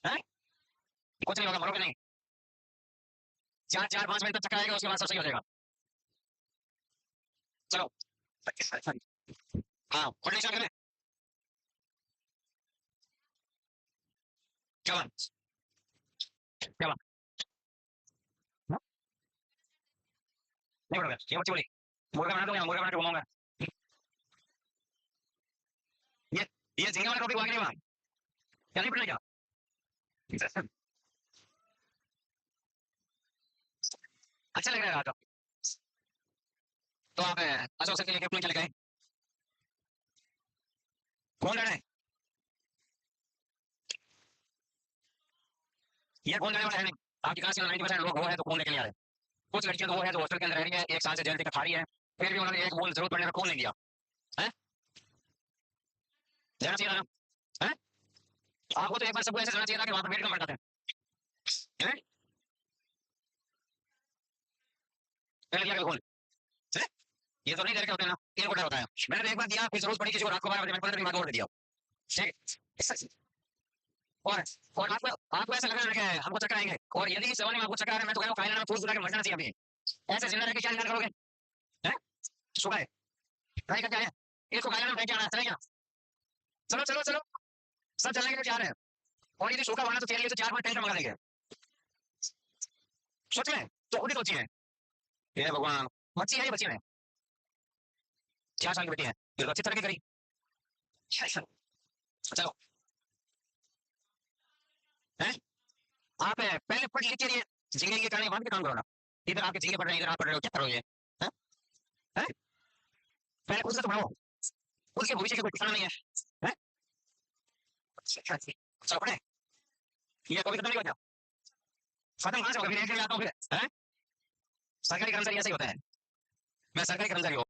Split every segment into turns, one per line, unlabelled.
हैं? कुछ नहीं होगा, मरोगे नहीं। 4-4-5 मिनट तक चक्कर आएगा, उसके बाद सब सही हो जाएगा। चलो। हाँ, खोलने स्टार्ट करें। क्या बात? क्या बात? हाँ? नहीं पड़ोगे, ये बच्ची बोली। मुर्गा बना दूंगा, मुर्गा बना के घुमाऊंगा। ये ये झींगा वाला टॉपिक वहां के लिए, वहां क्या नहीं पढ़ना क्या? अच्छा लग रहा है तो। तो आप अशोक सर के लिए गिफ्ट में क्या लेके आए? कौन लड़ा है? ये कौन लड़ने वाला है? नहीं, आपकी क्लास में 90% लोग वो है तो कौन लेके नहीं आ रहे? कुछ लड़कियां तो वो है जो हॉस्टल के अंदर रह रही है, 1 साल से जेल टिकट खा रही है, फिर भी उन्होंने एक बोल जरूरत पड़ने पर कौन नहीं दिया है? देना चाहिए था ना? है? आपको तो एक बार सबको ऐसे जाना चाहिए था कि वहां पर वेट कम बढ़ जाते हैं। मैंने दिया कल? है? ये तो नहीं डर के होते ना, इनको डर होता है। मैंने तो एक बार दिया, फिर जरूरत पड़ी किसी को रात को 12 बजे, मैंने 15 दिन बाद और दे दिया। ठीक है। और और आपको ऐसा लग रहा है कि हमको चक्कर आएंगे, और यदि इस जमाने में आपको चक्कर आ रहा है, मैं तो कह रहा हूँ फाइनल में फूस बुला के मर जाना चाहिए अभी। ऐसे जिंदा रह के क्या इंतजार करोगे? हैं? सुबह है, ट्राई करके आए, इसको फाइनल में फेंक के आना है, चलेगा? चलो चलो चलो, सब चलने के लिए तैयार है। और यदि सूखा होना तो तेरे लिए तो 4-5 टेंट मंगा देंगे। सोच में तो खुद ही सोचिए। हे भगवान, बच्ची है ये, बच्ची है, 4 साल की बेटी है, फिर अच्छी तरह की करी। चलो। है? आप पहले पढ़ लिख के लिए झींगे के करने के बाद भी काम करो ना। इधर आपके झींगे पढ़ रहे हैं, इधर आप पढ़ रहे हो, क्या करोगे? हैं? हैं? पहले खुद से तो पढ़ो, खुद के भविष्य का कोई ठिकाना नहीं है। हैं? चलो पढ़े, ये कभी खत्म नहीं होता। खत्म कहाँ से होगा? फिर एक दिन आता हूँ फिर। हैं? सरकारी कर्मचारी ऐसे ही होता है। मैं सरकारी कर्मचारी हूँ।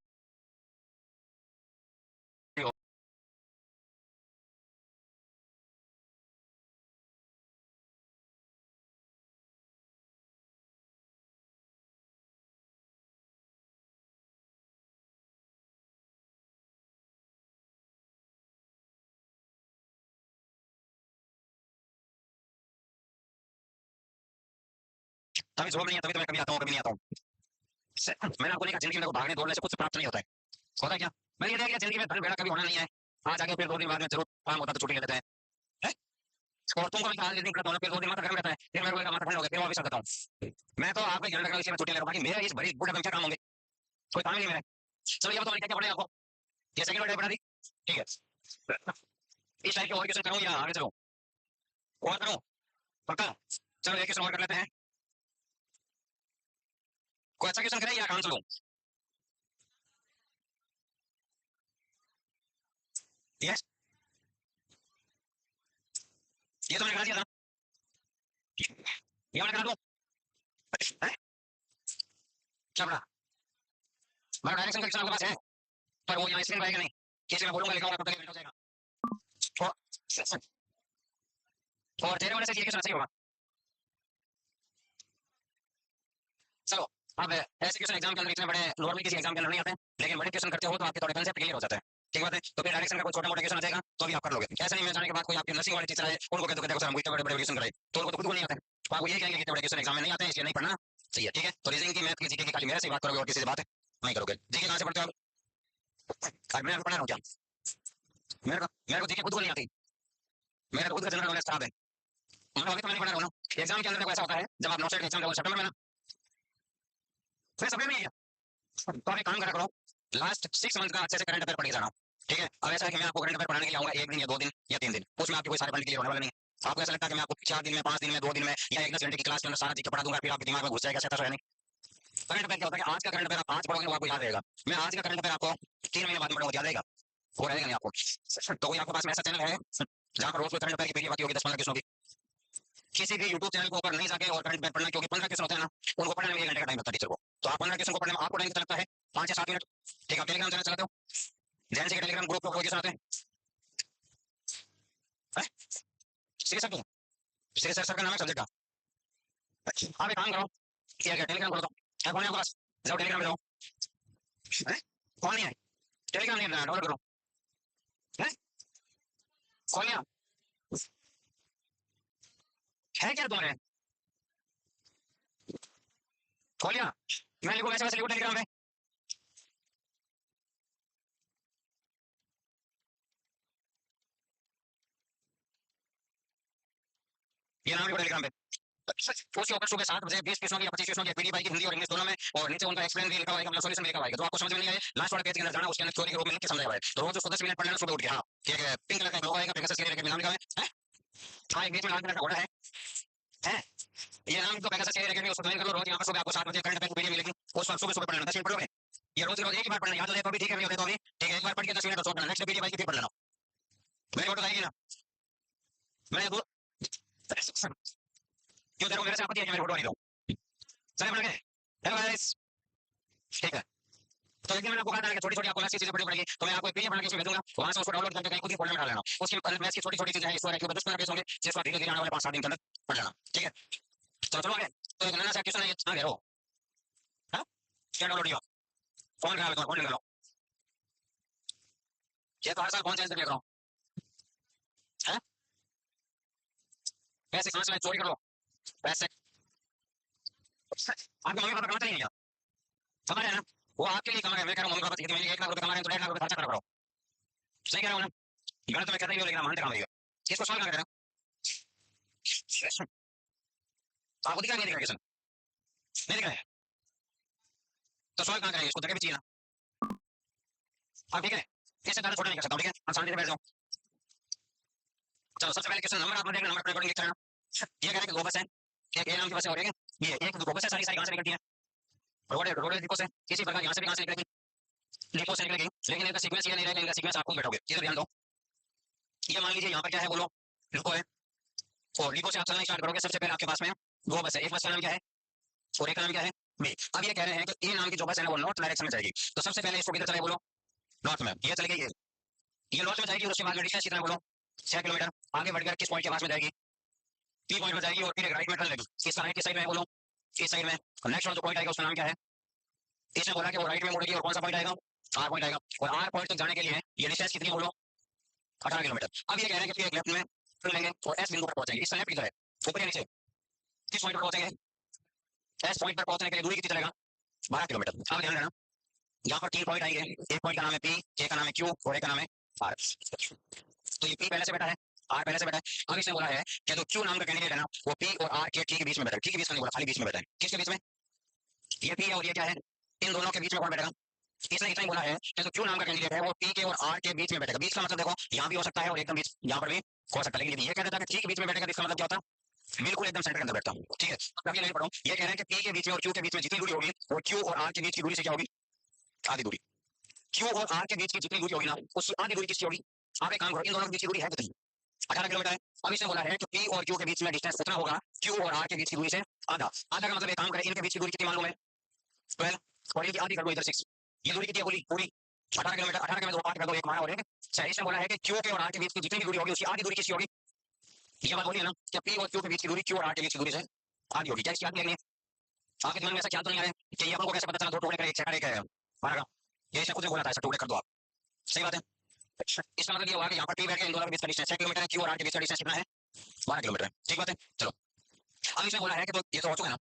तभी जॉब नहीं है, तभी तो मैं कभी आता हूँ कभी नहीं आता हूँ। मैंने आपको देखा, जिंदगी में भागने दौड़ने से कुछ प्राप्त नहीं होता है। होता है क्या? मैंने ये देखा जिंदगी में धन बेड़ा कभी होना नहीं है। आज आगे फिर 2 दिन बाद में जरूर काम होता तो छुट्टी ले लेते हैं। हैं? और तुमको भी कहा दिन करता हूँ, फिर 2 दिन माथा गर्म रहता है, फिर मेरे को माथा ठंड हो गया, फिर वापस आ जाता हूँ। मैं तो आपको ध्यान रखना, इसी में छुट्टी ले रहा हूँ, बाकी मेरे इस बड़ी बूढ़े में क्या काम होंगे? कोई काम ही नहीं मेरे। चलो ये बताओ, क्या क्या पढ़े आपको? ये सेकंड वर्ड पढ़ा दी, ठीक है। इस टाइप के और क्वेश्चन करूँ या आगे चलो? और करूँ? पक्का? चलो एक क्वेश्चन और कर लेते हैं। कोई अच्छा क्वेश्चन करे या काम चलो? यस, ये तो मैंने करा दिया था। ये मैंने करा दूं? हैं? क्या पढ़ा? मेरा डायरेक्शन का क्वेश्चन आपके पास है, पर वो यहाँ स्क्रीन पर आएगा नहीं, किसी में बोलूंगा लिखा होगा, तब तक हो जाएगा। और तेरे वाले से ये क्वेश्चन सही होगा। चलो, अब ऐसे क्वेश्चन एग्जाम के अंदर इतने बड़े नॉर्मल किसी एग्जाम के अंदर नहीं आते हैं, लेकिन बड़े क्वेश्चन करते हो तो आपके थोड़े कंसेप्ट क्लियर हो जाते हैं। ठीक बात है? तो फिर डायरेक्शन का कोई छोटा मोटा क्वेश्चन आ जाएगा तो भी आप कर लोगे। ऐसा नहीं मैं जाने के बाद कोई आपके नर्सिंग वाले टीचर आए, उनको कहते देखो सर हमको इतने बड़े बड़े क्वेश्चन कराए, तो उनको तो खुद को नहीं आते हैं, तो आपको ये कहेंगे कि इतने बड़े क्वेश्चन एग्जाम में नहीं आते हैं, इसलिए नहीं पढ़ना चाहिए। ठीक है? तो रीजनिंग की, मैथ की, जीके की खाली मेरे से बात करोगे और किसी से बात नहीं करोगे। जीके कहाँ से पढ़ते हो आप? मैं पढ़ा रहा हूँ क्या? मेरे को जीके खुद को नहीं आती, मेरा खुद का जनरल नॉलेज खराब है। मतलब अभी तो मैंने पढ़ा रहा हूँ ना। एग्जाम के अंदर देखो ऐसा होता है, जब आप नौ सेट एग्जाम दोगे सितंबर में ना, फिर सब में ही है। तो आप एक काम करा करो, लास्ट 6 मंथ का अच्छे से करंट अफेयर पढ़ के जाना। ठीक है? अब ऐसा है कि मैं आपको करंट अफेयर पढ़ाने के लिए आऊंगा 1 दिन या 2 दिन या 3 दिन, उसमें आपके कोई सारे पॉइंट क्लियर होने वाले नहीं है। आपको ऐसा लगता है कि मैं आपको 4 दिन में, 5 दिन में, 2 दिन में या 1-10 घंटे की क्लास के अंदर सारा जीके पढ़ा दूंगा, फिर आपके दिमाग में घुस जाएगा, ऐसा तो है नहीं। करंट अफेयर क्या होता है कि आज का करंट अफेयर आप आज पढ़ोगे वो आपको याद रहेगा। मैं आज का करंट अफेयर आपको 3 महीने बाद पढ़ूंगा, याद रहेगा? वो रहेगा नहीं आपको। तो कोई आपके पास में ऐसा चैनल है जहाँ पर रोज कोई करंट अफेयर की पीडीएफ आती होगी 10-15 क्वेश्चनों की? किसी भी यूट्यूब चैनल के ऊपर नहीं जाके और करंट अफेयर पढ़ना, क्योंकि 15 क्वेश्चन होते हैं ना, उनको पढ़ने में 1 घंटे का टाइम लगता है टीचर को। तो आप 15 क्वेश्चन को पढ़ने में आपको टाइम कितना लगता है? 5 या 7 मिनट। ठीक है? आप टेलीग्राम चैनल चलाते हो? जैन से टेलीग्राम ग्रुप पर क्वेश्चन आते हैं? सीरियस सर, सीरियस सर का नाम है सब्जेक्ट का? आप एक काम करो, क्या क्या टेलीग्राम खोलो, तो कौन है आपके पास? जाओ टेलीग्राम में जाओ। कौन नहीं है? टेलीग्राम नहीं है, डाउनलोड करो। है? कौन है? है क्या तुम्हारे? खोल लिया? मैं लिखूँ वैसे वैसे लिखूँ टेलीग्राम पे? ये नाम लिखो टेलीग्राम पे। उसके ऊपर सुबह 7 बजे 20 क्वेश्चन की या 25 क्वेश्चन की पीडीएफ आएगी हिंदी और इंग्लिश दोनों में, और नीचे उनका एक्सप्लेन भी लिखा हुआ है, मतलब सॉल्यूशन भी लिखा हुआ है। तो आपको समझ में नहीं आए, लास्ट वाले पेज के अंदर जाना, उसके अंदर थ्योरी के रूप में लिख के समझाया हुआ है। तो रोज उसको 10 मिनट पढ़ लेना सुबह उठ के। हाँ, ठीक है, पिंक कलर का एक लोगो आएगा, पेगासस के नाम लिखा हुआ है। हाँ, एक बीच में लाल कलर का घोड़ा है। ये नाम तो पेगासस के उसको ज्वाइन कर लो। रोज यहाँ पर सुबह आपको 7 बजे करंट अफेयर की पीडीएफ मिलेगी, उस वक्त सुबह सुबह पढ़ लेना, 10 मिनट पढ़ोगे। ये रोज रोज एक ही बार पढ़ना, याद हो जाए तो भी ठीक है, नहीं होते तो भी ठीक है, एक बार पढ़ के 10 मिनट छोड़ देना, नेक्स्ट पीडीएफ आएगी फिर पढ़ लेना। मेरी फोटो आएगी ना? मैं क्यों तेरे को मेरे से आपत्ति है कि मेरी फोटो नहीं दो? चले बना के हेलो गाइस, ठीक है। तो एक दिन मैंने आपको कहा था कि छोटी छोटी आपको ऐसी चीजें पढ़नी पड़ेगी, तो मैं आपको एक पीडीएफ बना के उसमें भेजूंगा, वहां से उसको डाउनलोड करके कहीं खुद ही फोल्डर में डाल लेना। उसकी मैथ्स की छोटी छोटी चीजें हैं, इस बार के 10-15 पेज होंगे, जिसको धीरे धीरे आने वाले 5-7 दिन के अंदर पढ़ लेना, ठीक है। चलो चलो आगे। तो एक नया सा क्वेश्चन है, ये आ गया हो। हाँ, क्या डाउनलोड किया? फोन करा लो, फोन निकालो। ये तो हर साल फोन चेंज करके रहा हूँ। है पैसे कहाँ से चोरी कर लो पैसे? आपके मम्मी पापा कमाते नहीं है क्या? कमा रहे हैं ना, वो आपके लिए कमा रहे हैं। मैं कह रहा हूँ मम्मी पापा कितने महीने 1 लाख रुपए कमा रहे हैं, तो 1.5 लाख रुपए खर्चा करा करो। सही कह रहा हूँ ना? गलत तो मैं कहता ही नहीं हूँ, लेकिन आप मानते कहाँ भैया? किसको सॉल्व कर रहे हैं? आपको दिखा नहीं दिखा क्वेश्चन? नहीं दिख रहा है तो सॉल्व कहाँ करेंगे? इसको जगह भी चाहिए ना। हाँ ठीक है, इससे ज्यादा छोटा नहीं कर सकता हूँ, ठीक है, आप शांति से बैठ जाओ। चलो सबसे पहले क्वेश्चन नंबर आप देखना, नंबर अपने अकॉर्डिंग लिख लेना। ये कह रहा है कि दो बस है, एक ए नाम की बस है और ये एक दो बस है, सारी सारी कहाँ से निकलती है? रोड है, रोड डिपो से। इसी प्रकार यहाँ से भी कहाँ से निकलेगी? डिपो से निकलेगी, लेकिन इनका सीक्वेंस ये नहीं रहेगा, इनका सीक्वेंस आप खुद बैठोगे। ये ध्यान दो। ये मान लीजिए यहाँ पर क्या है, बोलो डिपो है, और डिपो से आप चलना स्टार्ट करोगे। सबसे पहले आपके पास में दो बस है, एक बस का नाम क्या है और एक का नाम क्या है? बी। अब ये कह रहे हैं कि ए नाम की जो बस है ना वो नॉर्थ डायरेक्शन में जाएगी, तो सबसे पहले इसको किधर चले बोलो? नॉर्थ में। ये चलेगी, ये नॉर्थ में जाएगी, और उसके बाद में डिस्टेंस कितना बोलो? 6 किलोमीटर। आगे बढ़कर किस पॉइंट के पास में जाएगी? पी पॉइंट में जाएगी, और फिर एक राइट में टर्न लेगी। इसका राइट की साइड में बोलो? इस साइड में। नेक्स्ट वाला जो पॉइंट आएगा उसका नाम क्या है? इसने बोला कि वो राइट में मुड़ेगी, और कौन सा पॉइंट आएगा? आर पॉइंट आएगा। और आर पॉइंट तक जाने के लिए ये डिस्टेंस कितनी बोलो? 18 किलोमीटर। अब ये कह रहे हैं कि फिर एक लेफ्ट में टर्न लेंगे और एस बिंदु पर पहुंचेंगे। इसका लेफ्ट किधर है, ऊपर या नीचे? किस पॉइंट पर पहुंचेंगे? एस पॉइंट पर पहुंचने के लिए दूरी कितनी चलेगा? 12 किलोमीटर। अब ध्यान देना, यहाँ पर 3 पॉइंट आएंगे। एक पॉइंट का नाम है पी, एक का नाम है क्यू, और एक का नाम है आर। तो ये पी पहले से बैठा है, आर पहले से बैठा है। अब इसने बोला है कि जो क्यू नाम का कैंडिडेट है ना, वो पी और आर के टी के बीच में बैठा है। टी के बीच में नहीं बोला, खाली बीच में बैठा है। किसके बीच में? ये पी है और ये क्या है? इन दोनों के बीच में कौन बैठेगा? इसने इतना ही बोला है कि जो क्यू नाम का कैंडिडेट है वो पी के और आर के बीच में बैठेगा। बीच का मतलब देखो, यहाँ भी हो सकता है और एकदम बीच यहाँ पर भी हो सकता है, लेकिन ये कह देता है कि टी के बीच में बैठेगा, इसका मतलब क्या होता है? बिल्कुल एकदम सेंटर के अंदर बैठता हूँ, ठीक है। अब ये नहीं पढ़ो, ये कह रहे हैं कि पी के बीच में और क्यू के बीच में जितनी दूरी होगी, वो क्यू और आर के बीच की दूरी से क्या होगी? आधी दूरी। क्यू और आर के बीच की जितनी दूरी होगी ना, उसकी आधी दूरी किसकी होगी? आप एक काम करो, इन दोनों के बीच की दूरी है कितनी? 18 किलोमीटर है। अब इसने बोला है कि पी और क्यू के बीच में डिस्टेंस कितना होगा? क्यू और आर के बीच की दूरी से आधा। आधा का मतलब एक काम करें, इनके बीच की दूरी कितनी मालूम है? 12, और इनकी आधी कर दो इधर 6। ये दूरी कितनी है बोली? पूरी 18 किलोमीटर। 18 के में 2 पार्ट कर दो, एक हमारा और एक सही। इसने बोला है कि क्यू के और आर के बीच की जितनी भी दूरी होगी उसकी आधी दूरी किसकी होगी? ये बात बोली है ना कि पी और क्यू के बीच की दूरी क्यू और आर के बीच की दूरी से आधी होगी। क्या इसकी याद लेनी है? आपके दिमाग में ऐसा ख्याल तो नहीं आया कि ये अपन को कैसे पता चला? दो टुकड़े करें, एक छेड़ा एक है हमारा का? ये इसने खुद ने बोला था, ऐसा टुकड़े कर दो आप। सही बात है। इसका मतलब ये हुआ कि यहाँ पर पी बैठ के इन दोनों के बीच का डिस्टेंस 6 किलोमीटर है, क्यू और आर के बीच का डिस्टेंस कितना है? 12 किलोमीटर है। ठीक बात है। चलो, अब इसने बोला है कि तो ये तो हो चुका है ना,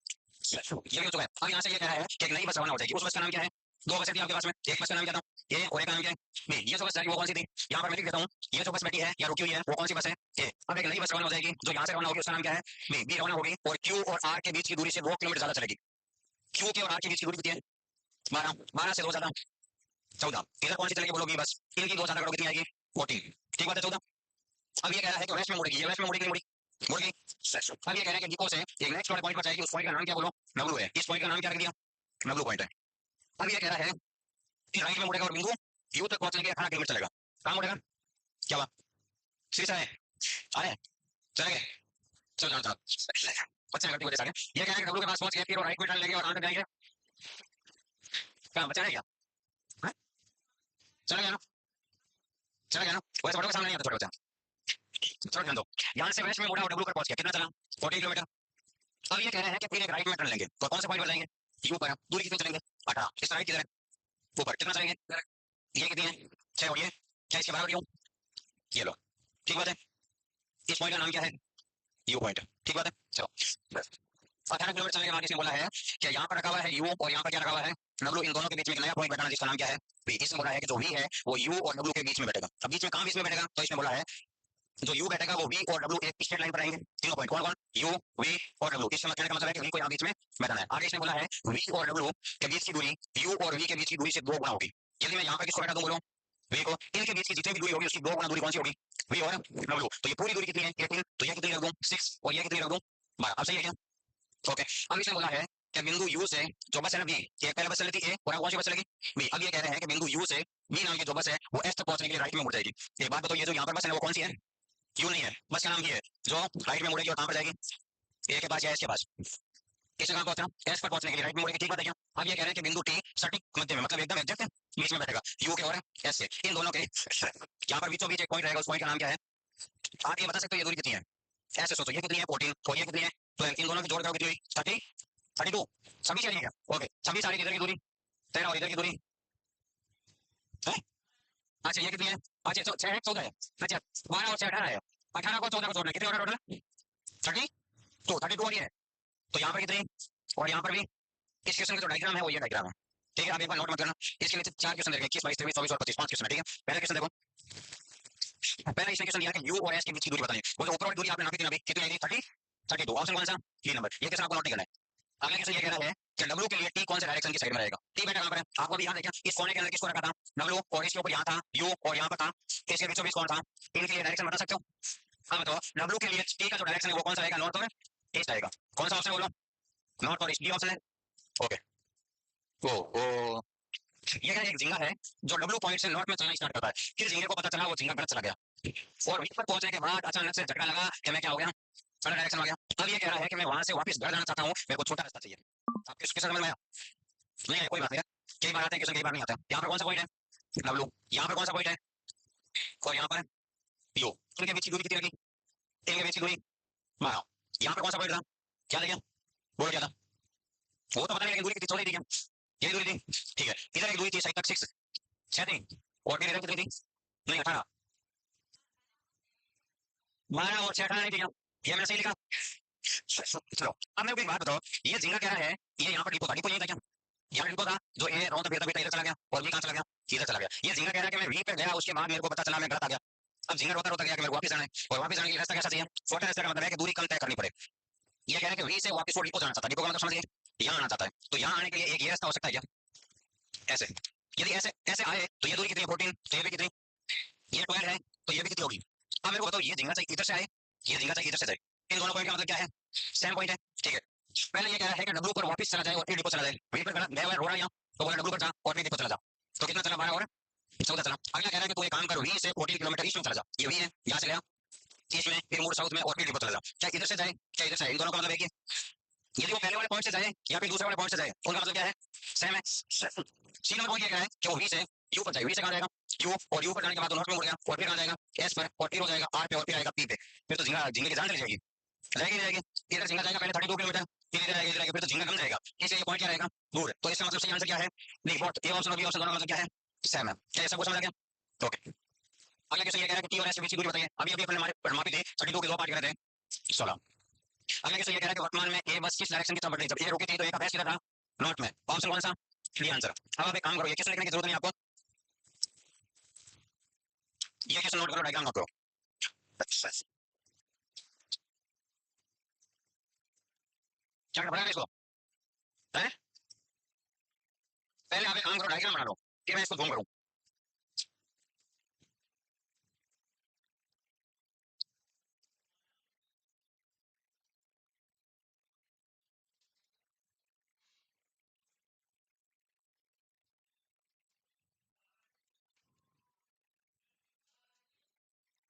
ये भी हो चुका है। अब यहाँ से ये कह रहा है कि एक नई बस रवाना हो जाएगी। उस बस का नाम क्या है? दो बसें थी आपके पास में, एक बस का नाम क्या था? ये, और एक का नाम क्या है? बी। ये जो बस जाएगी वो कौन सी थी? यहाँ पर मैं लिख देता हूँ, ये जो बस बैठी है या रुकी हुई है वो कौन सी बस है? ए। अब एक नई बस रवाना हो जाएगी जो यहाँ से रवाना होगी, उसका नाम क्या है? बी। बी रवाना होगी और क्यू और आर के बीच की दूरी से 2 किलोमीटर ज्यादा चलेगी। क्यू के और आर के बीच की दूरी कितनी है? 12। 12 से 2 ज्यादा 14। इधर कौन सी चलेगी बोलोगी? बस इनकी 2 ज्यादा करो, कितनी आएगी? 14। ठीक बात है, 14। अब ये कह रहा है कि वेस्ट में मुड़ेगी, ये वेस्ट में मुड़ेगी, नहीं मुड़ी? मुड़ेगी। अब ये कह रहे हैं कि डिपो से एक नेक्स्ट वाले पॉइंट पर जाएगी, उस पॉइंट का नाम क्या बोलो? नगलू है। इस पॉइंट का नाम क्या रख दिया? नगलू पॉइंट है। अब ये कह रहा है कि राइट में मुड़ेगा और बिंदु यू तक पहुंचने के 18 किलोमीटर चलेगा। कहाँ मुड़ेगा? क्या बात सीरियस है? अरे चलेंगे, चल जाओ जाओ, बच्चे करती वजह से ये कह रहे हैं कि डब्लू के पास पहुंच गए, फिर वो राइट में टर्न लेंगे और आगे जाएंगे। कहाँ बच्चा है क्या? हाँ? चला गया ना, चला गया ना। वैसे बड़ों के सामने नहीं आता छोटे बच्चा। चलो ध्यान दो, यहाँ से वेस्ट में मुड़ा और डब्लू पर पहुंच गया, कितना चला? 14 किलोमीटर। अब ये कह रहे हैं कि फिर एक राइट में टर्न लेंगे, तो कौन से पॉइंट पर जाएंगे? यू पर। दूरी कितनी चलेंगे? 18। इस राइट किधर है? ऊपर। कितना चलेंगे? ये कितनी है? 6। और ये क्या इसके बराबर? यू। ये लो, ठीक बात है। इस पॉइंट का नाम क्या है? You point. ठीक बात है। चलो 18 किलोमीटर चलने के बाद इसने बोला है कि यहाँ पर रखा हुआ है यू और यहाँ पर क्या रखा हुआ है डब्ल्यू, इन दोनों के बीच में एक नया पॉइंट बैठाना जिसका नाम क्या है वी। इसने बोला है कि जो वी है वो यू और डब्ल्यू के बीच में बैठेगा। अब बीच में कहाँ बीच में बैठेगा, तो इसने बोला है जो यू बैठेगा वो वी और डब्ल्यू एक स्ट्रेट लाइन पर आएंगे। तीनों पॉइंट कौन कौन, यू वी और डब्ल्यू। इसका कहने का मतलब है कि वी को यहाँ बीच में बैठाना है। आगे इसने बोला है वी और डब्ल्यू के बीच की दूरी यू और वी के बीच की दूरी से 2 गुना होगी। यदि मैं यहाँ पर किसको बैठा दूं, बोलो वी को, इनके बीच की जितनी भी दूरी होगी उसकी 2 गुना दूरी कौन सी होगी, वी और डब्ल्यू। तो ये पूरी दूरी कितनी है 18, तो ये कितनी रख दूं 6 और ये कितनी रख दूं 12। अब सही है क्या? ओके। अब इसने बोला है कि बिंदु यू से जो बस है ना बी, एक पहले बस चली थी ए और अब कौन सी बस चलेगी बी। अब ये कह रहे हैं कि बिंदु यू से बी नाम की जो बस है वो एस तक पहुंचने के लिए राइट में मुड़ जाएगी। एक बात बताओ, ये जो यहाँ पर बस है वो कौन सी है, यू नहीं है, बस का नाम ये है जो राइट में मुड़ेगी और कहां पर जाएगी, ए के पास या एस के पास। किससे कहां पहुंचना, एस पर पहुंचने के लिए राइट में मुड़ेगी। ठीक बात है क्या? अब ये कह रहे हैं कि बिंदु टी सटीक मध्य में, मतलब एकदम एग्जैक्ट बीच में बैठेगा यू के और एस से। इन दोनों के यहाँ पर बीचों बीच एक पॉइंट रहेगा, उस पॉइंट का नाम क्या है, आप ये बता सकते हो ये दूरी कितनी है। ऐसे सोचो, ये कितनी है 14 और ये कितनी है 12, इन दोनों की जोड़ करो कितनी हुई 30, 32। सभी चलिए क्या, ओके सभी सारी इधर की दूरी 13 और इधर की दूरी है। अच्छा ये कितनी है, अच्छा 6 है 14 है, अच्छा 12 और 6 18 है, 18 को 14 को जोड़ना कितने हो रहा है टोटल 32 हो रही है। तो यहाँ पर कितनी और यहाँ पर भी। इस क्वेश्चन का जो डायग्राम है वो ये डायग्राम है। ठीक है, आप एक बार नोट मत करना। इसके नीचे 4 क्वेश्चन देंगे, 21 22 23 24 और 25, 5 क्वेश्चन है। ठीक है, पहला क्वेश्चन देखो, पहला इसमें क्वेश्चन दिया है कि यू और एस के बीच की दूरी बताइए। वो जो ऊपर वाली दूरी आपने नापी थी ना अभी, कितनी आएगी 30 32। ऑप्शन कौन सा, ये नंबर। ये क्वेश्चन आपको नोट नहीं करना है। अगला क्वेश्चन ये कह रहा है कि डब्ल्यू के लिए टी कौन से डायरेक्शन की साइड में रहेगा। टी बेटा कहां पर है, आपको भी याद है क्या, इस कोने के अंदर किसको रखा था डब्ल्यू और इसके ऊपर यहाँ था यू और यहाँ पर था, इसके बीचों बीच कौन था, इनके लिए डायरेक्शन बता सकते हो। हाँ बताओ, डब्ल्यू के लिए टी का जो डायरेक्शन है वो कौन सा रहेगा, नॉर्थ और ईस्ट रहेगा। कौन सा ऑप्शन बोलो, नॉर्थ और ईस्ट, डी ऑप्शन है। ओके, ओ ये है एक झिंगा है जो डब्ल्यू पॉइंट से नॉर्थ में चलना स्टार्ट करता है, फिर झिंगे को पता चला वो झिंगा गलत चला गया और वहीं पर पहुंचने के बाद अचानक से झटका लगा कि मैं क्या हो गया, गलत डायरेक्शन आ गया। अब ये कह रहा है कि मैं वहां से वापस घर जाना चाहता हूँ, मेरे को छोटा रास्ता चाहिए। आपके किसके समझ में आया? नहीं कोई बात नहीं, कई बार आते हैं कई बार नहीं आते हैं। यहाँ पर कौन सा पॉइंट है डब्ल्यू, यहाँ पर कौन सा पॉइंट है और यहाँ पर यू, इनके बीच की दूरी कितनी लगी, इनके बीच की दूरी 12। यहाँ पर कौन सा पॉइंट था, क्या लगे बोलो क्या था, वो तो पता नहीं लेकिन दूरी कितनी चौड़ी थी क्या, यही दूरी थी। ठीक है, इधर एक दूरी थी साइड तक 6 6 थी और फिर इधर कितनी थी, नहीं 18, 12 और 6 18 नहीं थी क्या, ये मैंने सही लिखा। चलो अब मेरे को एक बात बताओ, ये झिंगा कह रहा है ये यहाँ पर डिपो था, डिपो यही था क्या, यहाँ डिपो था जो ए राउंड फिरता फिरता इधर चला गया और बी कहाँ चला गया, इधर चला गया। ये झिंगा कह रहा है कि मैं वी पे गया, उसके बाद मेरे को पता चला मैं गलत आ गया। अब झिंगा रोता रोता गया कि मेरे को वापस जाना है और वापस जाने के लिए रास्ता कैसा चाहिए, छोटा रास्ता का मतलब है कि दूरी कम तय करनी पड़े। ये कह रहा है कि वी से वापस वो डिपो जाना चाहता है, डिपो का मतलब समझिए यहाँ आना चाहता है। तो यहाँ आने के लिए एक ये रास्ता हो सकता है क्या, ऐसे, यदि ऐसे ऐसे आए तो ये दूरी कितनी है 14, तो ये भी कितनी, ये 12 है तो ये भी कितनी होगी। अब मेरे को बताओ, ये झिंगा चाहिए इधर से आए, ये झिंगा चाहिए इधर से जाए, इन दोनों पॉइंट का मतलब क्या है, सेम पॉइंट है। ठीक है, पहले ये कह रहा है कि डब्ल्यू पर वापस चला जाए और फिर डिपो चला जाए, वहीं पर गया हुआ रो रहा है यहाँ, तो बोला डब्ल्यू पर जा और फिर डिपो चला जा। तो कितना चला 12 और 14 चला। अगला कह रहा है कि तू एक काम कर, वी से 14 किलोमीटर ईस्ट में चला जा, ये वी है यहाँ से गया ईस्ट में फिर मोड़ साउथ में और फिर डिपो चला जा। क्या इधर से जाए क्या इधर से आए, इन दोनों का मतलब एक ही है। यदि वो पहले वाले पॉइंट से जाए या फिर दूसरे वाले पॉइंट से जाए उनका मतलब क्या है, सेम है। सी नंबर पॉइंट ये कह रहा है कि वो वी से यू पर जाए, वी से कहाँ जाएगा यू, और यू पर जाने के बाद नॉर्थ में मुड़ गया और फिर कहाँ जाएगा एस पर और फिर हो जाएगा आर पे और फिर आएगा पी पे। फिर तो झिंगा झिंगे की जान चली जाएगी, रहेगी रहेगी। इधर झिंगा जाएगा पहले 32 किलोमीटर, फिर इधर आएगा इधर आएगा, फिर तो झिंगा कम जाएगा, इसलिए ये पॉइंट क्या रहेगा दूर। तो इसका मतलब सही आंसर क्या है, नहीं वॉट, ए ऑप्शन और बी ऑप्शन दोनों का मतलब क्या है, सेम है। क्या ये सब कुछ समझ आ गया? ओके, अगला क्वेश्चन ये कह रहा है कि टी और एस के बीच की दूरी बताइए। अभी अभी अपने हमारे मापी थी 32 के 2 पार्ट कर रहे थे 16। अगला क्वेश्चन ये कह रहा है कि वर्तमान में ए बस किस डायरेक्शन की तरफ बढ़ रही है, जब ए रुकी थी तो ए का बेस किधर था, नॉर्थ में। ऑप्शन कौन सा, डी आंसर। अब आप एक काम करो, ये क्वेश्चन लिखने की जरूरत नहीं आपको, ये क्वेश्चन नोट करो, डायग्राम नोट करो। क्या बना इसको है, पहले आप एक काम करो डायग्राम बना लो, फिर मैं इसको जूम करूं।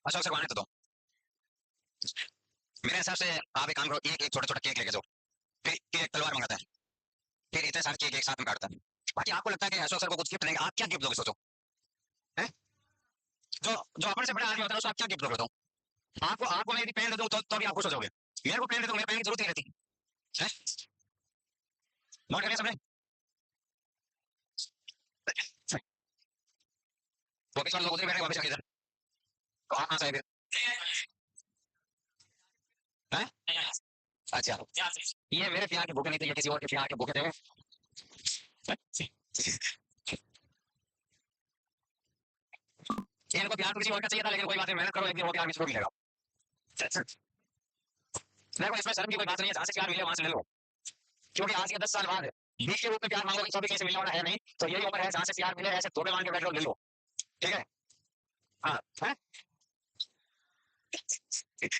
अच्छा अक्सर बनाने तो दो। मेरे हिसाब से आप एक काम करो, एक एक छोटा छोटा केक लेके जाओ, फिर एक तलवार मंगाता है, फिर इतने सारे केक एक साथ में काटता है। बाकी आपको लगता है कि अशोक सर को कुछ गिफ्ट देंगे, आप क्या गिफ्ट दोगे सोचो है, जो जो अपने से बड़ा आदमी होता है उसको आप क्या गिफ्ट दोगे बताओ। आपको आपको मैं यदि पेन दे दूं तो भी आप खुश हो जाओगे, मेरे को पेन दे दो मेरे पेन की जरूरत नहीं रहती है। नोट करिए सबने, वापिस वाले लोग उधर बैठे वापिस आके इधर, तो आप कहाँ से आए फिर है? अच्छा, ये मेरे प्यार के भूखे नहीं थे, ये किसी और के प्यार के भूखे थे। इनको प्यार तो किसी और का चाहिए था, लेकिन कोई बात नहीं, मेहनत करो, एक दिन वो प्यार किसी को मिलेगा। देखो इसमें शर्म की कोई बात नहीं है, जहां से प्यार मिले वहां से ले लो, क्योंकि आज के 10 साल बाद बीच के रूप में प्यार मांगोगे तो भी कहीं से मिलने वाला है नहीं। तो यही उम्र है जहां से प्यार मिले, ऐसे धोखे मान के बैठ लो, ले लो। ठीक है। हाँ है?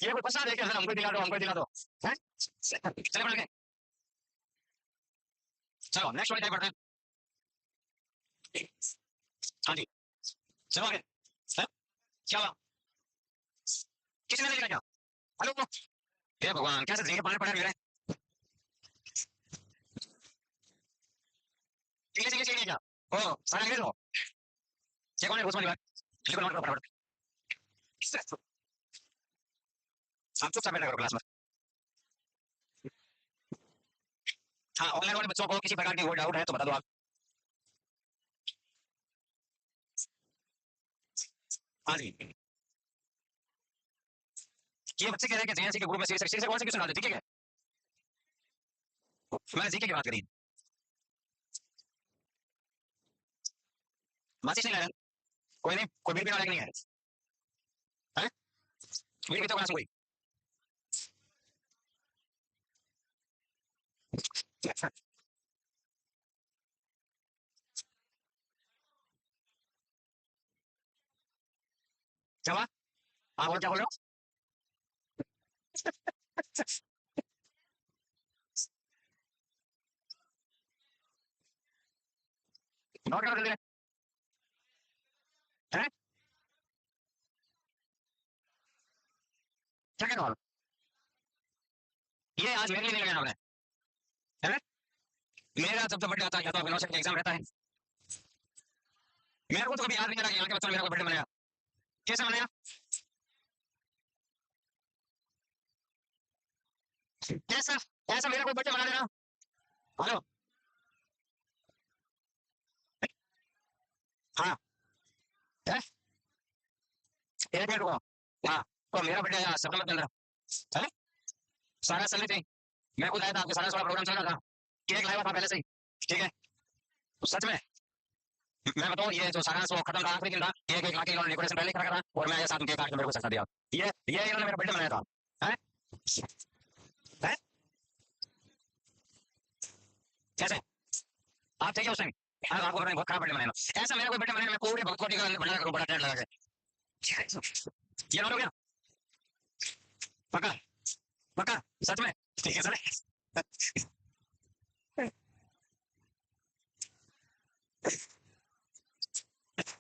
ये कोई पसंद है कि हमको दिला दो, हमको दिला दो। है? चले बढ़ गए। चलो नेक्स्ट वाली टाइप पढ़ते हैं। हाँ जी, चलो आगे। है? क्या हुआ? किसने नहीं क्या? हेलो, हे भगवान, कैसे जिंदगी पानी पड़े मेरे? इंग्लिश इंग्लिश नहीं क्या? ओ सारा इंग्लिश हो। ये कौन है घुस वाली बात? लिखो नोट करो फटाफट। आप चुपचाप बैठा करो क्लास में। हाँ, ऑनलाइन वाले बच्चों को किसी प्रकार की कोई डाउट है तो बता दो आप। हाँ जी, ये बच्चे कह रहे हैं कि जेएनसी के ग्रुप में सीरीज से कौन से क्वेश्चन डालते? ठीक है, मैंने जीके की बात करी। माचिस नहीं लाया? कोई नहीं, कोई बीड़ी पीने वाला नहीं है? हैं? बीड़ी पीते हो क्लास में कोई? क्या हुआ? हाँ, और क्या बोल रहे हो? नोट कर दे। हैं? क्या कहना? ये आज मेरे लिए नहीं लगाना आपने, है ना? मेरा जब तक बर्थडे आता है या तो यूनिवर्सिटी का एग्जाम रहता है, मेरे को तो कभी याद नहीं रहा कि यहाँ के बच्चों ने मेरा बर्थडे मनाया। कैसे मनाया? कैसा? ऐसा मेरा कोई बर्थडे मना देना? हेलो। हाँ है? एक मिनट रुको। हाँ, तो मेरा बर्थडे आया सितंबर के अंदर, है? सारा चल रही थी, मैं खुद आया था, आपके सारा सारा प्रोग्राम चल रहा था, केक लाया था पहले से ही। ठीक है, तो सच में मैं बताऊँ, ये जो सारा वो खत्म था, आखिरी दिन था, केक एक लाके इन्होंने डेकोरेशन पहले करा था और मैं साथ में केक काट के मेरे को सजा दिया। ये इन्होंने मेरा बर्थडे मनाया था। है? है? कैसे? आप थे क्या उस टाइम? हाँ, आपको बहुत खराब बर्थडे मनाया। ऐसा मेरा कोई बर्थडे मनाया, मैं पूरे भगवती का बना करूँ बड़ा टेंट लगा के। ये हो गया? पक्का? पक्का? सच में? ठीक है सर।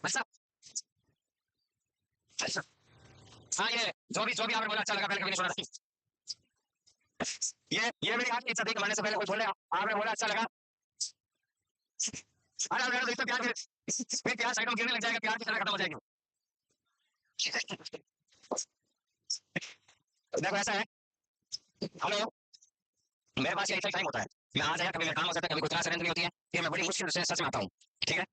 अच्छा। अच्छा। हाँ, ये जो भी आपने बोला अच्छा लगा, पहले कभी नहीं सुना था। ये मेरी आपकी इज्जत देख, मरने से पहले कोई बोले आपने बोला अच्छा लगा। अरे आप देखो प्यार फिर प्यार साइड में गिरने लग जाएगा, प्यार की तरह खत्म हो जाएगी। देखो ऐसा है। हेलो, मेरे पास यही टाइम होता है, मैं आ जाएगा, कभी मेरा काम हो जाता है, कभी कोई क्लास अरेंज नहीं होती है, फिर मैं बड़ी मुश्किल से सच में आता हूँ। ठीक है,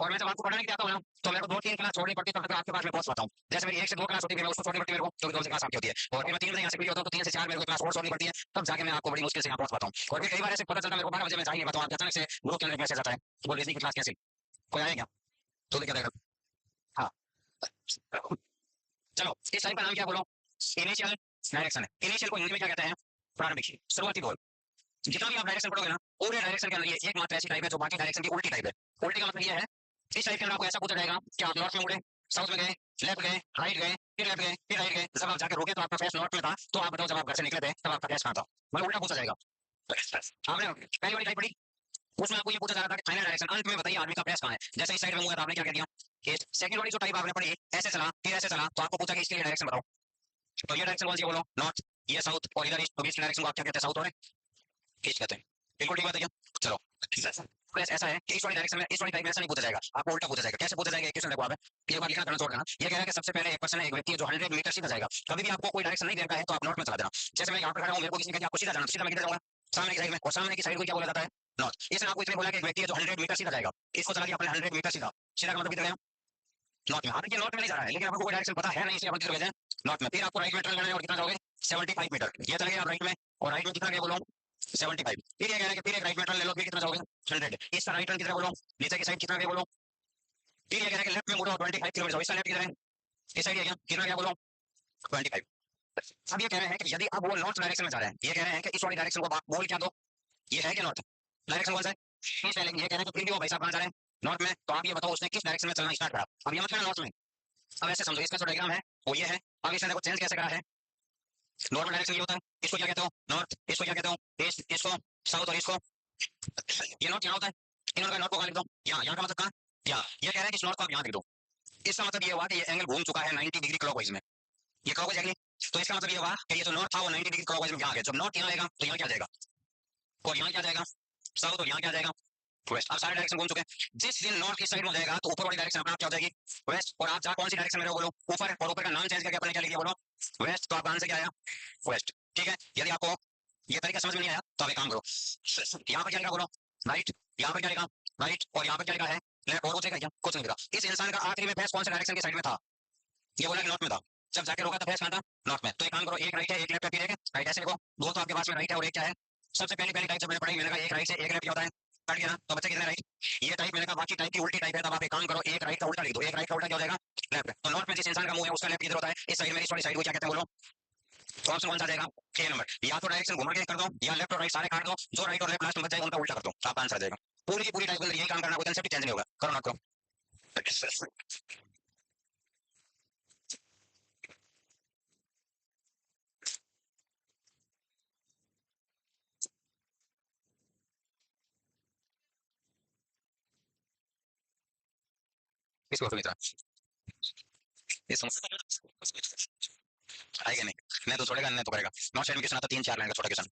और मैं जब आपको पढ़ाने के लिए आता हूँ ना, तो मेरे को 2-3 क्लास छोड़नी पड़ती है, तब तक आपके पास मैं पहुंच पाता हूँ। जैसे मेरी 1 से 2 क्लास होती है, मैं उसको छोड़नी पड़ती है मेरे को, क्योंकि 2 से क्लास आपकी होती है, और फिर मैं 3 बजे यहाँ से फ्री होता हूँ, तो 3 से 4 मेरे को क्लास और छोड़नी पड़ती है, तब जाके मैं आपको बड़ी मुश्किल से यहाँ पहुंच पाता हूँ। और फिर कई बार ऐसे पता चलता है मेरे को 12 बजे मैं चाहिए बताऊँ, अचानक से ग्रुप के अंदर मैसेज आता है, बोल रीजनिंग की क्लास कैसी, कोई आएगा? तो क्या देगा? हाँ, चलो इस टाइप का नाम क्या बोलो? इनिशियल डायरेक्शन है। इनिशियल को हिंदी में क्या कहते हैं? प्रारंभिक, शुरुआती दौर। जितना भी आप डायरेक्शन पढ़ोगे ना, पूरे डायरेक्शन के अंदर ये एकमात्र ऐसी टाइप है जो बाकी डायरेक्शन की उल्टी टाइप है। उल्टी का मतलब ये है, इस टाइप के अंदर आपको ऐसा पूछा जाएगा कि आप नॉर्थ में उड़े, साउथ में गए, लेफ्ट गए, राइट गए, फिर लेफ्ट गए, फिर राइट गए, जब आप जाकर रुके तो आपका फेस नॉर्थ में था, तो आप बताओ जब आप घर से निकले थे तब आपका फेस कहाँ था? मतलब उल्टा पूछा जाएगा। आपने पहली वाली टाइप पढ़ी, उसमें आपको ये पूछा जा रहा था कि फाइनल डायरेक्शन, अंत में बताइए आदमी का फेस कहाँ है। जैसे इस साइड में मुंह है तो आपने क्या कह दिया कि सेकंड वाली जो टाइप आपने पढ़ी, ऐसे चला फिर ऐसे चला, तो आपको पूछा कि इसके लिए डायरेक्शन बताओ, तो ये डायरेक्शन कौन सी है? बोलो नॉर्थ, ये साउथ, और इधर ईस्ट। तो ईस्ट डायरेक्शन को आप क्या कहते हैं? साउथ और ईस्ट कहते हैं। बिल्कुल ठीक बात है क्या? चलो, तो ऐसा है कि इस वाली डायरेक्शन में, इस वाली टाइप में ऐसा नहीं पूछा जाएगा, आपको उल्टा पूछा जाएगा। कैसे पूछा जाएगा? क्वेश्चन देखो आप, एक बार लिखना करना छोड़ देना। ये कह रहा है कि सबसे पहले एक पर्सन है, एक व्यक्ति है जो 100 मीटर सीधा जाएगा। कभी भी आपको कोई डायरेक्शन नहीं देता है तो आप नॉर्थ में चला देना। जैसे मैं यहाँ पर खड़ा हूँ, मेरे को किसी ने कहा आपको सीधा जाना, सीधा मैं किधर जाऊंगा? सामने की साइड में, और सामने की साइड को क्या बोला जाता है? नॉर्थ। इसने आपको इतने बोला कि एक व्यक्ति है जो 100 मीटर सीधा जाएगा, इसको चला गया अपने 100 मीटर सीधा, सीधा का मतलब किधर गया? नॉर्थ में। हालांकि नॉर्थ में नहीं जा रहा है, लेकिन आपको कोई डायरेक्शन पता है नहीं, इसलिए आप किधर गए? नॉर्थ में। फिर आपको राइट में टर्न करना है, और कितना जाओगे? 75 मीटर। ये चले गए आप राइट में, और राइट में कितना गया बोलो 75। फिर ये कह रहा है कि फिर एक राइट में टर्न ले लो, फिर कितना जाओगे 100। इसका राइट टर्न कितना बोलो, नीचे की साइड कितना गया बोलो। फिर ये कह रहा है कि लेफ्ट में मुड़ो 25 किलोमीटर, इसका लेफ्ट कितना है, इस साइड गया कितना गया बोलो 25। अब ये कह रहे हैं कि यदि अब वो नॉर्थ डायरेक्शन में जा रहे हैं, ये कह रहे हैं कि इस वाली डायरेक्शन को बोल क्या दो, ये है कि नॉर्थ डायरेक्शन कौन सा है, ईस्ट है, लेकिन ये कह रहे हैं कि फिर भी वो भाई साहब कहाँ जा रहे हैं नॉर्थ में। तो आप ये बताओ उसने किस डायरेक्शन में चलना स्टार्ट करा, अब ये मत करना नॉर्थ में। अब ऐसे समझो इसका जो डायग्राम है वो ये है, अब इसने देखो चेंज कैसे करा है। नॉर्मल डायरेक्शन ये होता है, इसको क्या कहते हो नॉर्थ, इसको क्या कहते हो ईस्ट, इसको साउथ और इसको ये नॉर्थ यहाँ होता है। इन्होंने नॉर्थ को कहाँ लिख दो यहाँ, यहाँ का मतलब कहाँ यहाँ, ये कह रहे हैं कि इस नॉर्थ को आप यहाँ लिख दो। इसका मतलब ये हुआ कि ये एंगल घूम चुका है 90 डिग्री क्लॉकवाइज में, ये क्लॉकवाइज एंगल। तो इसका मतलब ये हुआ कि ये जो नॉर्थ था वो 90 डिग्री क्लॉकवाइज में यहाँ गया। जब नॉर्थ यहाँ आएगा तो यहाँ क्या जाएगा, और यहाँ क्या जाएगा साउथ, और यहाँ क्या जाएगा वेस्ट। आप सारे डायरेक्शन घूम चुके हैं। जिस दिन नॉर्थ की साइड में जाएगा तो ऊपर वाली डायरेक्शन अपने आप क्या हो जाएगी वेस्ट। और आप जहाँ कौन सी डायरेक्शन में रहो बोलो ऊपर, और ऊपर का नाम चेंज करके अपने क्या लिखिए बोलो वेस्ट। तो आपका आंसर क्या आया वेस्ट। ठीक है, यदि आपको ये तरीका समझ में नहीं आया तो आप एक काम करो, यहाँ पर क्या लिखा बोलो राइट, यहाँ पर क्या लिखा राइट, और यहाँ पर क्या लिखा है लेफ्ट, और कुछ लिखा क्या, कुछ नहीं लिखा। इस इंसान का आखिरी में फेस कौन से डायरेक्शन की साइड में था, ये बोला कि नॉर्थ में था। जब जाके रोका तो फेस कहाँ था नॉर्थ में। तो एक काम करो, एक राइट है एक लेफ्ट है, फिर एक राइट, ऐसे लिखो। दो तो आपके पास में राइट है और एक क्या है, सबसे पहली पहली टाइप जब मैंने पढ़ाई मैंने कहा एक राइट से एक लेफ्ट होता है, कट गया ना। तो बच्चे कितने राइट, ये टाइप मैंने कहा बाकी टाइप की उल्टी टाइप है। तब आप एक काम करो, एक राइट का उल्टा लिख दो, एक राइट का उल्टा क्या हो जाएगा लेफ्ट। तो नॉर्थ में जिस इंसान का मुंह है उसका लेफ्ट किधर होता है, इस साइड में, इस वाली साइड को क्या कहते हैं बोलो, तो ऑप्शन कौन सा जाएगा ए नंबर। या तो डायरेक्शन घुमा के कर दो, या लेफ्ट और राइट सारे काट दो, जो राइट और लेफ्ट लास्ट में बच जाएगा उनका उल्टा कर दो, आपका आंसर आ जाएगा। पूरी की पूरी टाइप के अंदर यही काम करना, कोई कंसेप्ट चेंज नहीं होगा, करो ना करो। इसको तो इतना ये समझ आएगा नहीं, नहीं तो छोड़ेगा, नहीं तो करेगा। नॉट साइड में क्वेश्चन आता 3-4 लाइन का छोटा क्वेश्चन।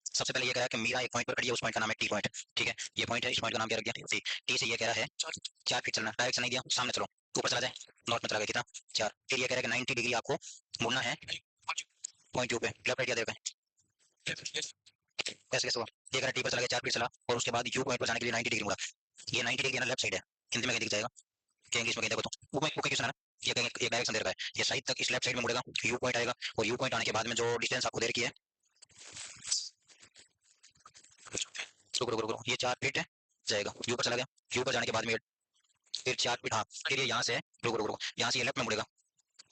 सबसे पहले ये कह रहा है कि मीरा एक पॉइंट पर खड़ी है, उस पॉइंट का नाम है टी पॉइंट। ठीक है, ये पॉइंट है, इस पॉइंट का नाम क्या रख दिया टी। टी से ये कह रहा है 4 फीट चलना, डायरेक्शन नहीं दिया, सामने चलो, ऊपर चला जाए, नॉर्थ में चला गया कितना 4। फिर ये कह रहा है कि 90 डिग्री आपको मुड़ना है पॉइंट यू पे, लेफ्ट राइट क्या देगा कैसे कैसे हुआ, ये कह रहा है टी पर चला गया 4 फीट चला, और उसके बाद यू पॉइंट पर जाने के लिए 90 डिग्री मुड़ा। ये 90 डिग्री ना लेफ्ट साइड है, हिंदी में कहीं दिख जाएगा क्या इंग्लिश में कहीं देखो तो वो क्वेश्चन है ना, ये कहीं एक डायरेक्शन दे रखा है, ये साइड तक इस लेफ्ट साइड में मुड़ेगा, यू पॉइंट आएगा, और यू पॉइंट आने के बाद में जो डिस्टेंस आपको दे रखी है, रुको रुको रुको, ये 4 फीट है जाएगा, यू पर चला गया, यू पर जाने के बाद में फिर 4 फीट, हाँ फिर ये यहाँ से रुको रुको रुको, यहाँ से ये लेफ्ट में मुड़ेगा,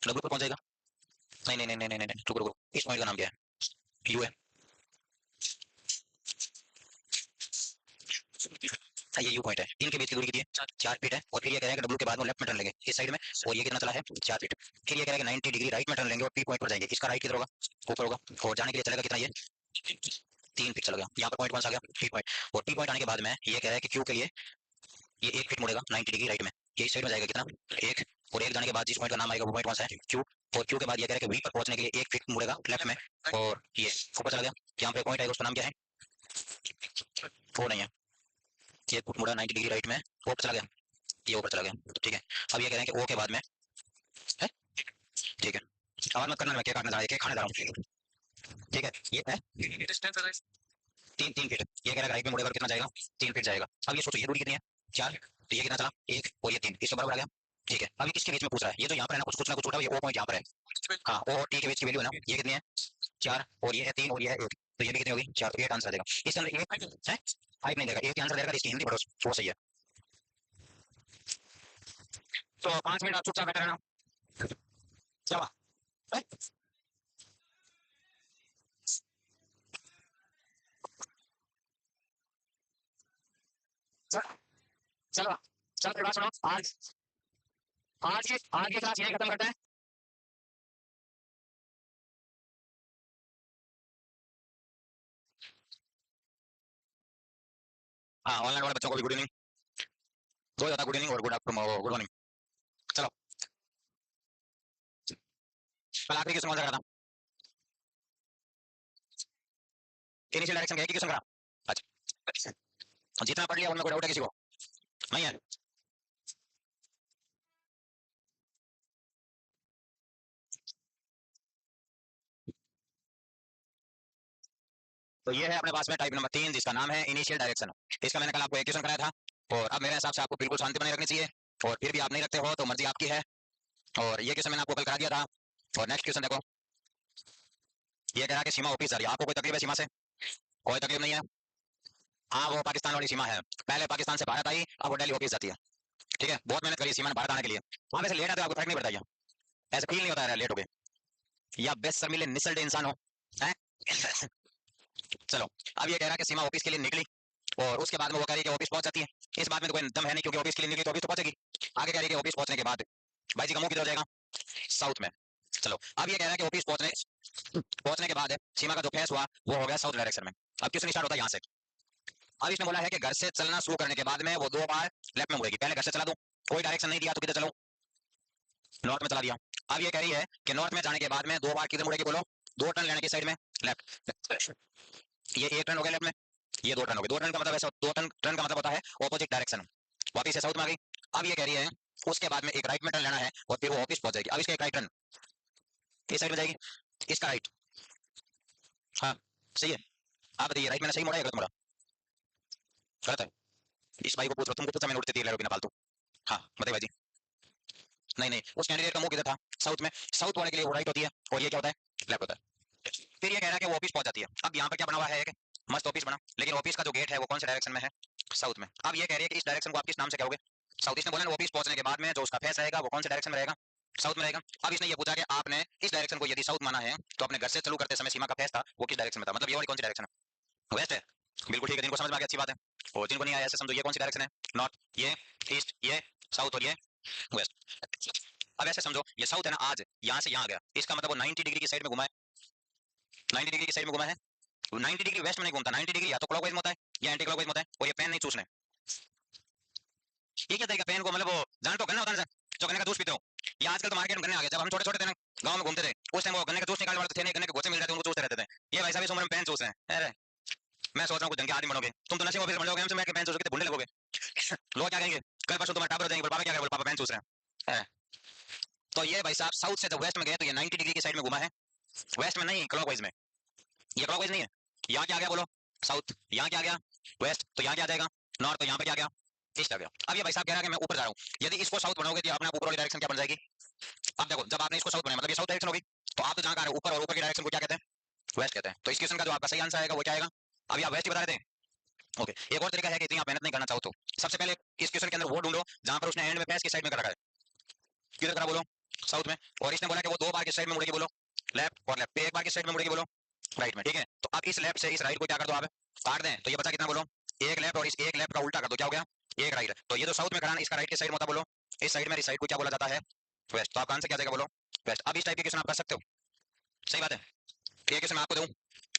डब्ल्यू पर पहुंच जाएगा। नहीं नहीं नहीं नहीं नहीं नहीं, रुको रुको, इस पॉइंट का नाम क्या है यू है, ये यू पॉइंट है, इनके बीच की दूरी कितनी है 4 फीट है। और फिर ये कह रहे हैं कि डब्ल्यू के बाद में लेफ्ट में टर्न लेंगे इस साइड में, और ये कितना चला है 4 फीट। फिर ये कह रहा है कि 90 डिग्री राइट में टर्न लेंगे और पी पॉइंट पर जाएंगे, इसका राइट किधर होगा ऊपर होगा, और जाने के लिए चलेगा कितना ये 3 फीट चला गया, यहाँ पर पॉइंट कौन सा आ गया टी पॉइंट। और टी पॉइंट आने के बाद में ये कह रहा है कि क्यू के लिए ये 1 फीट मुड़ेगा 90 डिग्री राइट में, ये इस साइड में जाएगा कितना 1, और 1 जाने के बाद जिस पॉइंट का नाम आएगा वो पॉइंट कौन सा है क्यू। और क्यू के बाद ये कह रहा है कि वी पर पहुंचने के लिए 1 फीट मुड़ेगा लेफ्ट में, और ये ऊपर चला गया, यहाँ पे पॉइंट आएगा उसका नाम क्या है वो नहीं है, ये मुड़ा 90 डिग्री राइट में, वो ऊपर चला गया, ये ऊपर चला गया। ठीक है, अब ये कह रहे हैं कि ओ के बाद में है, ठीक है आवाज मत करना, मैं केक काटने जा रहा हूँ, केक खाने जा रहा हूँ। ठीक है, ये है 3 फीट, ये कह रहा है राइट में मुड़ेगा कितना जाएगा 3 फीट जाएगा। अब ये सोचो ये दूरी कितनी है 4, तो ये कितना चला 1 और ये 3, इसके बराबर आ गया। ठीक है, अब ये किसके बीच में पूछ रहा है, ये जो यहाँ पर है ना कुछ कुछ ना कुछ छोटा, ये ओ पॉइंट यहाँ पर है, हाँ ओ और टी के बीच की वैल्यू है ना, ये कितनी है 4, और ये है 3 और ये है 1, तो ये भी कितनी होगी 4, तो 8 आंसर आ जाएगा। इसके अंदर 1 है 5 नहीं देगा, 1 आंसर देगा, इसकी हिंदी पढ़ो वो सही है। तो 5 मिनट आप चुपचाप बैठे रहना, चलो चलो चलो फिर बात सुनो, आज की क्लास यही खत्म करते हैं। हाँ ऑनलाइन वाले बच्चों को भी गुड इवनिंग, दो ज्यादा गुड इवनिंग और गुड आफ्टरनून गुड मॉर्निंग। चलो कल आखिरी क्वेश्चन कौन सा करा था, इनिशियल डायरेक्शन क्या है कि क्वेश्चन करा, अच्छा जितना पढ़ लिया उनमें कोई डाउट है किसी को नहीं है। तो ये है अपने पास में टाइप नंबर 3 जिसका नाम है इनिशियल डायरेक्शन। इसका मैंने कल आपको एक क्वेश्चन कराया था, और अब मेरे हिसाब से आपको बिल्कुल शांति बनाए रखनी चाहिए, और फिर भी आप नहीं रखते हो तो मर्जी आपकी है। और ये क्वेश्चन मैंने आपको कल करा दिया था। और नेक्स्ट क्वेश्चन देखो, ये कह रहा है कि सीमा ऑफिस जा रही है, आपको कोई तकलीफ है सीमा से? कोई तकलीफ नहीं है। हाँ, वो पाकिस्तान वाली सीमा है, पहले पाकिस्तान से भारत आई, अब वो दिल्ली ऑफिस जाती है। ठीक है, बहुत मेहनत करी सीमा ने भारत आने के लिए। वहां से लेट आते हो आपको फर्क नहीं पड़ता क्या? ऐसा फील नहीं होता है लेट हो गए, या बेस्ट शर्मीले निसल्टे इंसान हो हैं? चलो, अब ये कह रहा है कि सीमा ऑफिस के लिए निकली और उसके बाद में वो कह रही है कि ऑफिस पहुंच जाती है। इस बात में तो कोई दम है नहीं, क्योंकि ऑफिस के लिए निकली तो ऑफिस तो पहुंचेगी। आगे कह रही है कि ऑफिस पहुंचने के बाद भाई जी का मुंह किधर जाएगा? साउथ में। चलो, अब ये कह रहा है कि ऑफिस पहुंचने पहुंचने के बाद सीमा का जो फेस हुआ वो हो गया साउथ डायरेक्शन में। अब क्वेश्चन स्टार्ट होता है यहाँ से। अब इसने बोला है कि घर से चलना शुरू करने के बाद में वो 2 बार लेफ्ट में मुड़ेगी। पहले घर से चला दूं, कोई डायरेक्शन नहीं दिया तो किधर चलो? नॉर्थ में चला दिया। अब ये कह रही है कि नॉर्थ में जाने के बाद में 2 बार किधर मुड़ेगी बोलो? 2 टर्न लेने की साइड में लेफ्ट। ये 1 टर्न हो गया लेफ्ट में, ये 2 टर्न हो गए। 2 टर्न का मतलब ऐसा, 2 टर्न का मतलब होता है ऑपोजिट डायरेक्शन। वापिस से साउथ में आ गई। अब ये कह रही है उसके बाद में एक राइट में टर्न लेना है और फिर वो ऑफिस पहुंच जाएगी। अब इसका एक राइट टर्न इस साइड में जाएगी, इसका राइट। हाँ, सही है। आप बताइए राइट मैंने सही मोड़ा या गलत मोड़ा? गलत है। इस भाई को पूछ रहा, तुमको पूछा मैंने उड़ते तीर बिना फालतू। हाँ बताइए भाई जी। नहीं नहीं, उस कैंडिडेट का मुंह किधर था? साउथ में। साउथ वाले के लिए वो राइट होती है और ये क्या होता है? लेफ्ट होता है। फिर ये कह रहा है कि वो ऑफिस पहुंच जाती है। अब यहाँ पर क्या बना हुआ है? एक मस्त ऑफिस बना, लेकिन ऑफिस का जो गेट है वो कौन से डायरेक्शन में है? साउथ में। अब ये कह रही है कि इस डायरेक्शन को आप किस नाम से कहोगे? साउथ। इसने बोला ना ऑफिस पहुंचने के बाद में जो उसका फेस रहेगा वो कौन से डायरेक्शन में रहेगा? साउथ में रहेगा। अब इसने ये पूछा कि आपने इस डायरेक्शन को यदि साउथ माना है तो अपने घर से चालू करते समय सीमा का फेस था वो किस डायरेक्शन में था? मतलब ये वाली कौन सी डायरेक्शन है? वेस्ट है। बिल्कुल ठीक है, जिनको समझ में आ गया अच्छी बात है, और जिनको नहीं आया ऐसे समझो ये कौन सी डायरेक्शन है? नॉर्थ, ये ईस्ट, ये साउथ और ये वेस्ट। अब ऐसे समझो ये साउथ है ना, आज यहाँ से यहाँ गया, इसका मतलब वो 90 डिग्री की साइड में घुमा है। 90 डिग्री की साइड में घुमा है। 90 डिग्री वेस्ट में नहीं घूमता, 90 डिग्री या तो क्लॉकवाइज में होता है या एंटी क्लॉकवाइज में होता है। और ये पेन नहीं चूसने। ये क्या तरीका पेन को, मतलब वो जान तो गन्ना होता है ना सर, जो गन्ने का जूस पीते हो। ये आजकल तो मार्केट में गन्ने आ गए, जब हम छोटे छोटे थे ना गाँव में घूमते थे उस टाइम वो गन्ने का जूस निकालने वाले थे नहीं, गन्ने के गोचे मिल जाते उनको चूसते रहते थे। ये भाई साहब इस उम्र में पेन चूस रहे हैं। अरे मैं सोच रहा हूँ कुछ ढंग के आदमी बनोगे, तुम तो नशे ऑफिस बन जाओगे, हमसे मैं पेन चूस के भुंडे लगोगे। लोग क्या कहेंगे? कल परसों तुम्हारे टाबर हो जाएंगे, पापा क्या करेंगे? पापा पेन चूस रहे हैं। तो ये भाई साहब साउथ से जब वेस्ट में गए तो ये 90 डिग्री की साइड में घुमा है, वेस्ट में नहीं क्लॉकवाइज में। ये क्लॉकवाइज नहीं है। यहाँ क्या आ गया बोलो? साउथ। यहाँ क्या आ गया? वेस्ट। तो यहाँ क्या आ जाएगा? नॉर्थ। तो यहाँ पे क्या आ गया? ईस्ट आ गया। अब ये भाई साहब कह रहा है कि मैं ऊपर जा रहा हूँ, यदि इसको साउथ बनाओगे तो अपने आप ऊपर वाली डायरेक्शन क्या बन जाएगी? अब देखो, जब आपने इसको साउथ बनाया मतलब ये साउथ डायरेक्शन होगी, तो आप तो जहाँ का रहे हो ऊपर, और ऊपर की डायरेक्शन को क्या कहते हैं? वेस्ट कहते हैं। तो इस क्वेश्चन का जो आपका सही आंसर आएगा वो क्या आएगा? अभी आप वेस्ट ही बता रहे थे। ओके, एक और तरीका है कि इतनी आप मेहनत नहीं करना चाहो तो सबसे पहले इस क्वेश्चन के अंदर वो ढूंढो जहां पर उसने एंड में पैस की साइड में कर रखा है। किधर करा बोलो? साउथ में। और इसने बोला कि वो 2 बार की साइड में मुड़ेगी बोलो? लेफ्ट। और लेफ्ट पे 1 बार की साइड में मुड़ेगी बोलो? राइट में। ठीक है, तो अब इस लेफ्ट से इस राइट को क्या कर दो आप? काट दें। तो ये बचा कितना बोलो? एक लेफ्ट, और इस एक लेफ्ट का उल्टा कर दो, क्या हो गया? एक राइट। तो ये जो साउथ में कराना इसका राइट की साइड में होता बोलो? इस साइड में, इस साइड को क्या बोला जाता है? वेस्ट। तो आपका आंसर क्या जाएगा बोलो? वेस्ट। अब इस टाइप के क्वेश्चन आप कर सकते हो, सही बात है। तो ये क्वेश्चन मैं आपको दूं,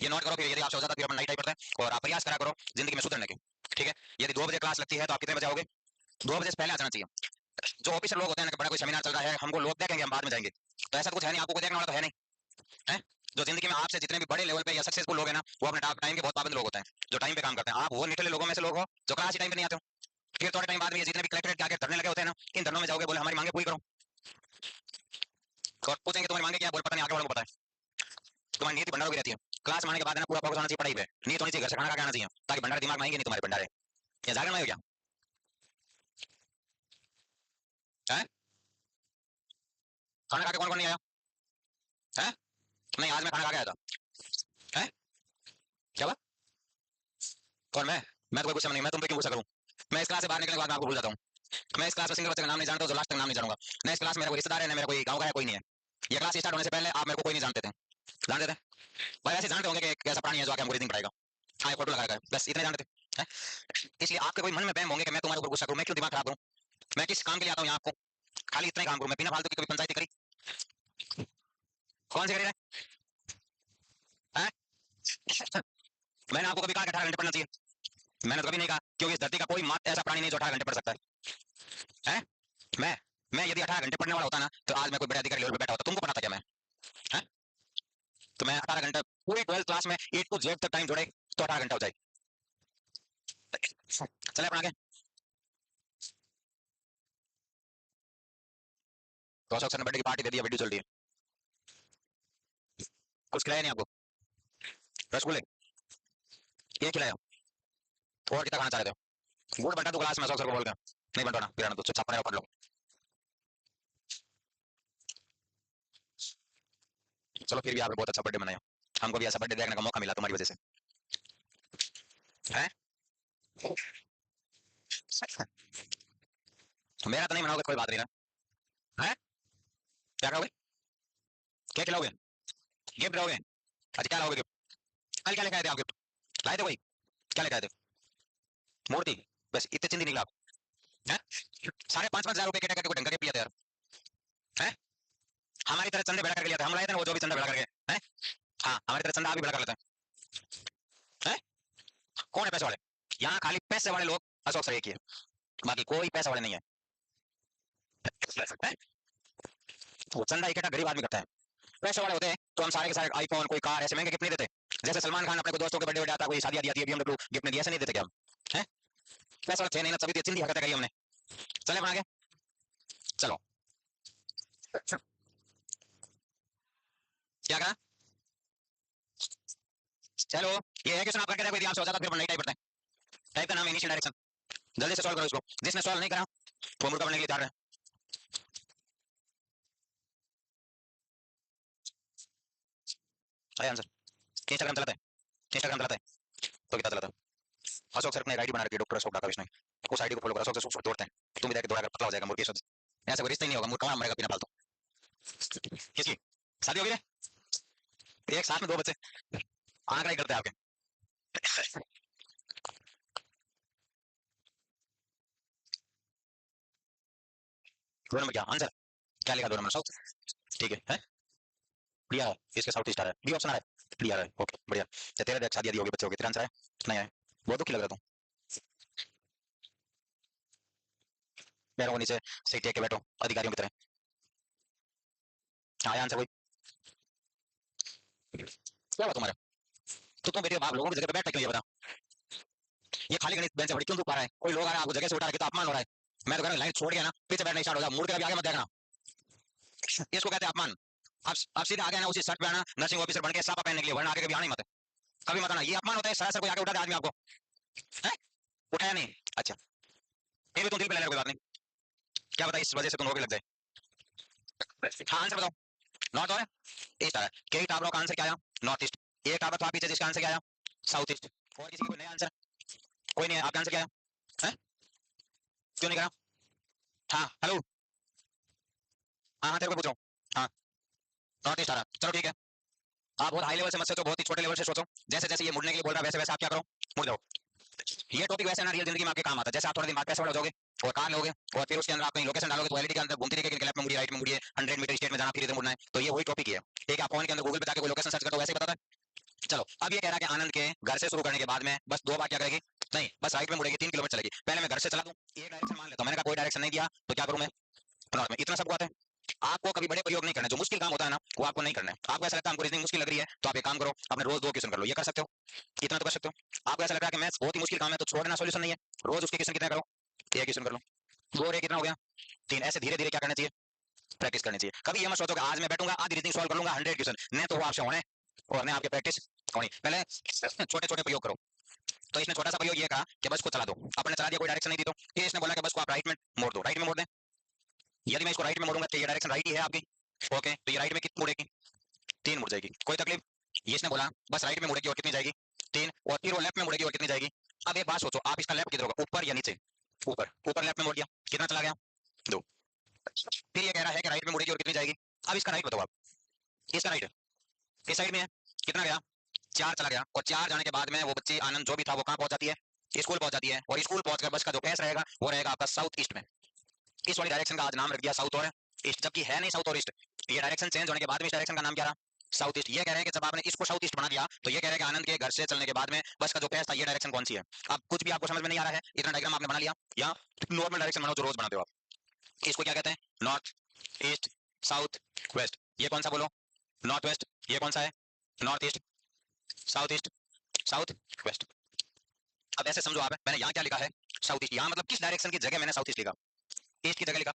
ये नोट करो, फिर यदि आपसे हो जाता है फिर अपन नाइट टाइप करते हैं और आप प्रयास करा करो जिंदगी में सुधरने के। ठीक है, यदि 2 बजे क्लास लगती है तो आप कितने बजे आओगे? 2 बजे से पहले आ जाना चाहिए। जो ऑफिसर लोग होते हैं ना, बड़ा कोई सेमिनार चल रहा है हमको लोग देखेंगे हम बाद में जाएंगे, तो ऐसा कुछ है नहीं, आपको कोई देखने वाला तो है नहीं है। जो जिंदगी में आपसे जितने भी बड़े लेवल पे या सक्सेसफुल लोग हैं ना, वो अपने टाइम के बहुत पाबंद लोग होते हैं, जो टाइम पे काम करते हैं। आप वो निठले लोगों में से लोग हो जो क्लास ही टाइम पे नहीं आते हो। फिर थोड़े टाइम बाद में ये जितने भी कलेक्टरेट के आगे धरने लगे होते हैं ना, इन धरनों में जाओगे, बोले हमारी मांगे पूरी करो, और पूछेंगे तुम्हारी मांगे क्या, बोले पता नहीं आगे वालों को पता है। तुम्हारी नीति भंडारों की रहती है। क्लास में आने के बाद है ना पूरा फोकस होना चाहिए पढ़ाई पे, नीति होनी चाहिए घर से खाना खा के आना चाहिए, ताकि भंडारे दिमाग में आएंगे नहीं तुम्हारे भंडारे। ये जागरण में हो क्या है? खाना खा के कौन कौन नहीं आया है? नहीं, आज मैं खाना खा के आया था। है क्या बात? कौन मैं तो कोई पूछा नहीं, मैं तुम पे क्यों पूछा करूं? मैं इस क्लास से बाहर निकलने के बाद मैं आपको भूल जाता हूँ। मैं इस क्लास में सिंगल बच्चे का नाम नहीं जानता, जो लास्ट तक नाम नहीं जानूंगा। मैं इस क्लास में मेरा कोई रिश्तेदार है ना, मेरा कोई गाँव का है, कोई नहीं है। ये क्लास स्टार्ट होने से पहले आप मेरे को कोई नहीं जानते थे। जानते थे भाई, ऐसे जानते होंगे कि एक ऐसा प्राणी है जो आके हमको रीडिंग पढ़ाएगा। हाँ, फोटो लगाएगा, बस इतने जानते थे। इसलिए आपके कोई मन में बहम होंगे कि मैं तुम्हारे ऊपर गुस्सा करूं, मैं क्यों दिमाग खराब करूं? मैं किस काम के लिए आता हूँ यहाँ आपको? खाली इतना ही काम करूं मैं, बिना फालतू की कभी पंचायती करी? कौन से करी है? मैंने आपको कभी कहा कि 18 घंटे पढ़ना चाहिए? मैंने तो कभी नहीं कहा, क्योंकि इस धरती का कोई मात्र ऐसा प्राणी नहीं जो 18 घंटे पढ़ सकता है। मैं मैं यदि 18 घंटे पढ़ने वाला होता ना, तो आज मैं कोई बड़े अधिकारी लेवल पे बैठा होता। तुमको पता था क्या मैं? है? तो मैं 18 घंटे पूरी 12th क्लास में A to Z तक टाइम जोड़े तो 18 घंटा हो जाए। चले अपना आगे। तो अशोक सर ने बर्थडे की पार्टी दे दिया, वीडियो चल रही है। कुछ खिलाया नहीं आपको? रसगुल्ले ये खिलाया? और कितना खाना चाह रहे थे? गुड़ बंटा दो क्लास में अशोक सर को बोल कर? नहीं बंटो ना, फिर आना तो चुपचाप पढ़ लो। चलो फिर भी आपने बहुत अच्छा बर्थडे मनाया, हमको भी ऐसा बर्थडे देखने का मौका मिला तुम्हारी वजह से, है? मेरा तो नहीं मनाओगे कोई बात नहीं ना, है? क्या करोगे? क्या खिलाओगे? गिफ्ट दोगे? अच्छा क्या लाओगे गिफ्ट? कल क्या लेके आए थे आप गिफ्ट? लाए थे कोई? क्या लेके आए थे? मूर्ति? बस इतने चिंदी निकला आप, हैं? 5,500 रुपए के टक्कर के ढंग के लिया था यार, हैं? हमारी तरह चंदे भड़ा करके लिया था, हम लाए थे ना वो जो भी चंदा भड़ा करके, हैं? हाँ हमारी तरह चंदा आप भी भड़ा कर लेते हैं, हैं? कौन है पैसे वाले? यहाँ खाली पैसे वाले लोग अशोक सर एक ही है, बाकी कोई पैसे वाले नहीं है, हैं? वो चंदा इकट्ठा गरीब आदमी करता है, पैसे वाले होते हैं तो हम सारे के सारे आईफोन कोई कार ऐसे महंगे गिफ्ट नहीं देते, जैसे सलमान खान अपने को दोस्तों के बर्थडे आता, कोई शादी आती है BMW गिफ्ट नहीं दिया, ऐसे नहीं देते क्या हम, हैं? पैसे वाले थे नहीं ना, तभी तो चिंदी हरकतें करी हमने, चले बना के, चलो क्या कहा? चलो ये है कि आप करके देखो, यदि आपसे हो जाता फिर नई टाइप करते हैं, टाइप का नाम है इनिशियल डायरेक्शन, जल्दी से सॉल्व करो इसको, जिसने सॉल्व नहीं करा वो मुर्गा बनने के लिए तैयार है, आया आंसर? इंस्टाग्राम चलाता है? इंस्टाग्राम चलाता है तो कितना चलाता है? अशोक सर ने एक आईडी बना रखी है, डॉक्टर अशोक ढाका विष्णु, उस आईडी को फॉलो करो, अशोक से दौड़ते हैं, तुम भी देख दौड़ा कर पतला हो जाएगा मुर्गे शब्द, ऐसा कोई रिश्ता ही नहीं होगा, मुर्गा कहाँ मरेगा बिना पालतू, किसकी शादी होगी रे? एक साथ में दो बच्चे, आंकड़ा ही करते हैं आपके, दो नंबर क्या आंसर? क्या लिखा दो नंबर? साउथ, ठीक है? बढ़िया है, इसके साउथ ईस्ट आ रहा है, बी ऑप्शन आ रहा है, बढ़िया है, ओके बढ़िया, तो तेरे देख शादी आदि होगी बच्चे होगी, तेरा आंसर है नहीं है, बहुत दुखी लग रहा तू, पैरों को नीचे सही टेक के बैठो अधिकारियों की तरह, आया आंसर कोई? क्या हुआ तुम्हारा? तो तुम बेटे बाप लोगों की जगह पे बैठा क्यों, ये बता, ये खाली गणित बेंच से बड़ी क्यों तू पा रहा है, कोई लोग आ रहा है आपको जगह से उठा रहे तो अपमान हो रहा है, मैं तो कह रहा लाइन छोड़ गया ना पीछे बैठना स्टार्ट हो जाओ, मुड़ के कभी आगे मत देखना, इसको कहते हैं अपमान, आप सीधे आगे ना उसी शर्ट पे आना नर्सिंग ऑफिसर बन के सापा पहनने के लिए, वरना आगे कभी आना ही मत, कभी मत आना, ये अपमान होता है, सरासर कोई आगे उठा दे आदमी आपको, है? उठाया नहीं, अच्छा ये भी तुम दिल पे ले लो कोई बात नहीं, क्या पता इस वजह से तुम रोके लग जाए, हाँ आंसर बताओ, नॉर्थ और ईस्ट आ रहा है, कई टावरों का आंसर क्या आया? नॉर्थ ईस्ट, एक टावर था पीछे जिसका आंसर क्या आया? साउथ ईस्ट, और किसी का कोई नया आंसर? कोई नहीं है, आपका आंसर क्या है? क्यों नहीं करा? हाँ हेलो, हाँ हाँ तेरे को पूछ रहा हूँ, हाँ नॉर्थ ईस्ट आ रहा, चलो ठीक है, आप बहुत हाई लेवल से मत सोचो, बहुत ही छोटे लेवल से सोचो, जैसे जैसे ये मुड़ने के लिए बोल रहा है वैसे वैसे आप क्या करो, मुड़ जाओ, ये टॉपिक वैसे ना रियल जिंदगी में आपके काम आता है, जैसे आप थोड़ा दिन बाद पैसे वाले हो जाओगे और कार लोगे और फिर उसके अंदर आप कहीं लोकेशन डालोगे तो एलईडी के अंदर घूमती रहेगी कि लेफ्ट में मुड़िए राइट में मुड़िए 100 मीटर स्ट्रेट में जाना फिर इधर मुड़ना है, तो ये वही टॉपिक ही है, ठीक है? आप फोन के अंदर गूगल पे जाके कोई लोकेशन सर्च करते हो वैसे ही बताता है, चलो अब ये कह रहा है कि आनंद के घर से शुरू करने के बाद में बस 2 बार क्या करेगी, नहीं बस राइट में मुड़ेगी 3 किलोमीटर चलेगी, पहले मैं घर से चला दूं एक डायरेक्शन मान लेता हूं, मैंने कहा कोई डायरेक्शन नहीं दिया तो क्या करूं मैं, नॉर्थ में, इतना सब बात है, आपको कभी बड़े प्रयोग नहीं करना, जो मुश्किल काम होता है ना वो आपको नहीं करना है, आपको ऐसा लगता है हमको रीजनिंग मुश्किल लग रही है तो आप एक काम करो अपने रोज 2 क्वेश्चन कर लो, ये कर सकते हो, इतना तो कर सकते हो, आपको ऐसा लग रहा है कि मैथ्स बहुत ही मुश्किल काम है तो छोड़ना सोल्यूशन नहीं है, रोज उसके क्वेश्चन कितने करो, एक क्वेश्चन कर लो, 2 और 1 कितना हो गया 3, ऐसे धीरे धीरे क्या करना चाहिए, प्रैक्टिस करनी चाहिए, कभी ये मत सोचो कि आज मैं बैठूंगा आधी रीजनिंग सॉल्व कर लूंगा 100 क्वेश्चन, न तो वो आपसे होने और न आपके प्रैक्टिस होनी, पहले छोटे छोटे प्रयोग करो, तो इसने छोटा सा प्रयोग ये कहा कि बस को चला दो, आपने चला दिया कोई डायरेक्शन नहीं दी तो फिर इसने बोला कि बस को आप राइट में मोड़ दो, राइट में मोड़ दें, यदि मैं इसको राइट में मोड़ूंगा तो ये डायरेक्शन राइट ही है आपकी, ओके तो ये राइट में कितनी मुड़ेगी 3 मुड़ जाएगी, कोई तकलीफ, ये इसने बोला बस राइट में मुड़ेगी और कितनी जाएगी 3, और फिर वो लेफ्ट में मुड़ेगी और कितनी जाएगी, अब एक बात सोचो आप इसका लेफ्ट किधर होगा ऊपर या नीचे, ऊपर, ऊपर लेफ्ट में मोड़ दिया कितना चला गया 2, फिर ये कह रहा है कि राइट में मुड़ेगी और कितनी जाएगी, अब इसका राइट बताओ आप, इसका राइट इस साइड में है, कितना गया 4 चला गया, और 4 जाने के बाद में वो बच्ची आनंद जो भी था वो कहाँ पहुंच जाती है, स्कूल पहुंच जाती है, और स्कूल पहुंचकर बस का जो फेस रहेगा वो रहेगा आपका साउथ ईस्ट में, इस वाली डायरेक्शन का आज नाम रख दिया साउथ और ईस्ट, जबकि है नहीं साउथ और ईस्ट, ये डायरेक्शन चेंज होने के बाद में इस डायरेक्शन का नाम क्या रहा साउथ ईस्ट, ये कह रहे हैं कि जब आपने इसको साउथ ईस्ट बना दिया तो ये कह रहे हैं कि आनंद के घर से चलने के बाद में बस का जो फेस था ये डायरेक्शन कौन सी है, अब कुछ भी आपको समझ में नहीं आ रहा है, इतना डायग्राम आपने बना लिया, या नॉर्मल डायरेक्शन बनाओ जो रोज बनाते हो आप, इसको क्या कहते हैं नॉर्थ ईस्ट साउथ वेस्ट, ये कौन सा बोलो नॉर्थ वेस्ट, ये कौन सा है north east south east south west, अब ऐसे समझो आप, मैंने यहाँ क्या लिखा है साउथ ईस्ट, यहाँ मतलब किस डायरेक्शन की जगह मैंने साउथ ईस्ट लिखा, ईस्ट की जगह लिखा,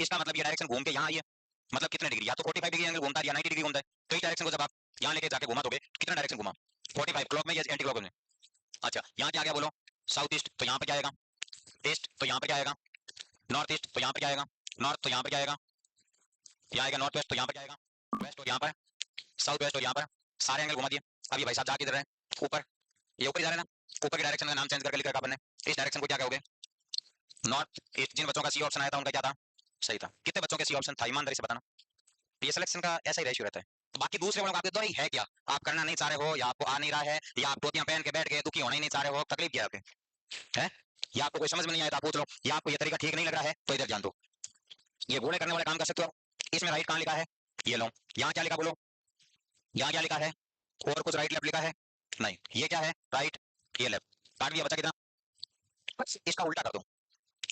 इसका मतलब ये डायरेक्शन घूम के यहाँ आई है, मतलब कितने डिग्री, या तो 45 डिग्री एंगल घूमता है या 90 डिग्री घूमता है, तो इस डायरेक्शन को जब आप यहाँ लेके जाके घुमा दोगे कितना डायरेक्शन घुमा 45 क्लॉक में या एंटी क्लॉक में, अच्छा यहाँ क्या आ गया बोलो साउथ ईस्ट, तो यहाँ पे क्या आएगा ईस्ट, तो यहाँ पे क्या आएगा नॉर्थ ईस्ट, तो यहाँ पे क्या आएगा नॉर्थ, तो यहाँ पे क्या आएगा, यहाँ आएगा नॉर्थ वेस्ट, तो यहाँ पे क्या आएगा वेस्ट, और यहाँ पर साउथ वेस्ट और यहाँ पर सारे एंगल घुमा दिए। अब ये भाई साहब जा किधर है, ऊपर, ये ऊपर ही जा रहे हैं ना, ऊपर की डायरेक्शन का नाम चेंज करके लिखा है अपन ने, इस डायरेक्शन को क्या कहोगे, नॉर्थ ईस्ट। जिन बच्चों का सी ऑप्शन आया था उनका क्या था, सही था। कितने बच्चों के सी ऑप्शन था, ईमानदारी से बताना। ये सिलेक्शन का ऐसा ही रेशियो रहता है। तो बाकी दूसरे वालों का आपके द्वारा ही है क्या, आप करना नहीं चाह रहे हो, या आपको आ नहीं रहा है, या आप टोपियां पहन के बैठ गए, दुखी होना ही नहीं चाह रहे हो, तकलीफ क्या है आपके, है, या आपको कोई समझ में नहीं आया तो आप पूछ लो, या आपको ये तरीका ठीक नहीं लग रहा है तो इधर जान दो। ये घोड़े करने वाले काम कर सकते हो। इसमें राइट कहाँ लिखा है, ये लो, यहाँ क्या लिखा बोलो, यहाँ क्या लिखा है, और कुछ राइट लेफ्ट लिखा है, नहीं, ये क्या है, राइट, ये लेफ्ट, काट दिया, बचा कितना, बस इसका उल्टा कर दो,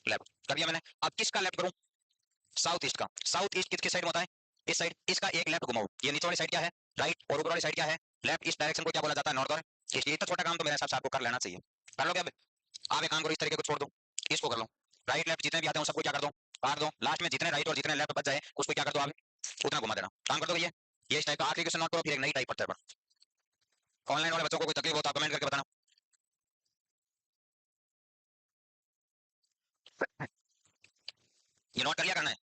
लेफ्ट कर दिया मैंने। अब किसका लेफ्ट करूं, साउथ ईस्ट का। साउथ ईस्ट किसके साइड में होता है, इस साइड, इसका एक लेफ्ट घुमाओ, ये नीचे वाली साइड क्या है, राइट, और ऊपर वाली साइड क्या है, लेफ्ट। इस डायरेक्शन को क्या बोला जाता है, नॉर्थ और ईस्ट। ये तो छोटा काम तो मेरे हिसाब से आपको कर लेना चाहिए, कर लोगे। अब आप एक काम करो, इस तरीके को छोड़ दो, इसको कर लो, राइट लेफ्ट जितने भी आते हैं सबको क्या कर दो, काट दो, लास्ट में जितने राइट और जितने लेफ्ट बच जाए उसको क्या कर दो, आप उतना घुमा देना, काम कर दो। ये इस टाइप का आखिरी क्वेश्चन नोट करो, फिर एक नई टाइप पढ़ते हैं। ऑनलाइन वाले बच्चों को कोई तकलीफ हो तो कमेंट करके बताना। ये नोट कर लिया करना है।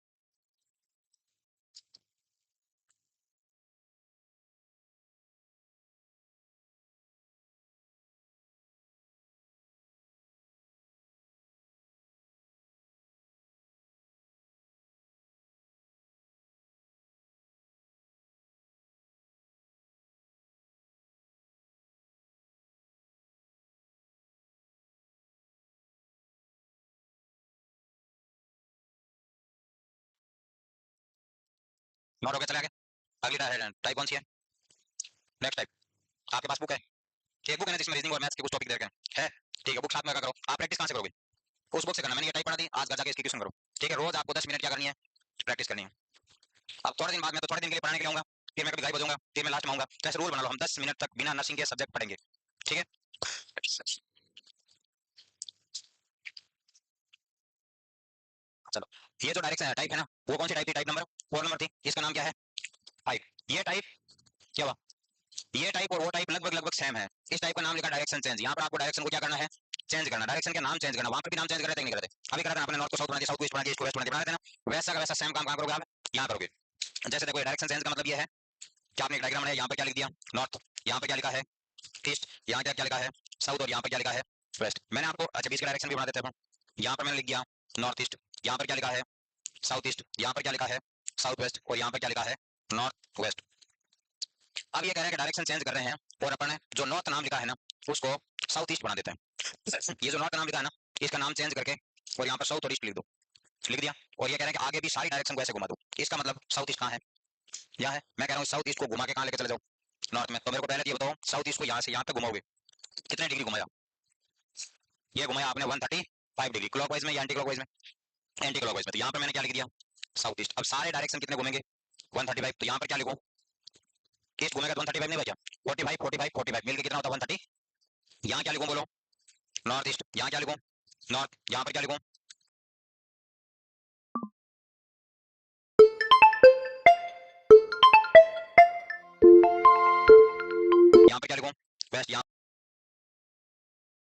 नोट हो गया, चला गया। अगली टाइप कौन सी है, नेक्स्ट टाइप। आपके पास बुक है, एक बुक है ना जिसमें रीजनिंग और मैथ्स के कुछ टॉपिक दे रखे हैं, ठीक है, बुक साथ में रखा करो। आप प्रैक्टिस कहां से करोगे, उस बुक से करना। मैंने ये टाइप पढ़ा दी, आज घर जाके इसकी ट्यूशन करो, ठीक है। रोज आपको 10 मिनट क्या करनी है, प्रैक्टिस करनी है। अब थोड़े दिन बाद में तो थोड़े दिन के लिए पढ़ाने के लिए आऊंगा, फिर मैं कभी गायब हो जाऊंगा, फिर मैं लास्ट में आऊंगा। तो ऐसे रूल बना लो, हम 10 मिनट तक बिना नर्सिंग के सब्जेक्ट पढ़ेंगे, ठीक है। चलो, ये जो डायरेक्शन टाइप है ना, वो कौन सी टाइप थी, टाइप नंबर 4 नंबर थी, इसका नाम क्या है, टाइप। ये टाइप क्या हुआ, ये टाइप और वो टाइप लगभग लगभग सेम है। इस टाइप का नाम लिखा डायरेक्शन चेंज। यहाँ पर आपको डायरेक्शन को क्या करना है, चेंज करना, डायरेक्शन का नाम चेंज करना। वहां पर भी नाम चेंज कर रहे थे, नहीं कर रहे थे, अभी कर रहे थे आपने, नॉर्थ को साउथ बना दिया, साउथ को ईस्ट बना दिया, ईस्ट को वेस्ट बना दिया, बना रहे थे ना। वैसा का वैसा सेम काम कहाँ करोगे आप, यहाँ करोगे। जैसे देखो, डायरेक्शन चेंज का मतलब ये है कि आपने एक डायग्राम बनाया, यहाँ पर क्या लिख दिया, नॉर्थ, यहाँ पर क्या लिखा है, ईस्ट, यहाँ क्या क्या लिखा है, साउथ, और यहाँ पर क्या लिखा है, वेस्ट। मैंने आपको अच्छा बीच का डायरेक्शन भी बना देते हैं, यहाँ पर मैंने लिख दिया नॉर्थ ईस्ट, यहाँ पर क्या लिखा है, साउथ ईस्ट, यहाँ पर क्या लिखा है, साउथ वेस्ट, और यहाँ पर क्या लिखा है, नॉर्थ वेस्ट। अब ये कह रहे हैं कि डायरेक्शन चेंज कर रहे हैं, और अपन ने जो नॉर्थ नाम लिखा है ना उसको साउथ ईस्ट बना देते हैं। ये जो नॉर्थ नाम लिखा है ना, इसका नाम चेंज करके और यहाँ पर साउथ और ईस्ट लिख दो, लिख दिया। और ये कह रहे हैं कि आगे भी सारी डायरेक्शन को ऐसे घुमा दो। इसका मतलब साउथ ईस्ट कहाँ है, यहाँ है। मैं कह रहा हूँ साउथ ईस्ट को घुमा के कहाँ लेके चले जाओ, नॉर्थ में। तो मेरे को पहले ये बताओ, साउथ ईस्ट को यहाँ से यहाँ तक घुमाओगे, कितने डिग्री घुमाया, ये घुमाया आपने 135 डिग्री, क्लॉकवाइज में या एंटी क्लॉकवाइज में, एंटी क्लॉकवाइज में। तो यहाँ पर मैंने क्या लिख दिया, साउथ ईस्ट। अब सारे डायरेक्शन कितने घूमेंगे, 135। तो यहाँ पर क्या लिखो, ईस्ट घूमेगा तो 135 नहीं बचा, 45 45 45 मिलकर कितना होता है 130। यहाँ क्या लिखूं बोलो, नॉर्थ ईस्ट। यहाँ क्या लिखूं, नॉर्थ। यहाँ पर क्या लिखूं, यहाँ पर क्या लिखूं, वेस्ट। यहाँ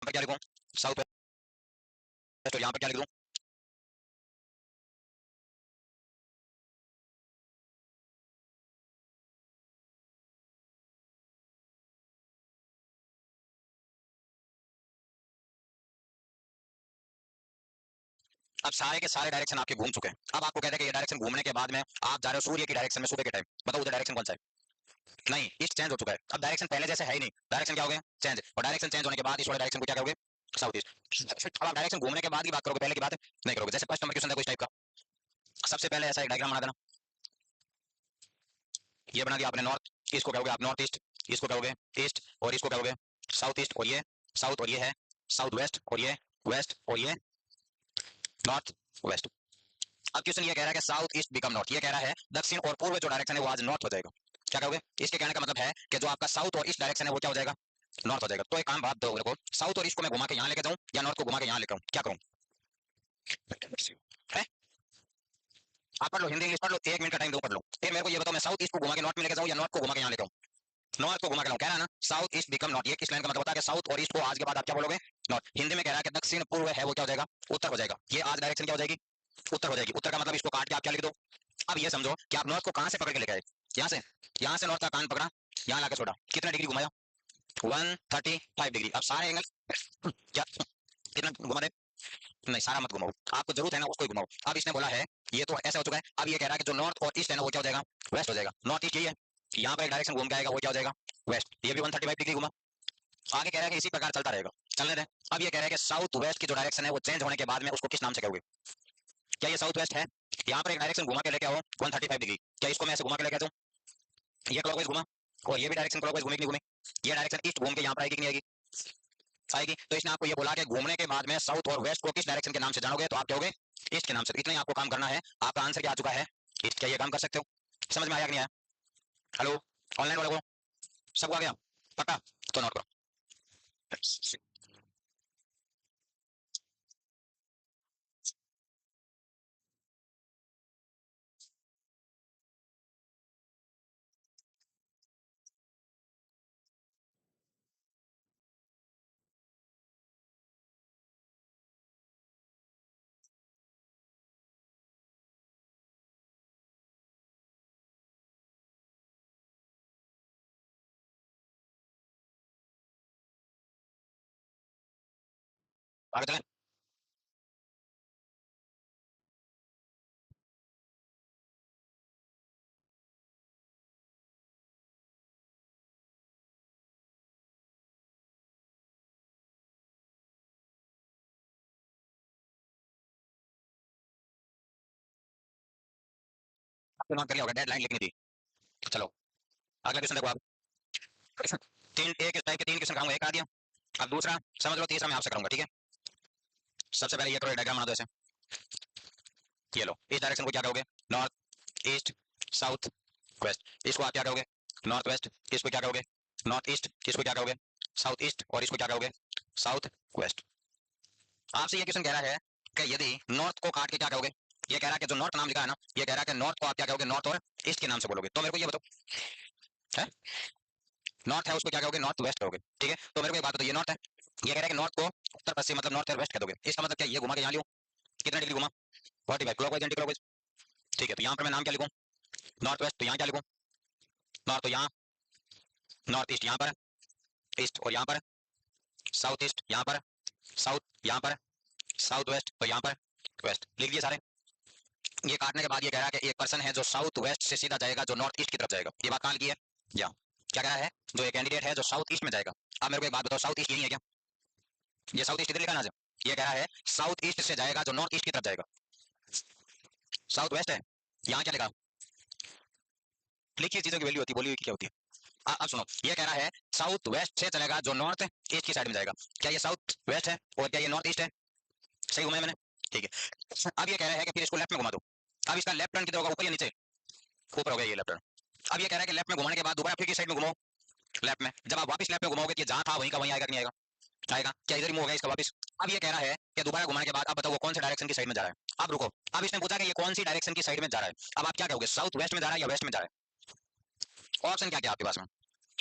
पर क्या लिखूं, साउथ वेस्ट। और यहाँ पर क्या लिख दूं, अब सारे के सारे डायरेक्शन आपके घूम चुके हैं। अब आपको कहते हैं कि ये डायरेक्शन घूमने के बाद में आप जा रहे हो सूर्य की डायरेक्शन में सुबह के टाइम, बताओ उधर डायरेक्शन कौन सा है, नहीं, ईस्ट चेंज हो चुका है। अब डायरेक्शन पहले जैसे है ही नहीं, डायरेक्शन क्या हो गया, चेंज। और डायरेक्शन चेंज होने के बाद इस वाले डायरेक्शन को क्या करोगे, साउथ ईस्ट। अब आप डायरेक्शन घूमने के बाद की बात करोगे, पहले की बात नहीं करोगे। जैसे फर्स्ट नंबर क्वेश्चन देखो इस टाइप का, सबसे पहले ऐसा एक डायग्राम बना देना, ये बना दिया आपने नॉर्थ, इसको कहोगे आप नॉर्थ ईस्ट, इसको कहोगे ईस्ट, और इसको कहोगे साउथ ईस्ट, और ये साउथ, और ये है साउथ वेस्ट, और ये वेस्ट, और ये नॉर्थ वेस्ट। अब क्वेश्चन ये कह रहा है कि साउथ ईस्ट बिकम नॉर्थ, ये कह रहा है दक्षिण और पूर्व जो डायरेक्शन है वो आज नॉर्थ हो जाएगा। क्या कहोगे, इसके कहने का मतलब है कि जो आपका साउथ और ईस्ट डायरेक्शन है वो क्या हो जाएगा, नॉर्थ हो जाएगा। तो एक काम बात दो, देखो साउथ और ईस्ट को मैं घुमा के यहाँ लेके जाऊं या नॉर्थ को घुमा के यहाँ लेकर आऊं, क्या करूं, है? आप पढ़ लो, हिंदी इंग्लिश पढ़ लो, 1 मिनट का टाइम दो, पढ़ लो। फिर मेरे को ये बताओ, मैं साउथ ईस्ट को घुमा के नॉर्थ में लेके जाऊं या नॉर्थ को घुमा के यहाँ लेकर आऊं, नॉर्थ को घुमा के लाऊं। कह रहा है ना साउथ ईस्ट बिकम नॉर्थ, ये किस लाइन का मतलब होता है कि साउथ और ईस्ट को आज के बाद आप क्या बोलोगे, नॉर्थ। हिंदी में कह रहा है कि दक्षिण पूर्व है वो क्या हो जाएगा, उत्तर हो जाएगा। ये आज डायरेक्शन क्या हो जाएगी, उत्तर हो जाएगी। उत्तर का मतलब इसको काट के आप क्या लिख दो। अब ये समझो कि आप नॉर्थ को कहां से पकड़ के लेके आए, यहाँ से नॉर्थ का कान पकड़ा, यहाँ लाके छोड़ा, कितना डिग्री घुमाया? 135 डिग्री। अब सारे एंगल क्या कितना घुमा दे? नहीं, सारा मत घुमाओ, आपको जरूरत है ना उसको ही घुमाओ। अब इसने बोला है ये तो ऐसा हो चुका है, अब ये कह रहा है कि जो नॉर्थ और ईस्ट है ना वो क्या हो जाएगा? वेस्ट हो जाएगा। नॉर्थ ईस्ट यही है, यहाँ पर एक डायरेक्शन घूम के आएगा, वो क्या हो जाएगा? वेस्ट। ये भी 135 डिग्री घुमा। आगे कह रहा है कि इसी प्रकार चलता रहेगा, चलने दें। अब ये कह रहा है कि साउथ वेस्ट की जो डायरेक्शन है वो चेंज होने के बाद में उसको किस नाम से कहोगे? क्या ये साउथ वेस्ट है? यहाँ पर एक डायरेक्शन घुमा के लेके आओ 135 डिग्री, क्या इसको मैं ऐसे घुमा के लेके आता हूँ? ये क्लॉकवाइज घुमा, और ये भी डायरेक्शन क्लॉकवाइज घूमेगी नहीं घूमे? ये डायरेक्शन ईस्ट घूम के यहाँ पर आएगी कि नहीं आएगी? आएगी। तो इसने आपको ये बोला कि घूमने के बाद में साउथ और वेस्ट को किस डायरेक्शन के नाम से जानोगे? तो आप कहोगे ईस्ट के नाम से। इतना ही आपको काम करना है, आपका आंसर क्या आ चुका है? ईस्ट। क्या ये काम कर सकते हो? समझ में आया कि नहीं आया? हेलो, ऑनलाइन वालों को सबको आ गया? पक्का? तो नोट करो। आगे चलें। आपने नोट कर लिया होगा, डेडलाइन लिखनी थी। चलो अगला क्वेश्चन देखो आप। तीन एक इस टाइप के तीन क्वेश्चन कराऊंगा, एक आ दिया। अब दूसरा समझ लो, तीसरा मैं आपसे करूंगा, ठीक है? सबसे पहले ये करो, डायग्राम बना दो ऐसे। ये लो, इस डायरेक्शन को क्या कहोगे? North east south west. इसको आप क्या कहोगे? North west. इसको क्या कहोगे? North east. इसको क्या कहोगे? South east. और इसको क्या कहोगे? South west. आपसे ये क्वेश्चन कह रहा है कि यदि नॉर्थ को काट के क्या कहोगे? ये कह रहा है कि जो नॉर्थ नाम लिखा है ना, ये कह रहा है कि नॉर्थ को आप क्या कहोगे? नॉर्थ और ईस्ट के नाम से बोलोगे। तो मेरे को ये बताओ, है नॉर्थ है उसको क्या कहोगे? नॉर्थ वेस्ट कहोगे, ठीक है? तो मेरे को एक बात बताओ, ये नॉर्थ है, ये कह रहा है कि नॉर्थ को उत्तर पश्चिम मतलब नॉर्थ और वेस्ट कह दोगे। इसका मतलब क्या? ये घुमा के यहाँ लियो, कितना डिग्री घुमा? 45 क्लॉकवाइज एंटी क्लॉकवाइज, ठीक है? तो यहाँ पर मैं नाम क्या लिखूं? North west. तो यहाँ क्या लिखूं? नॉर्थ तो यहाँ, नॉर्थ ईस्ट यहाँ पर, ईस्ट और यहाँ पर, साउथ ईस्ट यहाँ पर, साउथ यहाँ पर, साउथ वेस्ट तो यहाँ पर वेस्ट। लिख दिए सारे। ये काटने के बाद ये कह रहा है कि एक पर्सन है जो साउथ वेस्ट से सीधा जाएगा, जो नॉर्थ ईस्ट की तरफ जाएगा। ये बात कहाँ लिखी है? यहाँ। क्या कह रहा है? जो एक कैंडिडेट है जो साउथ ईस्ट में जाएगा। अब मेरे को एक बात बताओ, साउथ ईस्ट यही है क्या? ये साउथ ईस्ट इधर लिखा ना? ये कह रहा है साउथ ईस्ट से जाएगा जो नॉर्थ ईस्ट की तरफ जाएगा। साउथ वेस्ट है, यहाँ क्या लिखा? लिखिए, चीजों की वैल्यू होती है, बोली हुई क्या होती है। अब सुनो, ये कह रहा है साउथ वेस्ट से चलेगा जो नॉर्थ ईस्ट की साइड में जाएगा। क्या ये साउथ वेस्ट है और क्या ये नॉर्थ ईस्ट है? सही घुमाया मैंने, ठीक है? अब ये कह रहा है कि फिर इसको लेफ्ट में घुमा दो। अब इसका लेफ्ट टर्न किधर होगा, ऊपर या नीचे? ऊपर हो गया ये लेफ्ट टर्न। अब ये कह रहा है कि लेफ्ट में घुमाने के बाद दोबारा फिर किस साइड में घुमाओ? लेफ्ट में। जब आप वापस लेफ्ट में घुमाओगे, कि जहां था वहीं का वहीं आएगा कि नहीं आएगा? आएगा। क्या इधर ही मूव होगा इसका वापस? अब ये कह रहा है कि दोबारा घुमाने के बाद अब बताओ वो कौन से डायरेक्शन की साइड में जा रहा है? अब रुको, अब इसने पूछा कि ये कौन सी डायरेक्शन की साइड में जा रहा है। अब आप क्या कहोगे? साउथ वेस्ट में जा रहा है या वेस्ट में जा रहा है? ऑप्शन क्या क्या आपके पास में?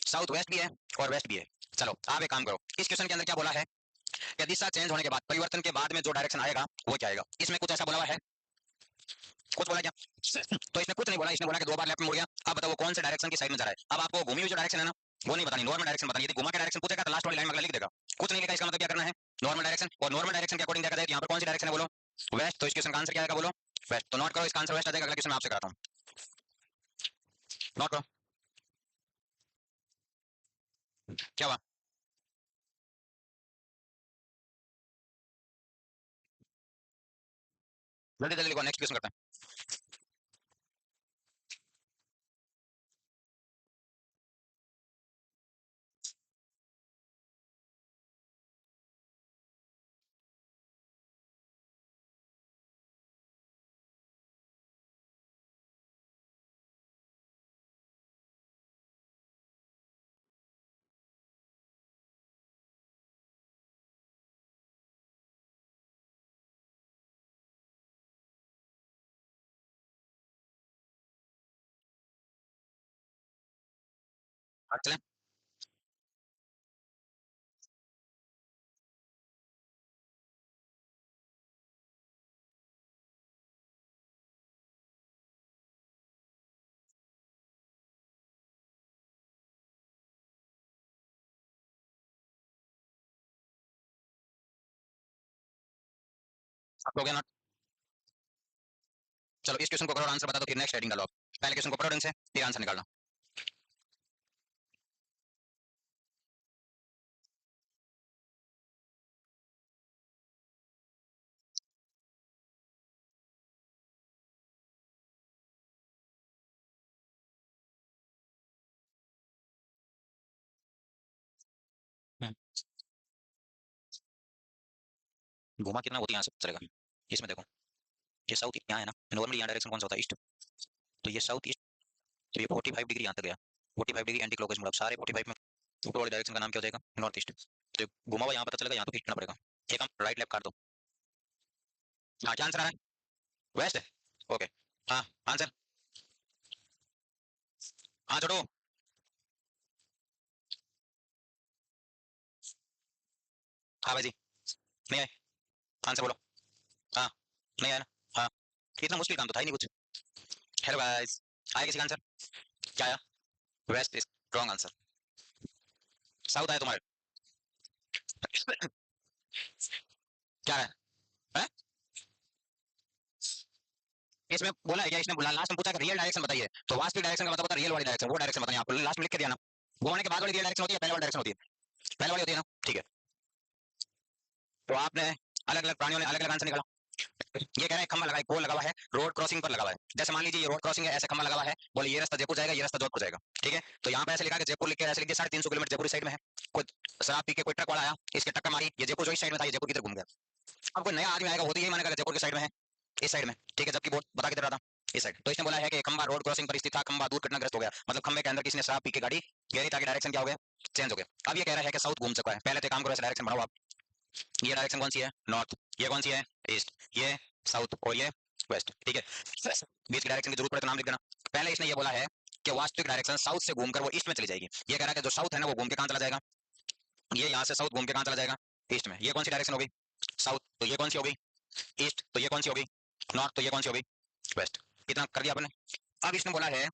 साउथ वेस्ट भी है और वेस्ट भी है। चलो आप एक काम करो, इस क्वेश्चन के अंदर क्या बोला है कि दिशा चेंज होने के बाद, परिवर्तन के बाद में जो डायरेक्शन आएगा वो क्या आएगा? इसमें कुछ ऐसा बोला हुआ है? कुछ बोला क्या? तो इसने कुछ नहीं बोला, इसने बोला कि दो बार लेफ्ट में मुड़ गया। अब बताओ वो कौन से डायरेक्शन की साइड में जा रहा है? अब आपको घूमी हुई जो डायरेक्शन है ना, वो नहीं बतानी, नॉर्मल डायरेक्शन बतानी। यदि घुमा के डायरेक्शन पूछेगा तो लास्ट वाली लाइन में अगला लिख देगा। कुछ नहीं लिखा, इसका मतलब क्या करना है? Normal direction. और नॉर्मल डायरेक्शन के अकॉर्डिंग देखा जाए, यहाँ पर कौन सी डायरेक्शन है बोलो? वेस्ट। तो इस क्वेश्चन का आंसर क्या आएगा बोलो? वेस्ट। तो नोट करो, इसका आंसर वेस्ट आ जाएगा। अगला क्वेश्चन मैं आपसे कराता हूँ, नोट करो। क्या हुआ? जल्दी जल्दी लिखो, नेक्स्ट क्वेश्चन करते हैं। आगे चलें। आप हो गया ना? चलो इस क्वेश्चन को करो और आंसर बता दो, फिर नेक्स्ट हेडिंग डालो आप। पहले क्वेश्चन को पढ़ो ढंग से, फिर आंसर निकालना। हम्म, घुमा कितना होती है यहाँ से पता चलेगा। इसमें देखो, ये साउथ यहाँ है ना, नॉर्मली यहाँ डायरेक्शन कौन सा होता है, ईस्ट। तो ये साउथ ईस्ट, तो ये 45 डिग्री यहाँ तक गया। 45 डिग्री एंटी क्लॉकवाइज, मतलब सारे 45 में ऊपर वाली डायरेक्शन का नाम क्या हो जाएगा, नॉर्थ ईस्ट। तो घुमा हुआ यहाँ पता चलेगा, यहाँ तो खींचना पड़ेगा। एक हम राइट लेफ्ट काट दो। हाँ क्या आंसर आ रहा है, वेस्ट है। ओके, हाँ आंसर, हाँ छोड़ो। हाँ भाई जी, नहीं आए, आंसर बोलो। हाँ, नहीं आया ना। हाँ, इतना मुश्किल काम तो था ही नहीं कुछ। हेलो गाइस, आया किसी का आंसर? क्या आया? West is wrong answer. South आया तुम्हारे। क्या है? हैं? इसमें बोला है क्या, इसने बोला लास्ट में पूछा कि रियल डायरेक्शन बताइए, तो वास्तविक डायरेक्शन का मतलब होता है रियल वाली डायरेक्शन, वो डायरेक्शन बताइए आपको, लास्ट में लिख के दिया ना। घुमाने के बाद वाली रियल डायरेक्शन होती है, पहले वाली डायरेक्शन होती है, पहले वाली होती है ना, ठीक है। तो आपने अलग अलग प्राणियों ने अलग अलग आंसर निकाला। ये कह रहे हैं खंबा लगा है, पोल लगा हुआ है, रोड क्रॉसिंग पर लगा हुआ है। जैसे मान लीजिए ये रोड क्रॉसिंग है, ऐसे खंबा लगा हुआ है, बोले ये रास्ता जयपुर जाएगा, ये रास्ता जोधपुर जाएगा, ठीक है। तो यहाँ पे ऐसे लिखा कि जयपुर लिख के ऐसे लिख दिया, 350 किलोमीटर जयपुर साइड में है। कोई शराब पी के कोई ट्रक वाला आया, इसके टक्कर मारी, ये जयपुर जो इस साइड में था, ये जयपुर की तरफ घूम गया। अब कोई नया आदमी आएगा, वो तो यही मानेगा जयपुर के साइड में है, इस साइड में, ठीक है, जबकि वो बता के दे रहा था इस साइड। तो इसने बोला है कि खंबा रोड क्रॉसिंग पर स्थित था, खंबा दुर्घटनाग्रस्त हो गया, मतलब खंबे के अंदर किसी ने शराब पी के गाड़ी गिरी, ताकि डायरेक्शन क्या हो गया, चेंज हो गया। अब ये कह रहा है कि साउथ घूम चुका है, पहले तो काम करो ऐसे डायरेक्शन बढ़ाओ आप। ये डायरेक्शन कौन सी है, नॉर्थ। ये कौन सी है, ईस्ट। ये साउथ और ये वेस्ट, ठीक है। बीच की डायरेक्शन की जरूरत पड़े तो नाम लिख देना। पहले इसने ये बोला है कि वास्तविक डायरेक्शन साउथ से घूमकर वो ईस्ट में चली जाएगी। ये कह रहा है कि जो साउथ है ना, वो घूम के कहां चला जाएगा, ये यहाँ से साउथ घूम के कहां चला जाएगा, ईस्ट में। ये कौन सी डायरेक्शन होगी, साउथ। तो ये कौन सी होगी, ईस्ट। तो ये कौन सी होगी, नॉर्थ। तो ये कौन सी होगी, वेस्ट। इतना कर दिया आपने। अब इसने बोला है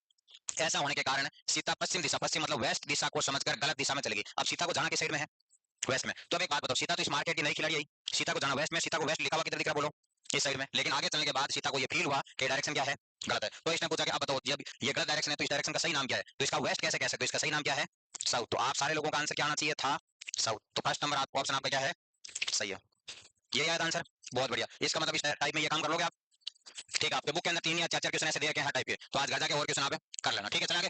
ऐसा होने के कारण सीता पश्चिम दिशा, पश्चिम मतलब वेस्ट दिशा को समझकर गलत दिशा में चलेगी। अब सीता को जाना किस साइड में है, वेस्ट में। तो अब एक बात बताओ, सीता तो इस मार्केट की नई खिलाड़ी आई, सीता को जाना वेस्ट में, सीता को वेस्ट लिखा हुआ किधर दिख रहा, बोलो, इस साइड में। लेकिन आगे चलने के बाद सीता को ये फील हुआ कि डायरेक्शन क्या है, गलत है। तो इसने पूछा कि अब बताओ, जब ये गलत डायरेक्शन है तो इस डायरेक्शन का सही नाम क्या है, तो इसका वेस्ट कैसे कह सकते हो, इसका सही नाम क्या है, साउथ। तो आप सारे लोगों का आंसर क्या आना चाहिए था, साउथ। तो फर्स्ट नंबर आपको ऑप्शन आपका क्या है, सही है, ये आया आंसर। बहुत बढ़िया, इसका मतलब इस टाइप में ये काम कर लोगे आप, ठीक है। आपके बुक के अंदर 3 या 4 क्वेश्चन ऐसे दिए गए हैं टाइप के, तो आज घर जाके और क्वेश्चन आप कर लेना, ठीक है। चला आगे,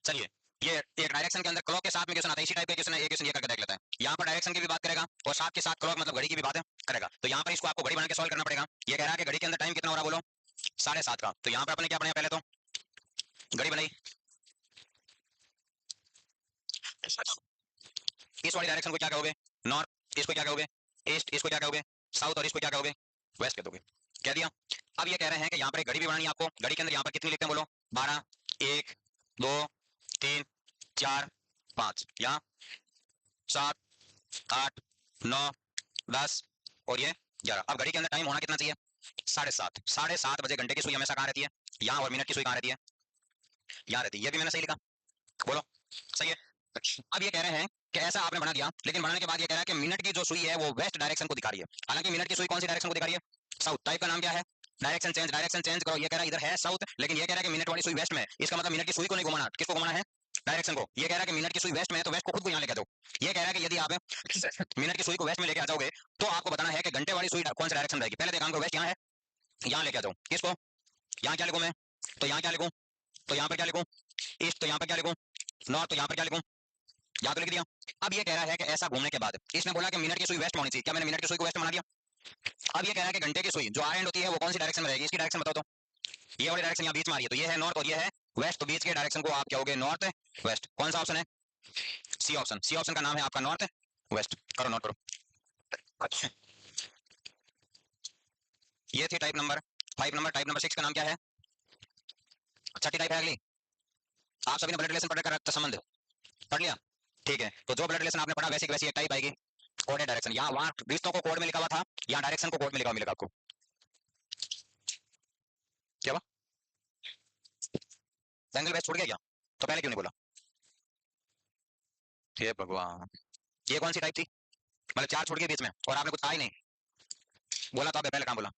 चलिए। ये एक डायरेक्शन के अंदर क्लॉक के साथ में क्वेश्चन आता है, इसी टाइप के क्वेश्चन है, ये क्वेश्चन ये करके देख लेते हैं। यहाँ पर डायरेक्शन की भी बात करेगा और साथ के साथ क्लॉक मतलब घड़ी की भी बात करेगा। तो यहाँ पर इसको आपको घड़ी बना के सॉल्व करना पड़ेगा। ये कह रहा है कि घड़ी के अंदर टाइम कितना हो रहा, बोलो 7:30 का। तो यहाँ पर अपने क्या बनाया, पहले तो घड़ी बनाई, इस वाली डायरेक्शन को क्या कहोगे, नॉर्थ। इसको क्या कहोगे, ईस्ट। इसको क्या कहोगे, साउथ। और इसको क्या कहोगे, वेस्ट कह दोगे। कह दिया। अब ये कह रहे हैं कि यहाँ पर एक घड़ी भी बनानी है आपको। घड़ी के अंदर यहाँ पर कितनी लिखते हैं, बोलो 12, 1, 2, 3, 4, 5, यहाँ 7, 8, 9, 10 और ये 11। अब घड़ी के अंदर टाइम होना कितना चाहिए, 7:30। 7:30 बजे घंटे की सुई हमेशा कहाँ रहती है, यहाँ। और मिनट की सुई कहाँ रहती है, यहाँ रहती है। ये भी मैंने सही लिखा, बोलो सही है। अब ये कह रहे हैं कि ऐसा आपने बना दिया, लेकिन बनाने के बाद ये कह रहा है कि मिनट की जो सुई है वो वेस्ट डायरेक्शन को दिखा रही है। हालांकि मिनट की सुई कौन सी डायरेक्शन को दिखा रही है, साउथ। टाइप का नाम क्या है, डायरेक्शन चेंज। डायरेक्शन चेंज करो। ये कह रहा है इधर है साउथ, लेकिन ये कह रहा है कि मिनट वाली सुई वेस्ट में। इसका मतलब मिनट की सुई को नहीं घुमाना, किसको घुमाना है, डायरेक्शन को। ये कह रहा है कि मिनट की सुई वेस्ट में है, तो वेस्ट को खुद को यहाँ लेके जाओ। ये कह रहा है कि यदि आप मिनट की सुई को वेस्ट में लेके आ जाओगे, तो आपको बताना है कि घंटे वाली सुई कौन सा डायरेक्शन रहेगी। पहले काम करो, वेस्ट यहाँ है, यहाँ लेके आ जाओ। किसको, यहाँ क्या लिखूं मैं, तो यहाँ क्या लिखूं, तो यहाँ पर क्या लिखूं, ईस्ट। तो यहाँ पर क्या लिखूं, नॉर्थ। तो यहाँ पर क्या लिखूं, यहाँ तो लिख दिया। अब ये कह रहा है कि ऐसा घूमने के बाद इसने बोला कि मिनट की सुई वेस्ट में होनी चाहिए। क्या मैंने मिनट की सुई को वेस्ट में बना दिया। अब ये कह रहा है कि घंटे की सुई जो आर एंड होती है वो कौन सी डायरेक्शन में रहेगी, इसकी डायरेक्शन बताओ। तो ये वाली डायरेक्शन यहाँ बीच में आ रही है, तो ये है नॉर्थ और ये है वेस्ट। तो बीच के डायरेक्शन को आप क्या होगे, नॉर्थ वेस्ट। कौन सा ऑप्शन है, सी ऑप्शन। सी ऑप्शन का नाम है आपका नॉर्थ वेस्ट। करो नोट करो। अच्छा, ये थी type number 5 number. Type number 6 का नाम क्या है, छठी टाइप है अगली। आप सभी ने ब्लड रिलेशन पढ़ कर संबंध पढ़ लिया, ठीक है। तो जो ब्लड रिलेशन आपने पढ़ा वैसे वैसी एक टाइप आएगी, कोडेड डायरेक्शन। यहाँ वहां रिश्तों को कोड में लिखा हुआ था, यहाँ डायरेक्शन को कोड में लिखा हुआ मिलेगा आपको। क्या हुआ, एंगल बेस छूट गया क्या, तो पहले क्यों नहीं बोला, हे भगवान। ये कौन सी टाइप थी, मतलब 4 छूट गए बीच में और आपने कुछ कहा ही नहीं। बोला तो आपने पहले काम बोला।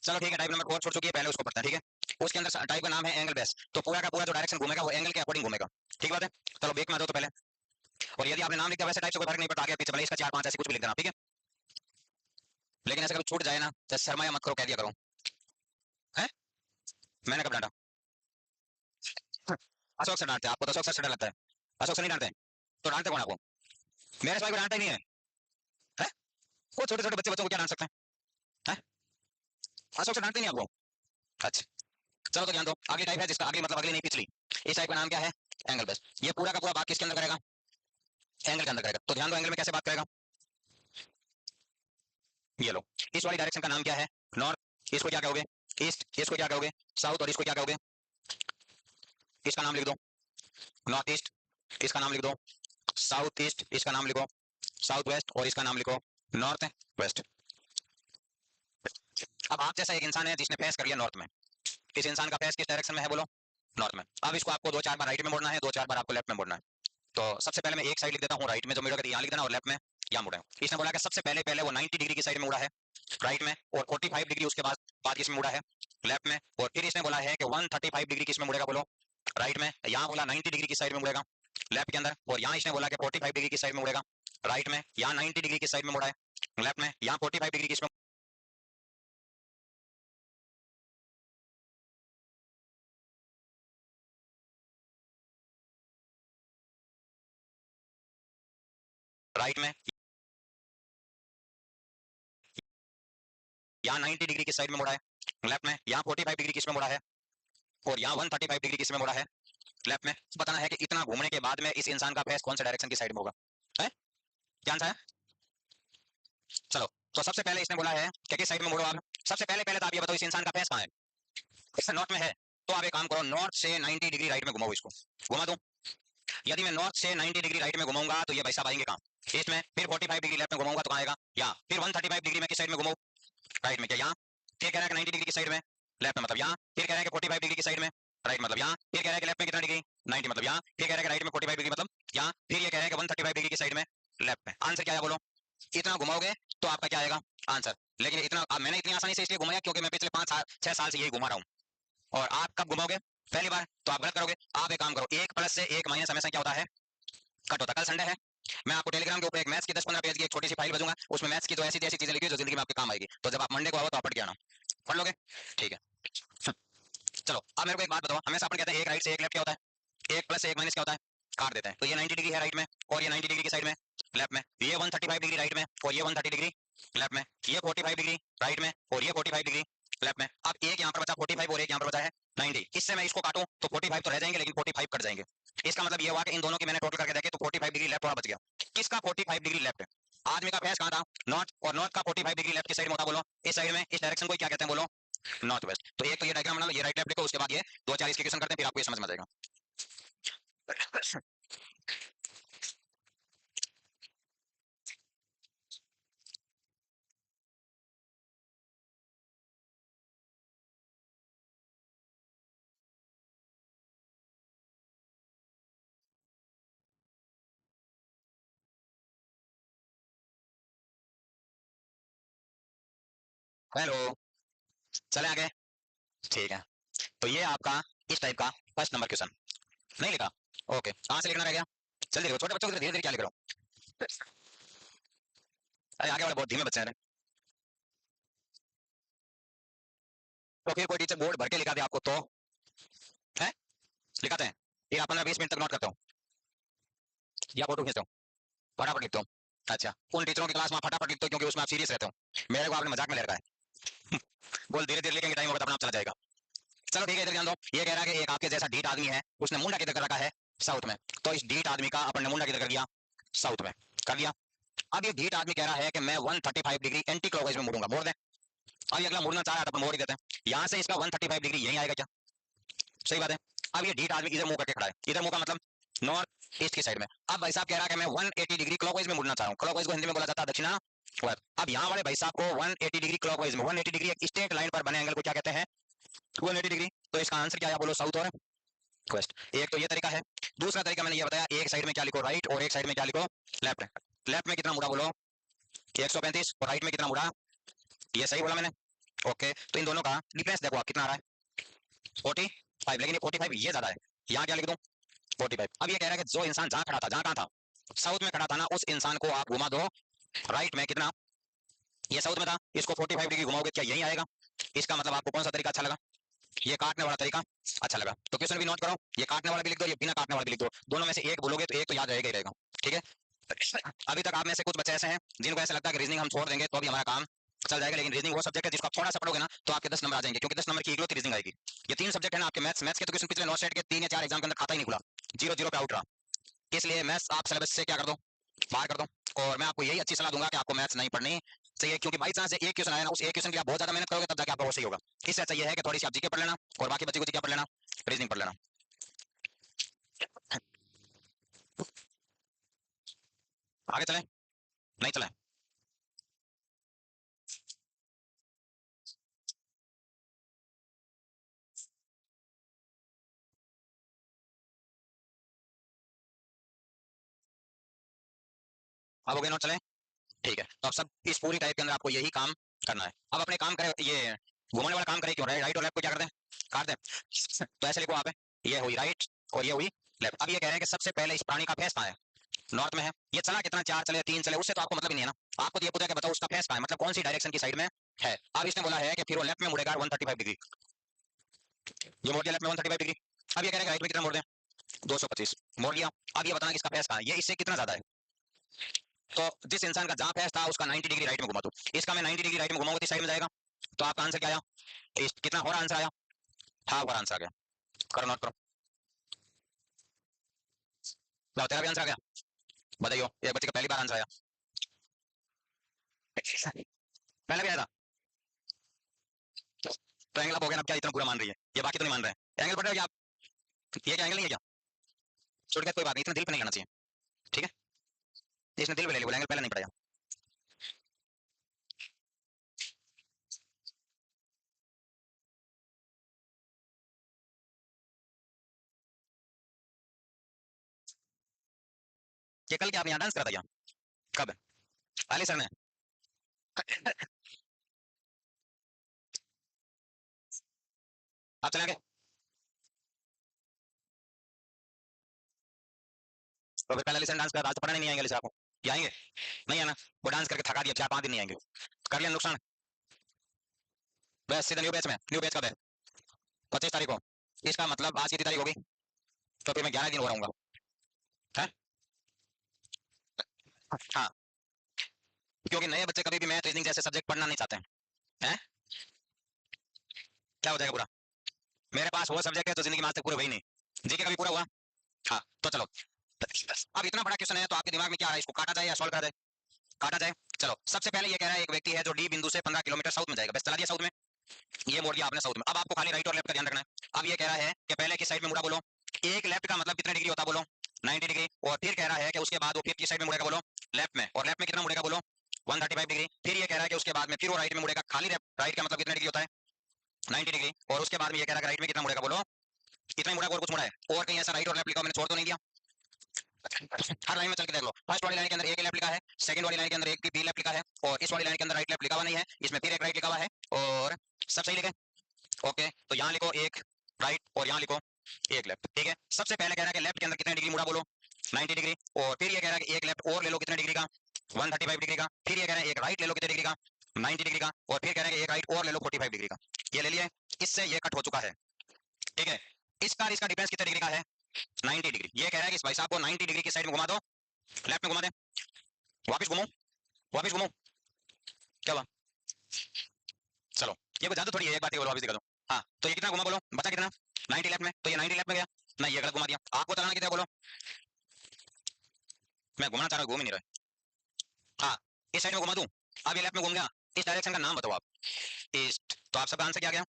चलो ठीक है, टाइप नंबर 4 छोड़ चुकी है, पहले उसको पढ़ते हैं। ठीक है, उसके अंदर टाइप का नाम है एंगल बेस, तो पूरा का पूरा जो डायरेक्शन घूमेगा वो एंगल के अकॉर्डिंग घूमेगा। ठीक बात है, चलो बेक में आ जाओ तो पहले। और यदि आपने नाम लिख दिया वैसे टाइप से कोई फर्क नहीं पड़ता, आगे पीछे भले इसका 4 5 ऐसे कुछ भी लिख देना। ठीक है, लेकिन ऐसे कभी छूट जाए ना, जैसे शर्मा या मत करो, कह दिया करो। है, मैंने कब डांटा? अशोक से डांटते आपको, तो अशोक सर से डर लगता है, अशोक से नहीं डांटते, तो डांटते कौन आपको? मेरे भाई को डांटता ही नहीं है, है? वो छोटे छोटे बच्चों को क्या डांट सकते हैं? अशोक से डांटते नहीं आपको? अच्छा, चलो तो ध्यान दो, अगली टाइप है जिसका अगली मतलब अगली नहीं पिछली, इस टाइप का नाम क्या है? Angle base. ये पूरा का पूरा बात किसके अंदर करेगा? एंगल के अंदर करेगा। तो ध्यान दो एंगल में कैसे बात करेगा। ये लो, इस वाली डायरेक्शन का नाम क्या है? नॉर्थ। इसको क्या कहोगे? ईस्ट। इसको क्या कहोगे? साउथ। और इसको क्या कहोगे? इसका नाम लिख दो नॉर्थ ईस्ट, इसका नाम लिख दो साउथ ईस्ट, इसका नाम लिखो साउथ वेस्ट, और इसका नाम लिखो नॉर्थ वेस्ट। अब आप जैसा एक इंसान है जिसने फेस कर लिया नॉर्थ में, इस इंसान का फेस किस डायरेक्शन में है बोलो? नॉर्थ में। अब इसको आपको 2 4 बार राइट में मोड़ना है, 2 4 बार आपको लेफ्ट में मोड़ना है। तो सबसे पहले मैं एक साइड लिख देता हूँ राइट में, जो मुड़ेगा यहाँ लिख देना, और लेफ्ट में यहाँ मुड़े। इसने बोला कि सबसे पहले पहले वो 90 डिग्री की साइड में मुड़ा है राइट में, और 45 डिग्री उसके बाद बाद इसमें मुड़ा है लेफ्ट में, और फिर इसने बोला है कि 135 डिग्री किसमें मुड़ेगा बोलो? राइट में। यहाँ बोला 90 डिग्री की साइड में मुड़ेगा लेफ्ट के अंदर, और यहाँ इसने बोला कि 45 डिग्री की साइड में मुड़ेगा राइट में। यहाँ 90 डिग्री की साइड में मुड़ा है लेफ्ट में, यहाँ 45 डिग्री की राइट में, यहाँ 90 डिग्री की साइड में मुड़ा है लेफ्ट में, यहाँ 45 डिग्री किसमें मुड़ा है, और यहाँ 135 डिग्री किसमें मुड़ा है? लेफ्ट में। बताना है कि इतना घूमने के बाद में इस इंसान का फेस कौन से डायरेक्शन की साइड में होगा? है, क्या आंसर है? चलो, तो सबसे पहले इसने बोला है कि किस साइड में मुड़ो आप। सबसे पहले पहले तो आप ये बताओ इस इंसान का फेस कहाँ है? इस नॉर्थ में है, तो आप एक काम करो, नॉर्थ से 90 डिग्री राइट में घुमाओ, इसको घुमा दो। यदि मैं नॉर्थ से 90 डिग्री राइट में घुमाऊंगा तो ये भाई साहब आएंगे कहाँ? ईस्ट में। फिर 45 डिग्री लेफ्ट में घुमाऊंगा तो कहाँ आएगा? यहाँ। फिर 135 डिग्री में किस साइड में घुमाऊं? राइट में। क्या यहाँ? फिर कह रहा है कि 90 डिग्री की साइड में लेफ्ट में, मतलब यहाँ। फिर कह रहा है कि 45 डिग्री की साइड में राइट, मतलब यहाँ। फिर कह रहा है कि लेफ्ट में कितना डिग्री? 90, मतलब यहाँ। फिर कह रहा है कि राइट में 45 डिग्री, मतलब यहाँ। फिर ये कह रहा है कि 135 डिग्री की साइड में लेफ्ट में। आंसर क्या है बोलो? इतना घुमाओगे तो आपका क्या आएगा आंसर। लेकिन इतना मैंने इतनी आसानी से इसलिए घुमाया क्योंकि मैं पिछले 5 6 साल से यही घुमा रहा हूँ। और आप कब घुमाओगे? पहली बार, तो आप गलत करोगे। आप एक काम करो, 1 प्लस से 1 माइनस हमेशा क्या होता है? कट होता है। कल संडे है, मैं आपको टेलीग्राम के ऊपर एक मैथ्स की 10 15 पेज की एक छोटी सी फाइल भेजूंगा, उसमें मैथ्स की तो ऐसी ऐसी चीजें लिखी जो जिंदगी में आपके काम आएगी। तो जब आप मंडे को आओ तो आप पढ़ के आना, पढ़ लोगे? ठीक है, चलो अब मेरे को एक बात बताओ, हमेशा अपन कहते हैं एक राइट से एक लेफ्ट क्या होता है? 1 प्लस से 1 माइनस क्या होता है? काट देते हैं। तो ये 90 डिग्री है राइट में, और ये 90 डिग्री की साइड में लेफ्ट में। ये 135 डिग्री राइट में, और ये 130 डिग्री लेफ्ट में। ये 45 डिग्री राइट में, और ये 45 डिग्री लेफ्ट में। अब एक यहाँ पर बचा 45 और एक यहाँ पर बचा है 90। इससे मैं इसको काटूं तो 45 तो रह जाएंगे, लेकिन 45 कट जाएंगे। इसका मतलब ये हुआ कि इन दोनों की मैंने टोटल करके देखे तो 45 डिग्री लेफ्ट वाला बच गया। किसका 45 डिग्री लेफ्ट है? आदमी का फेस कहाँ था? नॉर्थ, और नॉर्थ का 45 डिग्री लेफ्ट की साइड में होता बोलो? इस साइड में, इस डायरेक्शन को क्या कहते हैं बोलो? North west. तो एक तो ये डायग्राम बना लो, ये राइट लेफ्ट लिखो, उसके बाद ये 2 4 इसके क्वेश्चन करते हैं, फिर आपको ये समझ में आ जाएगा। हेलो, चले आगे। ठीक है, तो ये आपका इस टाइप का फर्स्ट नंबर क्वेश्चन। नहीं लिखा? ओके, कहाँ से लिखना रह गया? जल्दी लिखो, छोटे बच्चों को धीरे धीरे क्या लिख रहा हूँ? अरे आगे वाले बहुत धीमे बच्चे हैं। तो फिर कोई टीचर बोर्ड भर के लिखा दे आपको तो है, लिखाते हैं। फिर आप 15 20 मिनट तक नोट करते हो या फोटो खींचते हो, फटाफट लिखते हो। अच्छा, उन टीचरों की क्लास में आप फटाफट लिखते हो क्योंकि उसमें आप सीरियस रहते हो। मेरे को आपने मजाक में ले रखा है। बोल धीरे धीरे लिखेंगे, टाइम होगा तो अपना आप चला जाएगा। चलो ठीक है, इधर ध्यान दो। ये कह रहा है कि एक आपके जैसा ढीठ आदमी है, उसने मुंडा किधर कर रखा है? साउथ में। तो इस ढीठ आदमी का अपन ने मुंडा किधर कर दिया? साउथ में कर दिया। अब ये ढीठ आदमी कह रहा है कि मैं 135 डिग्री एंटी क्लॉकवाइज में मुड़ूंगा, मोड़ दे। अब ये अगला मुड़ना चाह रहा था, अपन मोड़ ही देते हैं। यहाँ से इसका 135 डिग्री यही आएगा क्या? सही बात है। अब ये ढीठ आदमी इधर मुंह करके खड़ा है, इधर मुंह का मतलब नॉर्थ ईस्ट की साइड में। अब भाई साहब कह रहा है कि मैं 180 डिग्री क्लॉकवाइज में मुड़ना चाह रहा हूँ। क्लॉकवाइज को हिंदी में बोला जाता है दक्षिणा। अब यहाँ वाले भाई साहब को 180 डिग्री क्लॉकवाइज में, 180 डिग्री एक स्ट्रेट लाइन पर बने एंगल को क्या कहते हैं? 180 डिग्री। तो इसका आंसर क्या है बोलो? साउथ और वेस्ट। एक तो ये तरीका है। दूसरा तरीका मैंने ये बताया, एक साइड में क्या लिखो? राइट, और एक साइड में क्या लिखो? लेफ्ट। लेफ्ट में कितना मुड़ा बोलो? 135 और राइट में कितना मुड़ा, ये सही बोला मैंने। ओके, तो इन दोनों का डिफरेंस देखो आप कितना आ रहा है, 45, लेकिन ये 45 ये ज्यादा है, यहाँ क्या लिख दूं 45। अब ये कह रहा है कि जो इंसान जहां खड़ा था, जहां कहां था, साउथ में खड़ा था ना, उस इंसान को आप घुमा दो राइट में कितना, ये साउथ में था, इसको 45 डिग्री घुमाओगे क्या यही आएगा। इसका मतलब आपको कौन सा तरीका अच्छा लगा, ये काटने वाला तरीका अच्छा लगा। तो क्वेश्चन भी नोट करो, ये काटने वाला भी लिख दो, ये बिना काटने वाला भी लिख दो, दोनों में से एक बोलोगे तो एक तो याद रहेगा ही रहेगा। ठीक है, अभी तक आप में से कुछ बच्चे ऐसे हैं जिनको ऐसा लगता है कि रीजनिंग हम छोड़ देंगे तो अभी हमारा काम चल जाएगा, लेकिन रीजनिंग वो सब्जेक्ट है जिसको आप थोड़ा सा पढ़ोगे ना तो आपके 10 नंबर आ जाएंगे, क्योंकि 10 नंबर की इकलौती रीजनिंग आएगी। ये 3 सब्जेक्ट है ना आपके, मैथ्स, मैथ्स के तो क्वेश्चन पिछले 9 सेट के 3 या 4 एग्जाम के अंदर खाता ही नहीं खुला, 0 0 पे आउट रहा। इसलिए मैथ्स आप सिलेबस से क्या कर दो, बाहर कर दो। और मैं आपको यही अच्छी सलाह दूंगा कि आपको मैथ्स नहीं पढ़नी चाहिए, क्योंकि बाई चांस एक क्वेश्चन आया ना, उस एक क्वेश्चन के लिए आप बहुत ज्यादा मेहनत करोगे तब जाके आपका वो सही होगा। इससे अच्छा ये है कि थोड़ी सी आप जीके पढ़ लेना और बाकी बच्चे को क्या पढ़ लेना, रीजनिंग पढ़ लेना। आगे चले, नहीं चले, अब हो गए नोट, चले। ठीक है, तो अब सब इस पूरी टाइप के अंदर आपको यही काम करना है। अब अपने काम करे, ये घुमाने वाला काम करे क्यों, राइट और लेफ्ट को क्या कर दें, काट दें। तो ऐसे लिखो आप, ये हुई राइट और ये हुई लेफ्ट। अब ये कह रहे हैं कि सबसे पहले इस प्राणी का फेस कहाँ है, नॉर्थ में है। ये चला कितना, 4 चले 3 चले, उससे तो आपको मतलब ही नहीं है ना, आपको तो ये पूछा कि बताओ उसका फेस कहाँ है, मतलब कौन सी डायरेक्शन की साइड में है। अब इसने बोला है कि फिर वो लेफ्ट में मुड़ेगा 135 डिग्री, ये मोड़ दिया लेफ्ट में 135 डिग्री। अब ये कह रहे हैं राइट में कितना मोड़ दें, 225 मोड़ लिया। अब ये बताना कि इसका फेस कहाँ है, ये इससे कितना ज्यादा है। तो जिस इंसान का जहां फेस था उसका 90 डिग्री राइट में घुमा दो, इसका मैं 90 डिग्री राइट में घुमाऊंगा तो साइड में जाएगा। तो आपका आंसर क्या आया, कितना और आंसर आया, हाफ और आंसर आ गया। करो नोट करो, लाओ तेरा भी आंसर आ गया। बताइयो, ये बच्चे का पहली बार आंसर आया, पहले भी आया था। तो एंगल अप हो गया ना, अब क्या इतना बुरा मान रही है, ये बाकी तो नहीं मान रहे हैं। एंगल पढ़ रहे हो क्या आप, ये क्या एंगल नहीं है क्या, छोड़ के कोई बात नहीं, इतना दिल पे नहीं लेना चाहिए। ठीक है, इसने दिल पे ले लिया, एंगल पहले नहीं पढ़ाया। ये कल क्या आपने यहाँ डांस करा था क्या, कब, अली सर ने। आप चले आगे, तो फिर पहले अली सर डांस कर, आज तो पढ़ाने नहीं आएंगे अली सर आपको, ये आएंगे नहीं आना, वो डांस करके थका दिया, 4 5 दिन नहीं आएंगे, कर लिया नुकसान। बस सीधा न्यू बैच में, न्यू बैच कब है, 25 तारीख को, इसका मतलब आज कितनी तारीख होगी, तो फिर मैं 11 दिन हो रहूंगा है। हाँ, क्योंकि नए बच्चे कभी भी मैथ रीजनिंग जैसे सब्जेक्ट पढ़ना नहीं चाहते हैं, क्या हो जाएगा पूरा, मेरे पास वो सब्जेक्ट है तो जिंदगी में आज तक पूरे हुई नहीं, जीके कभी पूरा हुआ। हाँ तो चलो, अब इतना बड़ा क्वेश्चन है तो आपके दिमाग में क्या आ रहा है, इसको काटा जाए या सॉल्व करा जाए, काटा जाए। चलो, सबसे पहले ये कह रहा है एक व्यक्ति है जो डी बिंदु से 15 किलोमीटर साउथ में जाएगा, बस चला दिया साउथ में, ये मोड़ दिया आपने साउथ में। अब आपको खाली राइट और लेफ्ट का ध्यान रखना है। अब ये कह रहा है कि पहले किस साइड में मुड़ा बोलो, एक लेफ्ट का मतलब कितने डिग्री होता बोलो, 90 डिग्री। और फिर कह रहा है कि उसके बाद वो फिर किस साइड में मुड़ेगा बोलो, लेफ्ट में, और लेफ्ट में कितना मुड़ेगा बोलो, 135 डिग्री। फिर ये कह रहा है कि उसके बाद में फिर वो राइट में मुड़ेगा, खाली राइट का मतलब कितने डिग्री होता है, 90 डिग्री। और उसके बाद में ये कह रहा है राइट में कितना मुड़ेगा बोलो, इतना ही मुड़ा, और कुछ मुड़ा है, और कहीं ऐसा राइट और लेफ्ट लिखा मैंने छोड़ तो नहीं दिया। हर लाइन में चल के देख लो, फर्स्ट वाली लाइन के अंदर एक लेफ्ट लिखा है, सेकंड वाली लाइन के अंदर एक भी लेफ्ट लिखा है, और इस वाली लाइन के अंदर राइट लेफ्ट लिखा हुआ नहीं है, इसमें फिर एक राइट लिखा हुआ है, और सब सही लिखे। ओके, तो यहाँ लिखो एक राइट और यहाँ लिखो एक लेफ्ट। ठीक है, सबसे पहले कह रहा है कि लेफ्ट के अंदर कितने डिग्री मुड़ा बोलो, 90 डिग्री। और फिर ये कह रहा है कि एक लेफ्ट और ले लो कितने डिग्री का, 135 डिग्री का। फिर ये कह रहा है एक राइट ले लो कितने डिग्री का, 90 डिग्री का। और फिर कह रहा है कि एक राइट और ले लो 45 डिग्री का। ये ले लिया, इससे ये कट हो चुका है। ठीक है, इसका इसका डिफरेंस कितने डिग्री का है, 90 डिग्री। ये कह रहा है कि इस भाई साहब को 90 डिग्री की साइड में घुमा दो, लेफ्ट में घुमा दे, वापिस घुमो, वापिस घुमो, क्या हुआ, चलो ये कोई जादू थोड़ी है, एक बात बोलो वापिस दिखा दो। हाँ, तो ये कितना घुमा बोलो, बचा कितना, 90 लेफ्ट में, तो ये 90 लेफ्ट में गया, नहीं ये गलत घुमा दिया। आपको चलाना कितना बोलो, मैं घुमाना चाह रहा हूँ, घूम ही नहीं रहा। हाँ, इस साइड में घुमा दूं, अब ये लेफ्ट में घूम गया, इस डायरेक्शन का नाम बताओ आप, ईस्ट। तो आप सबका आंसर क्या गया,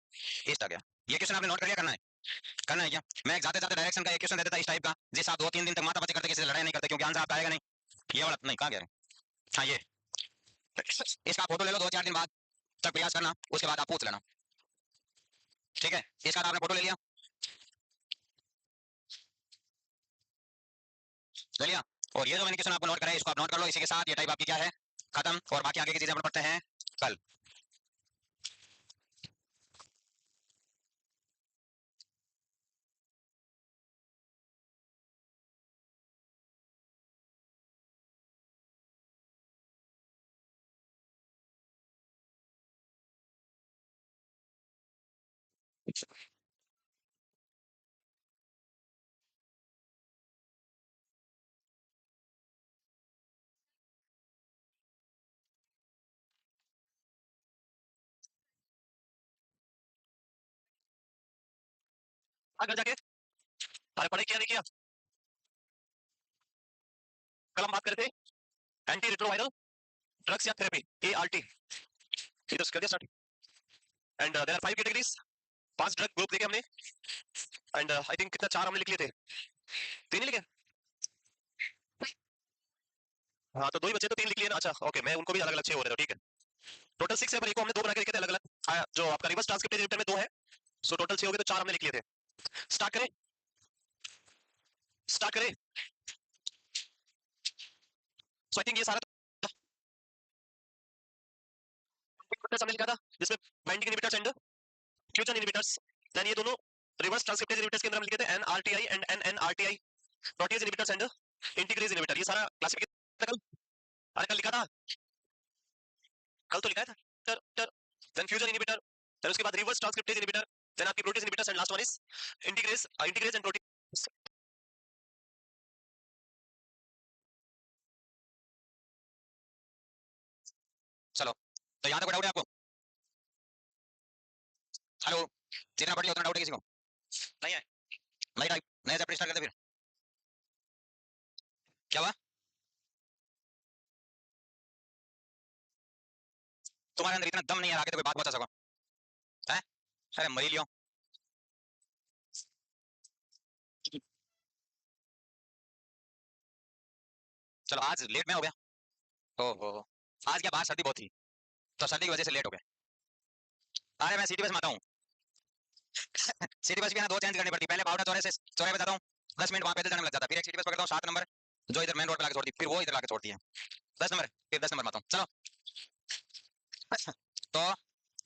ईस्ट आ गया। ये क्वेश्चन आपने नोट कर लिया, करना है, करना है क्या, मैं जाते जाते डायरेक्शन का एक क्वेश्चन दे देता इस टाइप का, जिस आप 2 3 दिन तक माथा पची करते किसी से लड़ाई नहीं करते, क्योंकि आंसर आपका आएगा नहीं। ये वाला नहीं, कहाँ गया, हाँ ये, इसका फोटो ले लो 2 4 दिन बाद तक प्रयास करना, उसके बाद आप पूछ लेना। ठीक है, इसका आपने फोटो ले लिया, ले लिया। और ये जो मैंने क्वेश्चन आपको नोट करा है, इसको आप नोट कर लो, इसी के साथ ये टाइप आपकी क्या है, खत्म, और बाकी आगे की चीजें अपन पढ़ते हैं कल। आगे जाके अरे पढ़े क्या नहीं किया, कल हम बात कर रहे थे एंटी रिट्रोवायरल ड्रग्स या थेरेपी, ART। इधर कर दिया start. And there are 5 categories, 5 drug group देखे हमने। एंड आई थिंक कितना, 4 हमने लिख लिए थे, 3 ही लिखे। हाँ तो 2 ही बचे तो 3 लिख लिए ना। अच्छा ओके, मैं उनको भी अलग अलग 6 हो रहे थे, ठीक है। टोटल 6 है, पर एक को हमने 2 बना के लिखे थे अलग अलग। जो आपका रिवर्स ट्रांसक्रिप्टेज इनहिबिटर में 2 है, सो टोटल 6 हो गए, तो 4 हमने लिख लिए थे। स्टार्ट करें, स्टार्ट करें। सो आई थिंक ये सारा तो हमने लिखा था, जिसमें binding inhibitors and fusion inhibitors. Then ये दोनों रिवर्स ट्रांसक्रिप्टेज इनहिबिटर्स के अंदर हम लिखे थे NRTI and NNRTI, protease inhibitors and integrase inhibitor. ये सारा क्लासिफिकेशन कल, अरे कल लिखा था, कल तो लिखा था। देन फ्यूजन इनहिबिटर, देन उसके बाद रिवर्स ट्रांसक्रिप्टेज इनहिबिटर, देन आपकी protease inhibitors and last one is integrase, integrase and proteases. चलो, तो यहाँ तक डाउट है आपको? हेलो, जितना पढ़ लिया उतना डाउट है किसी को? नहीं है? नहीं टाइप नया चैप्टर स्टार्ट करते फिर। क्या हुआ? तुम्हारे अंदर इतना दम नहीं है आगे तो कोई बात बता सको है? अरे मरी लियो। चलो आज लेट में हो गया। ओहो, आज क्या बात, सर्दी बहुत थी तो सर्दी की वजह से लेट हो गया। अरे मैं सिटी बस में आता हूँ। सिटी बस भी है ना, 2 चेंज करनी पड़ती, पहले बावड़ा चौराहे से चौराहे पे जाता हूँ, 10 मिनट वहां पैदल जाने में लग जाता, फिर एक सिटी बस पकड़ता हूँ 7 नंबर, जो इधर मेन रोड पे लाके छोड़ती, फिर वो इधर लाके छोड़ती है 10 नंबर, फिर 10 नंबर में आता हूँ। चलो तो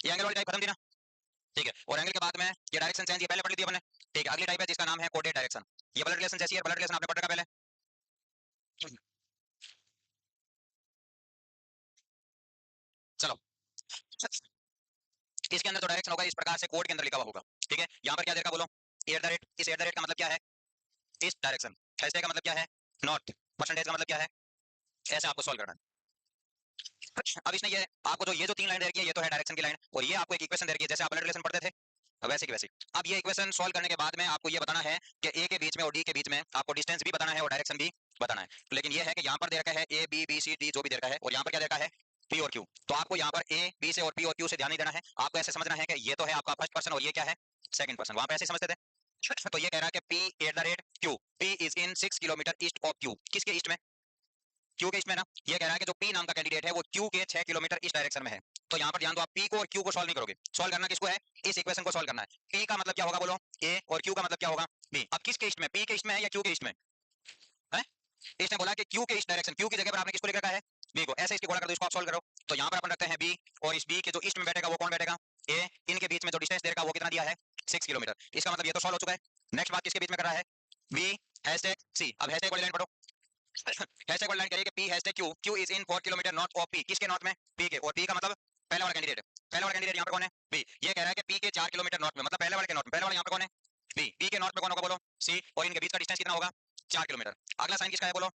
ये एंगल वाली टाइप खत्म थी ना, ठीक है। और एंगल के बाद में ये डायरेक्शन चेंज, ये पहले पढ़ ली थी अपने, ठीक है। अगली टाइप है जिसका नाम है कोडेड डायरेक्शन। ये ब्लड रिलेशन जैसी है, ब्लड रिलेशन आपने पढ़ रखा पहले। चलो, इसके अंदर जो डायरेक्शन होगा इस प्रकार से कोड के अंदर लिखा हुआ होगा, ठीक है। यहाँ पर क्या देखा बोलो, एट द रेट, इस एट द रेट का मतलब क्या है? इस डायरेक्शन। हैशटैग का मतलब क्या है? नॉट। परसेंटेज का मतलब क्या है? ऐसे आपको सॉल्व करना है। अब इसने ये आपको जो ये जो 3 लाइन दे रखी है, ये तो है डायरेक्शन की लाइन, और ये आपको एक इक्वेशन दे रखी है, जैसे आप ब्लड रिलेशन पढ़ते थे वैसे की वैसे। अब ये इक्वेशन सॉल्व करने के बाद में आपको ये बताना है कि ए के बीच में और डी के बीच में आपको डिस्टेंस भी बताना है और डायरेक्शन भी बताना है। लेकिन ये है कि यहाँ पर दे रखा है A B B C D, जो भी दे रखा है, और यहाँ पर क्या दे रखा है? पी और क्यू। तो आपको यहाँ पर ए बी से और पी और क्यू से ध्यान नहीं देना है, आपको ऐसे समझना है कि ये तो है आपका फर्स्ट पर्सन और ये क्या है? Second person. वहां पे ऐसे समझते थे। तो ये कह रहा है कि P at the rate Q, P is in 6 kilometre east of Q. किसके ईस्ट में? क्यू के ईस्ट में ना। ये कह रहा है कि जो पी नाम का कैंडिडेट है वो क्यू के 6 किलोमीटर इस डायरेक्शन में है। तो यहाँ पर ध्यान दो, आप पी को और क्यू को सॉल्व नहीं करोगे, सॉल्व करना किसको है? इस इक्वेशन को सॉल्व करना है। पी का मतलब क्या होगा बोलो? ए, और क्यू का मतलब क्या होगा? बी। अब किसके ईस्ट में, पी के ईस्ट में है या क्यू के ईस्ट में है? इसने बोला कि क्यू के ईस्ट डायरेक्शन, क्यू की जगह पर आपने किसको लिख रखा है? बी को। ऐसे इसके गोला कर दो, इसको आप सॉल्व करो। तो यहाँ पर अपन रखते हैं बी, और इस बी के जो ईस्ट में बैठेगा वो कौन बैठेगा? ए। इनके बीच में जो डिस्टेंस देगा वो कितना दिया है? 6 किलोमीटर। इसका मतलब ये तो सॉल्व हो चुका है। नेक्स्ट बात किसके बीच में कर रहा है? बी हैशटैग सी। अब हैशटैग वाली लाइन पढ़ो। हैशटैग वाली लाइन करिए कि P hashtag Q, Q is in 4 kilometre north of P. किसके नॉर्थ में? पी के। और पी का मतलब पहला वाला कैंडिडेट, पहला वाला कैंडिडेट यहाँ पर कौन है? बी। ये कह रहा है कि पी के 4 किलोमीटर नॉर्थ में, मतलब पहले वाले के नॉर्थ में, पहले वाला यहाँ पर कौन है? बी। बी के नॉर्थ में कौन होगा बोलो? सी। और इनके बीच का डिस्टेंस कितना होगा? 4 किलोमीटर। अगला साइन किसका है बोलो?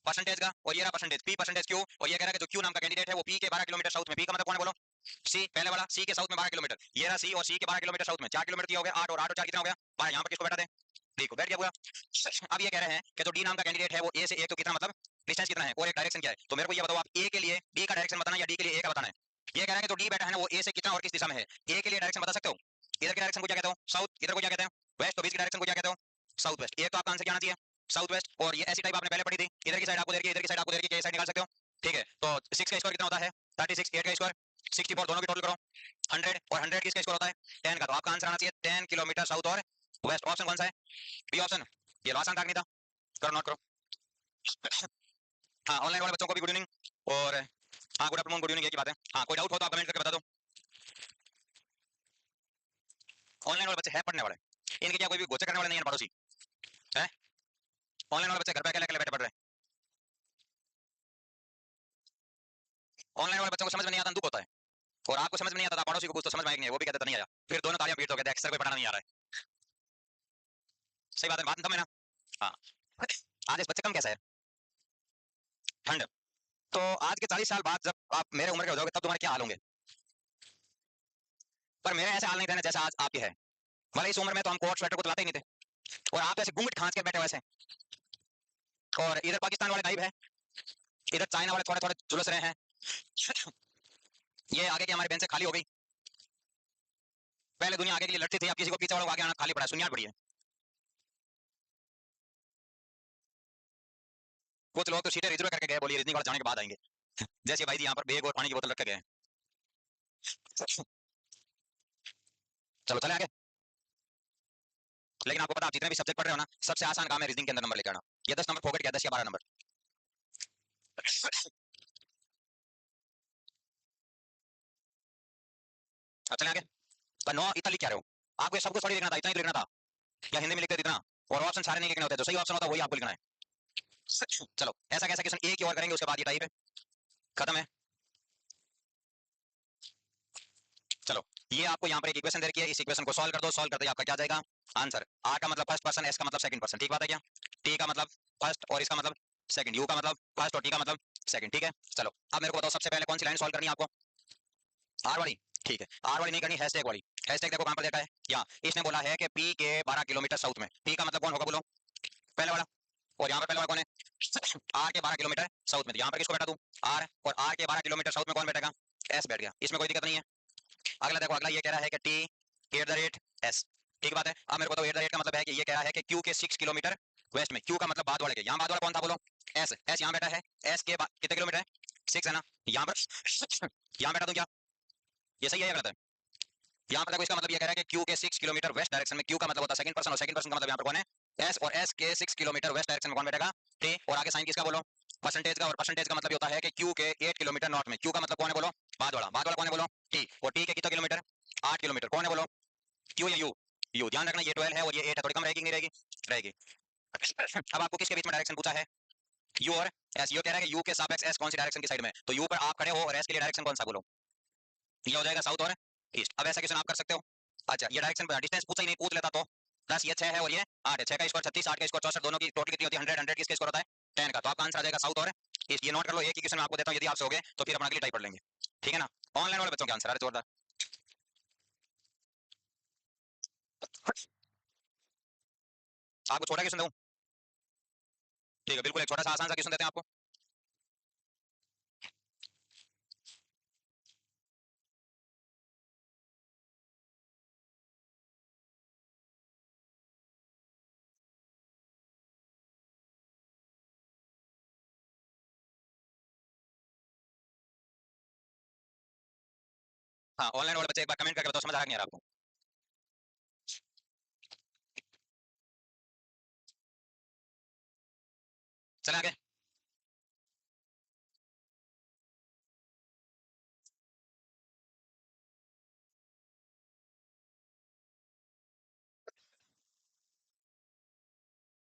परसेंटेज का। और ये रहा परसेंटेज, पी परसेंटेज क्यू। और ये कह रहा है कि जो क्यू नाम का कैंडिडेट है वो पी के 12 किलोमीटर साउथ में। पी का मतलब कौन है बोलो? सी। पहले वाला सी के साउथ में 12 किलोमीटर, ये रहा सी, और सी के 12 किलोमीटर साउथ में 4 किलोमीटर किया हो गया 8, और 8 और 4 कितना हो गया? 12। यहाँ पर किसको बैठा दे? देखो बैठ गया पूरा। अब ये कह रहे हैं कि जो डी नाम का कैंडिडेट है वो ए से, एक तो कितना मतलब डिस्टेंस कितना है, और एक डायरेक्शन क्या है। तो मेरे को ये बताओ, आप ए के लिए बी का डायरेक्शन बताना या डी के लिए ए का बताना है? ये कह रहा है कि जो डी बैठा है ना वो ए से कितना और किस दिशा में है। ए के लिए डायरेक्शन बता सकते हो? इधर के डायरेक्शन को क्या कहते हो? साउथ। इधर को क्या कहते हैं? वेस्ट। तो बीच के डायरेक्शन को क्या कहते हो? South west. एक तो आपका आंसर क्या आना चाहिए? South west. और ये ऐसी टाइप आपने पहले पढ़ी थी, इधर की साइड आपको दे रखी है, इधर की साइड आपको दे रखी है, साइड निकाल सकते हो, ठीक है। तो 6 का स्क्वायर कितना होता है? 36। 8 का स्क्वायर 64, दोनों की टोटल करो 100, और 100 किसका स्क्वायर होता है? 10 का। तो आपका आंसर आना चाहिए 10 किलोमीटर साउथ और वेस्ट। ऑप्शन कौन सा है? B option. ये आसान था नहीं था? करो नोट करो। हाँ, ऑनलाइन वाले बच्चों को भी गुड इवनिंग। और हाँ, गुड आफ्टरनून, गुड इवनिंग, एक ही बात है। हाँ, कोई डाउट हो तो आप कमेंट करके बता दो। ऑनलाइन वाले बच्चे हैं पढ़ने वाले, इनके क्या कोई भी गोचे करने वाले नहीं है पड़ोसी है? ऑनलाइन वाले बच्चे घर पे अकेले अकेले बैठे पढ़ रहे हैं। ऑनलाइन वाले बच्चों को समझ में नहीं आता, दुख होता है। और आपको समझ में नहीं आता, आप पड़ोसी को पूछ तो समझ में आएगी नहीं, वो भी कहते तो नहीं आया, फिर दोनों तालियां पीट दोगे, अक्सर कोई पढ़ाना नहीं आ रहा है। सही बात है, बात दम है ना। हाँ, आज इस बच्चे कम कैसा है ठंड। तो आज के 40 साल बाद जब आप मेरे उम्र के हो जाओगे, तब तुम्हारे क्या हाल होंगे। पर मेरे ऐसे हाल नहीं रहने जैसा आज आपके है। भले इस उम्र में तो हम कोट स्वेटर को तो लाते ही नहीं थे, और आप ऐसे घूंघट खांच के बैठे वैसे। और इधर पाकिस्तान वाले गायब है, इधर चाइना वाले थोड़े थोड़े झुलस रहे हैं। ये आगे की हमारी बेंच से खाली हो गई। पहले दुनिया आगे के लिए लड़ती थी, अब किसी को पीछे वालों को आगे आना खाली पड़ा है, सुनियाट पड़ी है। कुछ लोग तो सीटें रिजर्व करके गए, बोलिए रीजनिंग वाले जाने के बाद आएंगे। जैसे भाई जी यहाँ पर बैग और पानी की बोतल रख के गए। चलो चले आगे। लेकिन आपको पता, आप जितने भी सब्जेक्ट पढ़ रहे हो ना, सबसे आसान काम है रीजनिंग के अंदर नंबर लेकर आना। ये 10 नंबर फोकट किया, 10 या 12 नंबर। अब चले आगे। पर नो इतना लिख क्या रहे हो, आपको ये सब कुछ थोड़ी लिखना था, इतना ही तो लिखना था, या हिंदी में लिखते इतना। और ऑप्शन सारे नहीं लिखने होते, जो सही ऑप्शन होता है वही आपको लिखना है। चलो ऐसा कैसा क्वेश्चन एक ही और करेंगे, उसके बाद ये टाइप है खत्म है। चलो, ये आपको यहाँ पर एक इक्वेशन दे रखी है, इस इक्वेशन को सॉल्व कर दो, सॉल्व करते ही आपका क्या जाएगा आंसर। आर का मतलब फर्स्ट पर्सन, एस का मतलब सेकंड पर्सन, ठीक बात है क्या। टी का मतलब फर्स्ट और इसका मतलब सेकंड, यू का मतलब फर्स्ट और टी का मतलब सेकंड, ठीक है। चलो अब मेरे को बताओ, सबसे पहले कौन सी लाइन सॉल्व करनी है आपको, आर वाली। ठीक है, आर वाली नहीं करनी, हैशटैग वाली। हैशटैग देखो कहां पर देखा है, यहाँ इसने बोला है कि पी के 12 किलोमीटर साउथ में। पी का मतलब कौन होगा बोलो, पहले वाला। और यहाँ पर पहले वाला कौन है, आर के 12 किलोमीटर साउथ में। यहाँ पर किसको बैठा दूं, आर, और आर के 12 किलोमीटर साउथ में कौन बैठेगा, एस बैठ गया, इसमें कोई दिक्कत नहीं है। अगला देखो, अगला ये कह रहा है कि T at the rate S, ठीक बात है। अब मेरे को तो एट द रेट का मतलब है कि ये कह रहा है कि क्यू के 6 किलोमीटर वेस्ट में, क्यू का मतलब बाद वाले के, यहाँ बाद वाला कौन था बोलो, एस। एस यहाँ बैठा है, एस के कितने किलोमीटर है, 6 है ना। यहाँ पर यहाँ बैठा दूं क्या, ये सही है या गलत है। यहाँ पर देखो, इसका मतलब ये कह रहा है कि क्यू के 6 किलोमीटर वेस्ट डायरेक्शन में, क्यू का मतलब होता है सेकंड पर्सन, और सेकंड पर्सन का मतलब यहाँ पर कौन है, एस। और एस के 6 किलोमीटर वेस्ट डायरेक्शन में कौन बैठेगा, टी। और आगे साइन किसका बोलो, परसेंटेज का। और परसेंटेज का मतलब ये होता है कि क्यू के 8 किलोमीटर नॉर्थ में, क्यू का मतलब कौन है बोलो, बाद वाला। बाद वाला कौन है बोलो, टी। और टी के कितना किलोमीटर, 8 किलोमीटर, कौन है बोलो, क्यू या यू। यू, ध्यान रखना, ये 12 है और ये 8 है, थोड़ी कम रहेगी नहीं रहेगी, रहेगी। अब आपको किसके बीच में डायरेक्शन पूछा है, यू और एस। यू कह रहा है कि यू के सापेक्ष एस कौन सी डायरेक्शन की साइड में, तो यू पर आप खड़े हो और एस के लिए डायरेक्शन कौन सा बोलो, ये हो जाएगा साउथ और ईस्ट। अब ऐसा क्वेश्चन आप कर सकते हो। अच्छा, ये डायरेक्शन डिस्टेंस पूछा ही नहीं, पूछ लेता तो। प्लस ये 6 है और ये 8 है, 6 का स्क्वायर 36, 8 का स्क्वायर 64, दोनों की टोटल कितनी होती है 100, 100 किसका स्क्वायर होता है 10 का। तो आपका आंसर आ जाएगा साउथ और ईस्ट। ये नोट कर लो, एक ही क्वेश्चन आपको देता हूँ, यदि आपसे हो गए तो फिर अपना अगली टाइप पढ़ लेंगे, ठीक है ना। ऑनलाइन वाले बच्चों के आंसर आ रहे जोरदार। आपको छोटा क्वेश्चन दूं, ठीक है, बिल्कुल एक छोटा सा आसान सा क्वेश्चन देते हैं आपको। हाँ, ऑनलाइन वाले बच्चे एक बार कमेंट करके बताओ, समझ आ रहा है नहीं आ रहा आपको। चले आगे।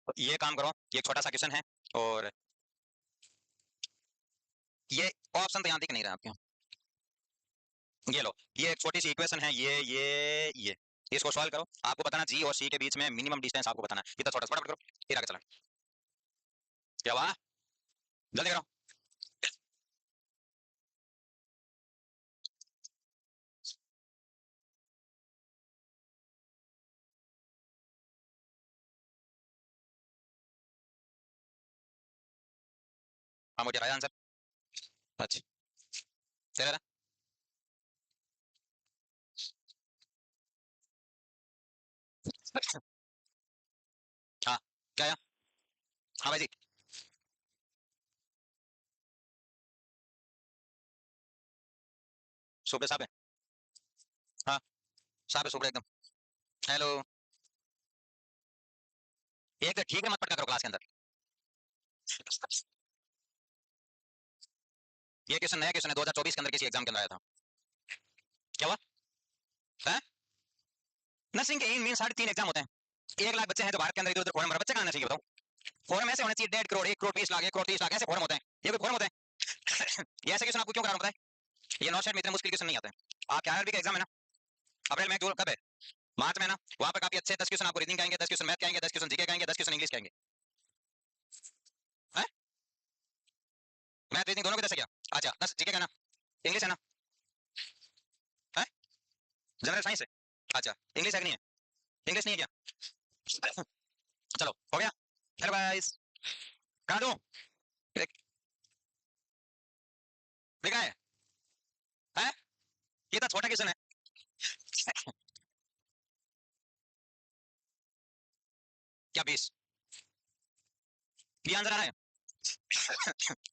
तो ये काम करो, ये एक छोटा सा क्वेश्चन है, और ये ऑप्शन तो यहाँ दिख नहीं रहा आपके। ये लो, ये एक छोटी सी इक्वेशन है, ये इसको सॉल्व करो। आपको बताना जी और सी के बीच में मिनिमम डिस्टेंस आपको बताना है, इतना छोटा, फटाफट करो, फिर आगे चला। क्या हुआ, जल्दी करो। हाँ, मुझे आया आंसर। अच्छा, तेरा था? हाँ, क्या आया, हाँ भाई जी। सुबह साहब है, हाँ, साहब है सुबह एकदम। हेलो, एक तो ठीक है, मत पटका करो क्लास के अंदर। ये क्वेश्चन नया क्वेश्चन है, 2024 के अंदर किसी एग्जाम के अंदर आया था। क्या हुआ है? नर्सिंग के इन मीन 3.5 एग्जाम होते हैं। 1 लाख बच्चे हैं जो भारत के अंदर इधर उधर फॉर्म भर, बच्चे कहाँ नर्सिंग बताओ? फॉर्म ऐसे होने चाहिए 1.5 करोड़, 1 करोड़ 20 लाख, 1 करोड़ 30 लाख, ऐसे फॉर्म होते हैं। ये कोई फॉर्म होते हैं? ये ऐसे क्वेश्चन आपको क्यों करा रहा हूं पता है? ये नॉट सेट में इतने मुश्किल क्वेश्चन नहीं आते हैं। आपके आरआरबी का एग्जाम है ना अप्रैल में, जो कब है, मार्च में ना, वहां पर काफी अच्छे 10 क्वेश्चन आपको रीजनिंग के आएंगे, 10 क्वेश्चन मैथ के आएंगे, 10 क्वेश्चन जीके के आएंगे, 10 क्वेश्चन इंग्लिश के आएंगे। है मैथ रीजनिंग दोनों के 10 है क्या? अच्छा 10 जीके का ना, इंग्लिश है ना, है जनरल साइंस है। अच्छा इंग्लिश है कि नहीं है? इंग्लिश नहीं है क्या? चलो हो गया। हेलो गाइस, कहा दूं? लिखा है? ये तो छोटा क्वेश्चन है। क्या 20? ये आंसर आ रहा है?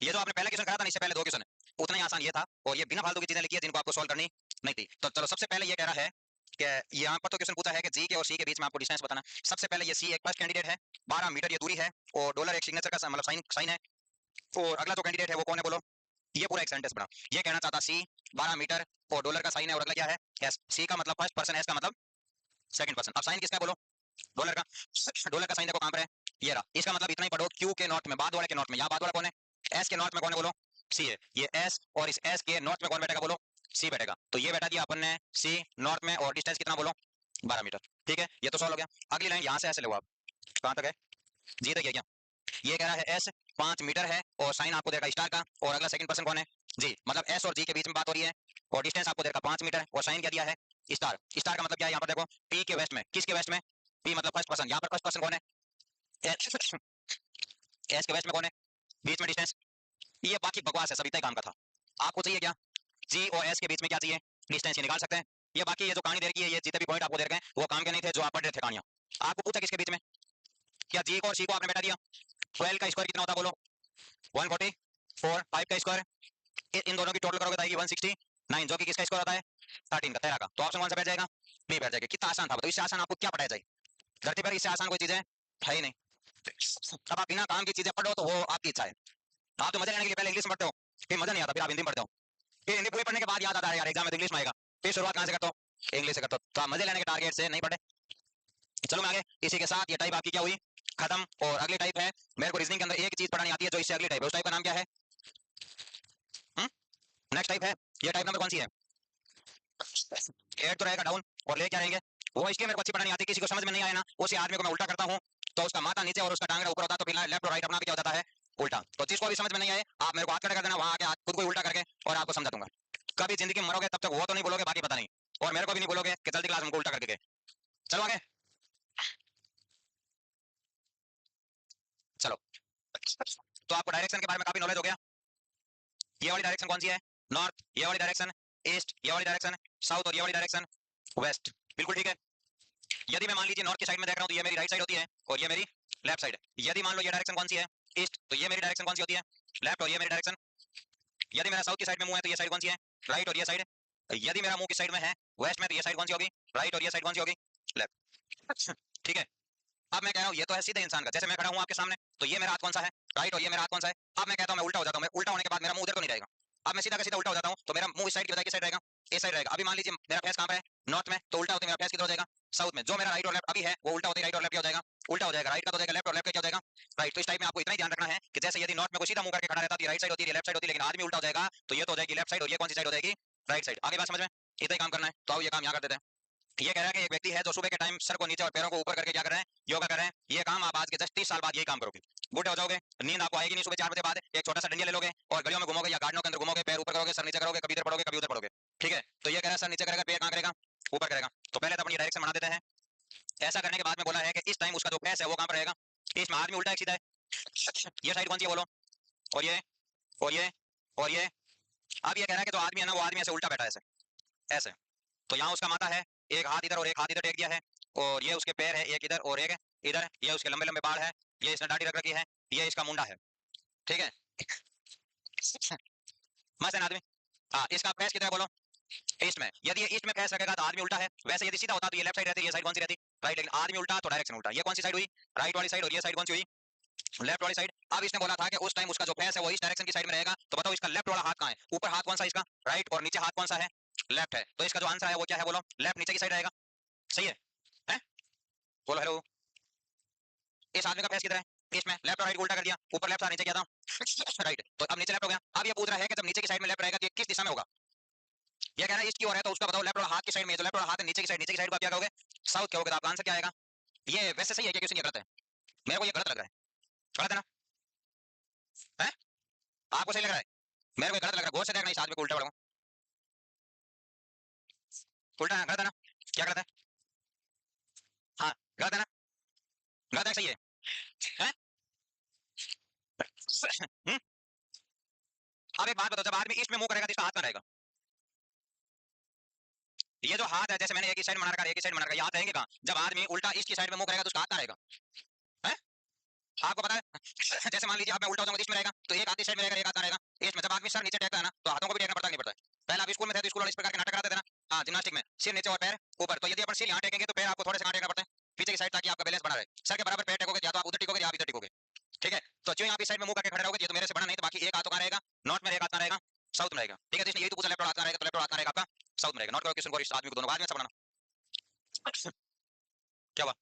ये जो आपने पहला क्वेश्चन करा था ना, इससे पहले 2 क्वेश्चन है, उतना ही आसान ये था, और ये बिना फालतू की चीजें लिखी है जिनको आपको सॉल्व करनी नहीं थी। तो चलो सबसे पहले ये कह रहा है कि यहाँ पर तो क्वेश्चन पूछा है कि जी के और सी के बीच में आपको डिस्टेंस बताना। सबसे पहले ये सी एक फर्स्ट कैंडिडेट है, 12 मीटर ये दूरी है, और डॉलर एक सिग्नेचर का मतलब साइन है। और अगला जो कैंडिडेट है वो कौन है बोलो? ये पूरा एक सेंटेंस बना। ये कहना चाहता सी 12 मीटर और डॉलर का साइन है, और अगला क्या है? एस। सी का मतलब फर्स्ट पर्सन, एस का मतलब सेकंड पर्सन। अब साइन किसका है बोलो? डॉलर का। डॉलर का साइन देखो कहां पर है, ये रहा। इसका मतलब इतना ही पढ़ो, क्यू के नॉर्थ में, बाद वाले के नॉर्थ में। यहाँ बाद वाला कौन है? एस के नॉर्थ में कौन है बोलो? सी है। ये एस, और इस एस के नॉर्थ में कौन बैठेगा बोलो? सी बैठेगा। तो ये बैठा दिया अपन ने सी नॉर्थ में, और डिस्टेंस कितना बोलो? 12 मीटर। ठीक है, ये तो सॉल्व हो गया। अगली लाइन यहाँ से ऐसे लो आप, कहां तक है? जी तक है क्या? ये कह रहा है एस 5 मीटर है, और साइन आपको देगा स्टार का, और अगला सेकंड पर्सन कौन है? जी। मतलब एस और जी के बीच में बात हो रही है, और डिस्टेंस आपको देगा 5 मीटर, और साइन क्या दिया है? स्टार। स्टार का मतलब क्या है? यहाँ पर देखो, पी के वेस्ट में। किसके वेस्ट में? पी मतलब फर्स्ट पर्सन। यहाँ पर फर्स्ट पर्सन कौन है? एस के वेस्ट में कौन है? बीच में डिस्टेंस। ये बाकी बकवास है, सब इतना ही काम का था। आपको चाहिए क्या? जी और एस के बीच में क्या चाहिए? डिस्टेंस। ये निकाल सकते हैं। ये बाकी ये जो कहानी दे रखी है, ये जितने भी पॉइंट आपको दे रखे हैं वो काम के नहीं थे, जो आप पढ़ रहे थे कहानियां। आपको पूछा किसके बीच में? क्या जी को और सी को आपने बैठा दिया? 12 का स्क्वायर कितना होता है बोलो? 144। 5 का स्क्वायर, इन दोनों की टोटल करोगे तो आएगी 169, जो कि किसका स्क्वायर होता है? 13 का, 13 का। तो ऑप्शन कौन सा बैठ जाएगा? बी बैठ जाएगा। कितना आसान था बताओ, इससे आसान आपको क्या पढ़ाया जाए? धरती पर इससे आसान कोई चीज है ही नहीं। अब आप बिना काम की चीजें पढ़ो तो वो आपकी इच्छा है। आप तो मजा लेने के लिए पहले इंग्लिश में पढ़ते हो, फिर मजा नहीं आता, फिर आप हिंदी में पढ़ते हो, फिर हिंदी पूरी पढ़ने के बाद याद आता है यार एग्जाम में तो इंग्लिश में आएगा, फिर शुरुआत कहां से करते हो? इंग्लिश से करते हो। तो आप मजे लेने के टारगेट से नहीं पढ़े। चलो मैं आगे। इसी के साथ ये टाइप आपकी क्या हुई? खत्म। और अगली टाइप है, मेरे को रीजनिंग के अंदर एक चीज पढ़ानी आती है जो इससे अगली टाइप है, उस टाइप का नाम क्या है? नेक्स्ट टाइप है। ये टाइप नंबर कौन सी है? 8 तो रहेगा डाउन, और ले क्या रहेंगे? वो इसके मेरे को अच्छी पढ़ानी आती है, किसी को समझ में नहीं आया ना, उसी आदमी को मैं उल्टा करता हूँ, तो उसका माथा नीचे और उसका टांगड़ा ऊपर होता है, तो फिर लेफ्ट और राइट अपना क्या हो जाता है? उल्टा। तो जिसको भी समझ में नहीं आए, आप मेरे को हाथ खड़ा कर देना, वहां आके खुद को उल्टा करके और आपको समझा दूंगा। कभी जिंदगी में मरोगे तब तक वो तो नहीं बोलोगे, बाकी पता नहीं, और मेरे को भी नहीं बोलोगे कि जल्दी क्लास हमको उल्टा करके गए। चलो आगे। चलो, तो आपको डायरेक्शन के बारे में काफी नॉलेज हो गया। ये वाली डायरेक्शन कौन सी है? नॉर्थ। ये वाली डायरेक्शन ईस्ट। ये वाली डायरेक्शन साउथ। और ये वाली डायरेक्शन वेस्ट। बिल्कुल ठीक है। यदि मैं मान लीजिए नॉर्थ की साइड में देख रहा हूं, तो ये मेरी राइट साइड होती है, और ये मेरी लेफ्ट साइड है। यदि मान लो ये डायरेक्शन कौन सी है? ईस्ट, तो ये मेरी डायरेक्शन कौन सी होती है? लेफ्ट। और ये मेरी डायरेक्शन, यदि मेरा साउथ की साइड में मुंह है तो ये साइड कौन सी है? राइट। और ये साइड, यदि मेरा मुंह किस साइड में है? वेस्ट में, तो ये साइड कौन सी होगी? राइट। और ये साइड कौन सी होगी? लेफ्ट। ठीक है। अब मैं कह रहा हूँ ये तो है सीधे इंसान का, जैसे मैं खड़ा हूँ आपके सामने, तो ये मेरा हाथ कौन सा है? राइट। और ये मेरा हाथ कौन सा है? अब मैं कहता हूँ मैं उल्टा हो जाता हूँ, मैं उल्टा होने के बाद मेरा मुंह उधर तो नहीं रहेगा। अब मैं सीधा का सीधा उल्टा हो जाता हूँ, तो मेरा मुंह इस साइड की बजाय किस साइड रहेगा? इस साइड रहेगा। अभी मान लीजिए मेरा फेस कहाँ पे है? नॉर्थ में, तो उल्टा होते मेरा फेस किधर हो जाएगा? साउथ में। जो मेरा राइट और लेफ्ट अभी है वो उल्टा होते राइट और लेफ्ट क्या हो जाएगा? उल्टा हो जाएगा। राइट का तो हो जाएगा लेफ्ट, और लेफ्ट का क्या हो जाएगा? राइट। तो इस टाइप में आपको इतना ही ध्यान रखना है कि जैसे यदि नॉर्थ में कोई सीधा मुंह करके खड़ा रहता है, राइट साइड होती है, लेफ्ट साइड होती है, लेकिन आदमी उल्टा हो जाएगा तो ये तो हो जाएगी लेफ्ट साइड, और ये कौन सी साइड हो जाएगी? Right side. आगे बात समझ में? इतना ही काम करना है। तो आओ ये काम यहाँ कर देते हैं। ये कह रहा है कि एक व्यक्ति है जो सुबह के टाइम सर को नीचे और पैरों को ऊपर करके क्या कर रहे हैं? योगा कर रहे हैं। ये काम आप आज के 10-30 साल बाद यही काम करोगे, बूढ़े हो जाओगे, नींद आपको आएगी नहीं। सुबह 4 बजे बाद एक छोटा सा डंडा ले लोगे और गलियों में घूमोगे या गार्डनों के अंदर घूमोगे, पैर ऊपर करोगे, सर नीचे करोगे, कभी इधर पढ़ोगे, कभी उधर पढ़ोगे। ठीक है। तो ये कह रहा है सर नीचे करेगा, पैर कहाँ करेगा? ऊपर करेगा। तो पहले तो अपन ये डायरेक्शन बना देते हैं। ऐसा करने के बाद में बोला है कि इस टाइम उसका जो फेस है वो कहाँ पर रहेगा? इसमें आदमी उल्टा है सीधा है? ये साइड कौन सी है बोलो? और ये, और ये, और ये। अब ये कह रहा है कि जो आदमी है ना, वो आदमी ऐसे उल्टा बैठा है, ऐसे ऐसे। तो यहाँ उसका माथा है, एक हाथ इधर और एक हाथ इधर टेक दिया है, और ये उसके पैर है, एक इधर और एक इधर। ये उसके लंबे लंबे बाल है, ये इसने दाढ़ी रख रखी है, ये इसका मुंडा है। ठीक है। मस्त है ना आदमी? हाँ। इसका फेस किधर है बोलो? ईस्ट में। यदि ये ईस्ट में फेस रखेगा तो आदमी उल्टा है। वैसे यदि सीधा होता तो ये लेफ्ट साइड रहती, ये साइड कौन सी रहती? राइट। लेकिन आदमी उल्टा तो डायरेक्शन उल्टा। ये कौन सी साइड हुई? राइट वाली साइड। और ये साइड कौन सी हुई? लेफ्ट वाली साइड। अब इसने बोला था कि उस टाइम उसका जो फेस है वो इस डायरेक्शन की साइड में रहेगा, तो बताओ इसका लेफ्ट वाला हाथ कहाँ है? ऊपर हाथ कौन सा इसका? राइट, और नीचे हाथ कौन सा है? लेफ्ट है। तो इसका जो आंसर है वो क्या है बोलो? लेफ्ट नीचे की साइड रहेगा। सही है? हैं? बोलो हेलो। इस आदमी का फेस किधर है? इसमें लेफ्ट और राइट उल्टा कर दिया, ऊपर लेफ्ट था नीचे क्या था? राइट। तो अब नीचे लेफ्ट हो गया। अब ये पूछ रहा है कि जब नीचे की साइड में लेफ्ट रहेगा तो ये किस दिशा में होगा? ये कह रहा है ईस्ट की ओर है, तो उसका बताओ लेफ्ट वाला हाथ की साइड में है, तो लेफ्ट वाला हाथ है नीचे की साइड, नीचे की साइड को आप क्या कहोगे? साउथ कहोगे। तो आपका आंसर क्या आएगा? ये वैसे सही है कि क्वेश्चन ये गलत है? मेरे को ये गलत लग रहा है। गलत है ना? है? आपको सही लग रहा है? मेरे को गलत लग रहा है। गौर से देखना इस आदमी को उल्टा पड़ा। उल्टा है, गलत है ना? क्या गलत है? हाँ, गलत है ना? गलत है, सही है? हैं? अब एक बात बताओ, जब आदमी ईस्ट में मुंह करेगा तो इसका हाथ कहाँ रहेगा? ये जो हाथ है, जैसे मैंने एक ही साइड बना रखा है, एक ही साइड बना रखा है, ये हाथ रहेंगे कहाँ? जब आदमी उल्टा ईस्ट की साइड में मुंह करेगा तो उसका हाथ कहाँ रहेगा? हैं? आपको पता है? जैसे मान लीजिए आप मैं उल्टा हो जाऊंगा तो ईस्ट में रहेगा, तो एक हाथ इस साइड में रहेगा, एक हाथ कहाँ रहेगा? ईस्ट में। जब आदमी सर नीचे टेकता है ना, तो हाथों को भी टेकना पड़ता है, नहीं पड़ता है? पहले आप स्कूल में थे तो स्कूल वाले इस प्रकार के नाटक कराते थे ना, हाँ जिम्नास्टिक में, सिर नीचे और पैर ऊपर। तो यदि अपन सिर यहाँ टेकेंगे तो पैर आपको थोड़े से कहाँ टेकना पड़ता है? पीछे की साइड, ताकि आपका बैलेंस बना रहे। सर के बराबर पैर टेकोगे, या तो आप उधर टिकोगे या आप इधर टिकोगे। ठीक है? तो जो आप इस साइड में मुंह करके खड़े रहोगे, ये तो मेरे से बना नहीं, तो बाकी एक हाथ कहाँ रहेगा? नॉर्थ में, एक हाथ कहाँ रहेगा? साउथ में रहेगा। ठीक है? तो इसने यही तो पूछा, लेफ्ट हाथ कहाँ रहेगा? तो लेफ्ट हाथ कहाँ रहेगा आपका? साउथ में रहेगा। नोट करो क्वेश्चन को, इस आदमी को दोनों बाद में अच्छा बनाना। क्या हुआ?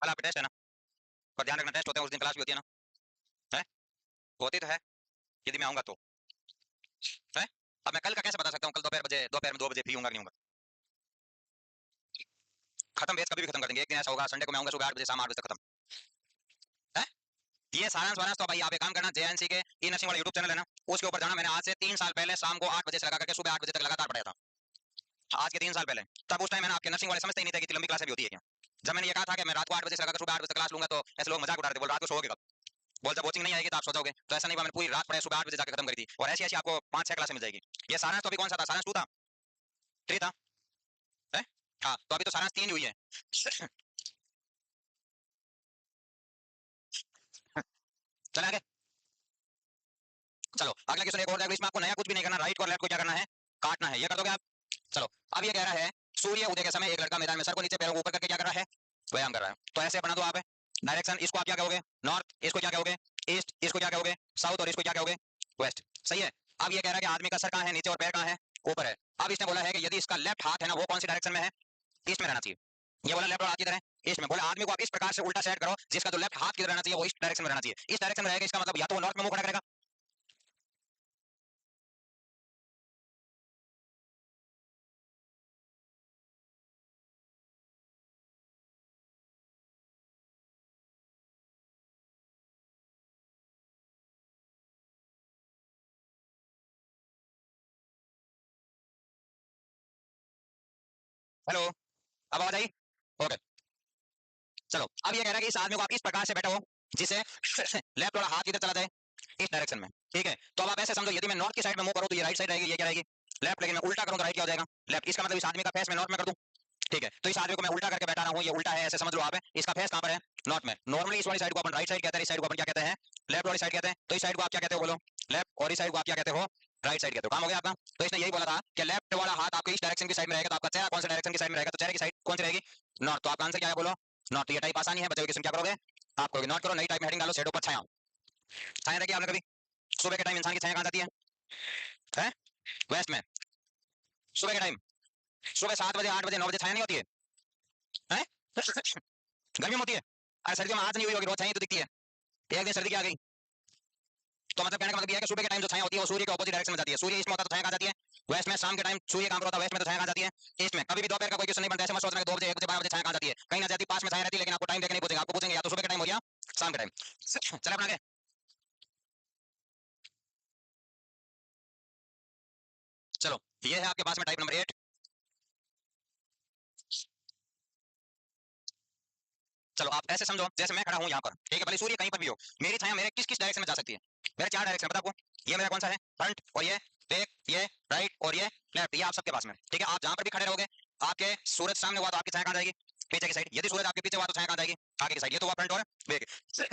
कल आपका टेस्ट है ना? पर ध्यान रखना, टेस्ट होते हैं उस दिन क्लास भी होती है ना? है? होती तो है, यदि मैं आऊंगा तो। है? अब मैं कल का कैसे बता सकता हूँ? कल दोपहर बजे, दोपहर में 2 बजे फ्री होऊंगा नहीं होऊंगा? खत्म बेस कभी भी खत्म कर देंगे। एक दिन ऐसा होगा, संडे को मैं आऊंगा सुबह 8 बजे, शाम 8 बजे खत्म। है? ये सारांश वारांश तो भाई आप एक काम करना, जेएनसी के ई नर्सिंग वाला यूट्यूब चैनल है ना, उसके ऊपर जाना। मैंने आज से 3 साल पहले शाम को 8 बजे से लगा करके सुबह 8 बजे तक लगातार पढ़ाया था। आज के 3 साल पहले। तब उस टाइम मैंने आपके नर्सिंग वाले समझते ही नहीं थे कि इतनी लंबी क्लास भी होती है क्या। जब मैंने ये कहा था कि मैं रात को 8 बजे से लगाकर सुबह 8 बजे तक क्लास लूंगा, तो ऐसे लोग मजाक उड़ा रहे थे, बोल रात को सोओगे कब? बोल जब कोचिंग नहीं आएगी तो आप सो जाओगे। तो ऐसा नहीं हुआ, मैंने पूरी रात पढ़ाई, सुबह 8 बजे जाकर खत्म करी थी। और ऐसी ऐसी आपको 5-6 क्लास मिल जाएगी। ये सारांश तो अभी कौन सा था? सारांश 2 था, 3 था? है? हाँ, तो अभी तो सारांश 3 ही हुई है। चले आगे। चलो अगला क्वेश्चन एक और है, इसमें आपको नया कुछ भी नहीं करना, राइट और लेफ्ट को क्या करना है? काटना है। ये कर दोगे आप? चलो, अब ये कह रहा है सूर्य उदय के समय एक लड़का मैदान में सर को नीचे पैरों को ऊपर करके क्या कर रहा है? व्यायाम कर रहा है। तो ऐसे बना दो आप। डायरेक्शन इसको आप क्या कहोगे? नॉर्थ। इसको क्या कहोगे? ईस्ट। इसको क्या कहोगे? साउथ। और इसको क्या कहोगे? वेस्ट। सही है? अब ये कह रहा है कि आदमी का सर कहाँ है नीचे और पैर कहाँ है ऊपर है। अब इसने बोला है कि यदि इसका लेफ्ट हाथ है ना, वो कौन सी डायरेक्शन में है? ईस्ट में रहना चाहिए। ये बोला लेफ्ट और हाथ किधर है? ईस्ट में। बोला आदमी को आप इस प्रकार से उल्टा सेट करो, जिसका जो लेफ्ट हाथ किधर रहना चाहिए वो ईस्ट डायरेक्शन में रहना चाहिए। इस डायरेक्शन में रहेगा, इसका मतलब या तो वो नॉर्थ में मुंह खड़ा करेगा। हेलो, अब आवाज आई? ओके। चलो, अब ये कह रहा है कि इस आदमी को आप इस प्रकार से बैठो जिसे लेफ्ट वाला हाथ इधर चला जाए, इस डायरेक्शन में। ठीक है? तो अब आप ऐसे समझो, यदि मैं नॉर्थ की साइड में मूव करूं तो ये राइट साइड रहेगी, ये क्या रहेगी? लेफ्ट। लेकिन मैं उल्टा करूं तो राइट क्या हो जाएगा? लेफ्ट। इसका मतलब इस आदमी का फेस मैं नॉर्थ में कर दूं। ठीक है? तो इस आदमी को मैं उल्टा करके बैठा रहा हूं, ये उल्टा है, ऐसे समझ लो आप। इसका फेस कहां पर है? नॉर्थ में। नॉर्मली इस वाली साइड को अपन राइट साइड कहते हैं, इस साइड को अपन क्या कहते हैं? लेफ्ट वाली साइड कहते हैं। तो इस साइड को आप क्या कहते हो बोलो? लेफ्ट। और इस साइड को आप क्या कहते हो? राइट साइड कहते हो। काम हो गया आपका? तो इसने यही बोला था कि लेफ्ट वाला हाथ आपके इस डायरेक्शन की साइड में रहेगा, तो आपका चेहरा कौन सा डायरेक्शन की साइड में रहेगा? तो चेहरे की साइड कौन सी रहेगी? नॉर्थ। तो आपका आंसर क्या है बोलो? नॉर्थ। तो ये टाइप आसानी है, बच्चे क्वेश्चन क्या करोगे? आप करोगे नोट करो, नई टाइप में हेडिंग डालो, शेडो पर छाया। छाया देखी आपने कभी? सुबह के टाइम इंसान की छाया कहां जाती है? वेस्ट में। सुबह के टाइम, सुबह 7 बजे, 8 बजे, 9 बजे छाया नहीं होती है? गर्मी में होती है। अरे सर्दियों में आज नहीं हुई होगी, रोज छाया तो दिखती है। एक दिन सर्दी की आ गई, तो मतलब कहने का मतलब ये है कि सुबह के टाइम जो छाया होती है वो सूर्य के ऑपोजिट डायरेक्शन में जाती है। सूर्य ईस्ट में होता है तो छाया कहां जाती है? वेस्ट में। शाम के टाइम सूर्य कहां पर होता है? वेस्ट में, तो छाया कहां जाती है? ईस्ट में। कभी भी दोपहर का कोई क्वेश्चन नहीं बनता, ऐसे मत सोचना कि 2 बजे, 1 बजे, 12 बजे छाया कहां जाती है, कहीं ना जाती, पास में छाया रहती है, लेकिन आपको टाइम देके नहीं पूछेंगे, आपको पूछेंगे या तो सुबह के टाइम हो गया, शाम के टाइम। चले अपना आगे। चलो, ये है आपके पास में टाइप नंबर 8। चलो आप ऐसे समझो, जैसे मैं खड़ा हूँ यहाँ पर, ठीक है, भले सूर्य कहीं पर भी हो, मेरी छाया मेरे किस किस डायरेक्शन में जा सकती है? मेरे 4 डायरेक्शन पता आपको? ये मेरा कौन सा है? फ्रंट, और ये बैक, ये राइट, और ये लेफ्ट, ये आप सबके पास में, ठीक है। आप जहां पर भी खड़े रहोगे, आपके सूरज सामने हुआ तो आपकी छाया कहां जाएगी? पीछे की साइड। यदि सूरज आपके पीछे हुआ तो छाया कहां जाएगी? आगे की साइड। ये तो हुआ फ्रंट और बैक।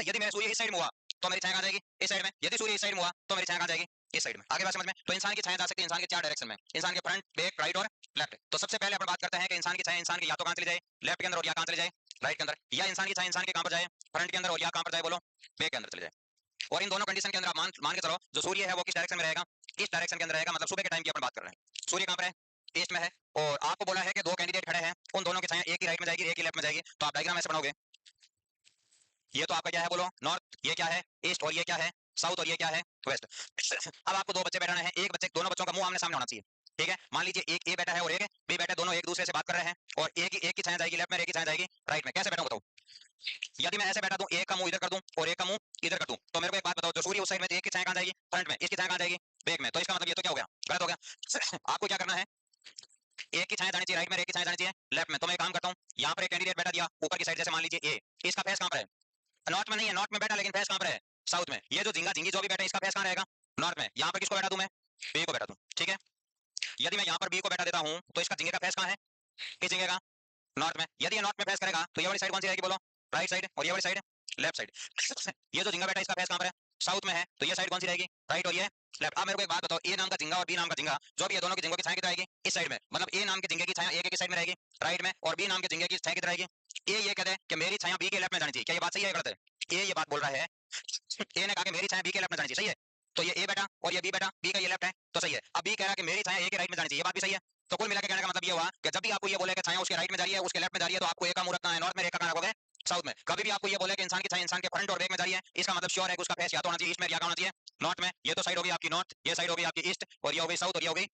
यदि मेरा सूर्य इस साइड में हुआ तो मेरी छाया कहां जाएगी? इस साइड में। यदि सूर्य इस साइड में हुआ तो मेरी छाया कहां जाएगी? इस साइड में। आगे बात समझ में? तो इंसान की छाया जा सकती है इंसान के 4 डायरेक्शन में, इंसान के फ्रंट, बैक, राइट और लेफ्ट। तो सबसे पहले अपन बात करते हैं कि इंसान की छाया इंसान की या तो कहां चली जाए? लेफ्ट के अंदर, और या कहां चली जाए? राइट के अंदर। या इंसान की छाया इंसान के कहां पर जाए? फ्रंट के अंदर, और या कहां पर जाए बोलो? बैक के अंदर चले जाए। और इन दोनों कंडीशन के अंदर आप मान के चलो, जो सूर्य है वो किस डायरेक्शन में रहेगा? इस डायरेक्शन के अंदर रहेगा, मतलब सुबह के टाइम की अपन बात कर रहे हैं। सूर्य कहां पर है? ईस्ट में है। और आपको बोला है कि 2 कैंडिडेट खड़े हैं, उन दोनों की छाया एक ही राइट में जाएगी, एक ही लेफ्ट में जाएगी। तो आप डायग्राम ऐसे बनाओगे, ये तो आपका क्या है बोलो? नॉर्थ। ये क्या है? ईस्ट। और ये क्या है? साउथ। और ये क्या है? वेस्ट। अब आपको 2 बच्चे बैठाने हैं, एक बच्चे, दोनों बच्चों का मुंह आमने सामने होना चाहिए, ठीक है। मान लीजिए एक ए बैठा है और एक बी बैठा है, दोनों एक दूसरे से बात कर रहे हैं, और एक की छाया जाएगी लेफ्ट में, एक की छाया जाएगी राइट में। कैसे बैठा बताओ? यदि मैं ऐसे बैठा दूं, एक का मुंह इधर कर दूं और एक का मुंह इधर कर दूं, तो मेरे को एक बात बताओ, जो सूर्य उस साइड में, एक की छाया कहां जाएगी? फ्रंट में। इसकी छाया कहां जाएगी? बैक में। तो इसका मतलब ये तो क्या हो गया? गलत हो गया। आपको क्या करना है? एक की छाया जानी चाहिए राइट में, एक की छाया जानी चाहिए लेफ्ट में। तो मैं एक काम करता हूँ, यहाँ पर एक कैंडिडेट बैठा दिया ऊपर की साइड, जैसे मान लीजिए ए, इसका फेस कहां पर है? नॉर्थ में नहीं है, नॉर्थ में बैठा, लेकिन फेस कहां पर है? साउथ में। ये जो झिंगा झिंगी जो भी बैठा है, इसका फेस कहां रहेगा? नॉर्थ में। यहाँ पर किसको बैठा दूं मैं? बी को बैठा दूं, ठीक है। यदि मैं यहाँ पर बी को बैठा देता हूँ, तो इसका झिंगे का फेस कहां है? इस झिंगे का नॉर्थ में। यदि ये नॉर्थ में फेस करेगा, तो ये वाली साइड कौन सी रहेगी बोलो? Right side. और ये वाली साइड लेफ्ट साइड। ये जो झिंगा बैठा है, इसका फेस कहां पर है? साउथ में है। तो ये साइड कौन सी रहेगी? राइट, और ये लेफ्ट। अब मेरे को एक बात बताओ, ए नाम का झिंगा और बी नाम का झिंगा, जो भी है, दोनों की झिंगों की छाया किधर आएगी? इस साइड में। मतलब ए नाम के झिंगे की छाया एक की साइड में रहेगी राइट में, और बी नाम के झिंगे की छाया किधर आएगी? ए ये कहते हैं कि मेरी छाया बी के लेफ्ट में जानी चाहिए। क्या ये बात सही है गलत है? ये बात बोल रहा है, ए ने कहा कि मेरी छाया बी के लेफ्ट में जानी चाहिए, सही है। तो ये ए बेटा और ये बी बेटा, बी का ये लेफ्ट है, तो सही है। अब बी कह रहा है कि मेरी छाया ए के राइट में जानी चाहिए, ये बात भी सही है। तो कुल मिला के कहने का मतलब ये हुआ कि जब भी आपको ये बोले कि छाया उसके राइट में जा रही है, उसके लेफ्ट में जा रही है, तो आपको ए का मुंह रखना है नॉर्थ में, ए का कहां रखोगे? साउथ में। कभी भी आपको ये बोले कि इंसान की छाया इंसान के फ्रंट और बैक में जा रही है, इसका मतलब श्योर है कि उसका फेस या तो होना चाहिए ईस्ट में, या होना चाहिए नॉर्थ में। ये तो साइड होगी आपकी नॉर्थ, ये साइड होगी आपकी ईस्ट, और ये हो गई साउथ, और ये हो गई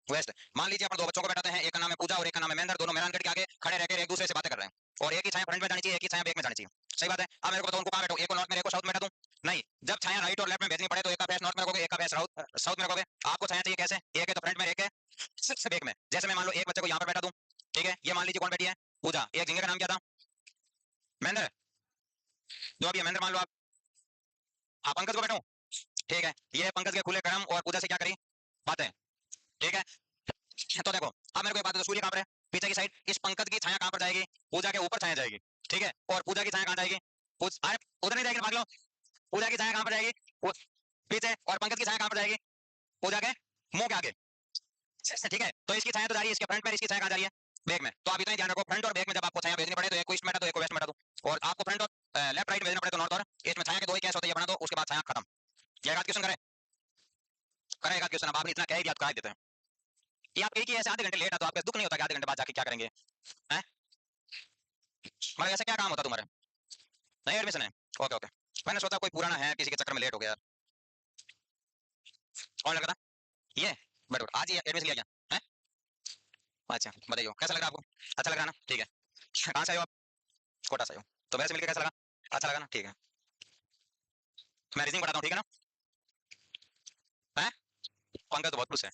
वेस्ट। मान लीजिए अपन 2 बच्चों को बैठाते हैं, एक का नाम है पूजा और एक का नाम है महेंद्र, दोनों मैदान गेट के आगे खड़े रहकर एक दूसरे से बातें कर रहे हैं, और एक ही छाया फ्रंट में जानी चाहिए, एक ही छाया बैक में जानी चाहिए, सही बात है। अब मेरे को बताओ, उनको कहां बैठो? एक को नॉर्थ में, एक को साउथ में बैठा दूं? नहीं, जब छाया राइट और लेफ्ट में भेजनी पड़े, तो एक का फेस नॉर्थ में रखोगे, एक का फेस साउथ में रखोगे। आपको छाया चाहिए कैसे? एक है तो फ्रंट में, एक है सिर्फ बैक में। जैसे मैं मान लो एक बच्चे को यहाँ पर बैठा दूं, ठीक है, ये मान लीजिए कौन बैठी है? पूजा। एक झिंगे का नाम क्या था? महेंद्र। जो अभी महेंद्र मान लो आप पंकज को बैठो, ठीक है। ये पंकज के खुले करम और पूजा से क्या करी बातें, ठीक है। तो देखो, अब मेरे को एक बात है, सूर्य कहां पर है? पीछे की साइड। इस पंकज की छाया कहां पर जाएगी? पूजा के ऊपर छाया जाएगी, ठीक है। और पूजा की छाया कहां जाएगी? अरे उधर नहीं जाएगी, भाग लो। पूजा की छाया कहां पर जाएगी? पीछे। और पंकज की छाया कहां पर जाएगी? पूजा के मुंह के आगे, ठीक है। तो इसकी छाया तो जा रही है इसके फ्रंट में, इसकी छाया कहां जा रही है? बैक में। तो आप इतना ही ध्यान रखो, फ्रंट और बैक में जब आपको छाया भेजनी पड़े, तो एक को ईस्ट में बैठा दो, एक को वेस्ट में बैठा दो। और आपको फ्रंट और लेफ्ट राइट भेजना पड़े, तो नॉर्थ और ईस्ट में छाया के 2 ही केस होते हैं, ये बना दो, उसके बाद छाया खत्म। ये एक आध क्वेश्चन करें एक आध क्वेश्चन। अब आपने इतना कह ही दिया तो कहा देते हैं। ये आप एक ही ऐसे आधे घंटे लेट है, तो आपको दुख नहीं होता कि आधे घंटे बाद जाके क्या करेंगे? हैं? मतलब ऐसा क्या काम होता तुम्हारे? नहीं एडमिशन है? Okay okay. मैंने सोचा कोई पुराना है, किसी के चक्कर में लेट हो गया। कौन लगा था? ये बट आज ही एडमिशन लिया क्या है? अच्छा बताइए, कैसा लग रहा है आपको? अच्छा लग रहा है ना? ठीक है। कहाँ से आए हो आप? कोटा से आए हो? तो मेरे से मिलकर कैसा लगा? अच्छा लगा ना? ठीक है। मैं रीजनिंग पढ़ाता हूँ, ठीक है ना? है? पंकज तो बहुत खुश है।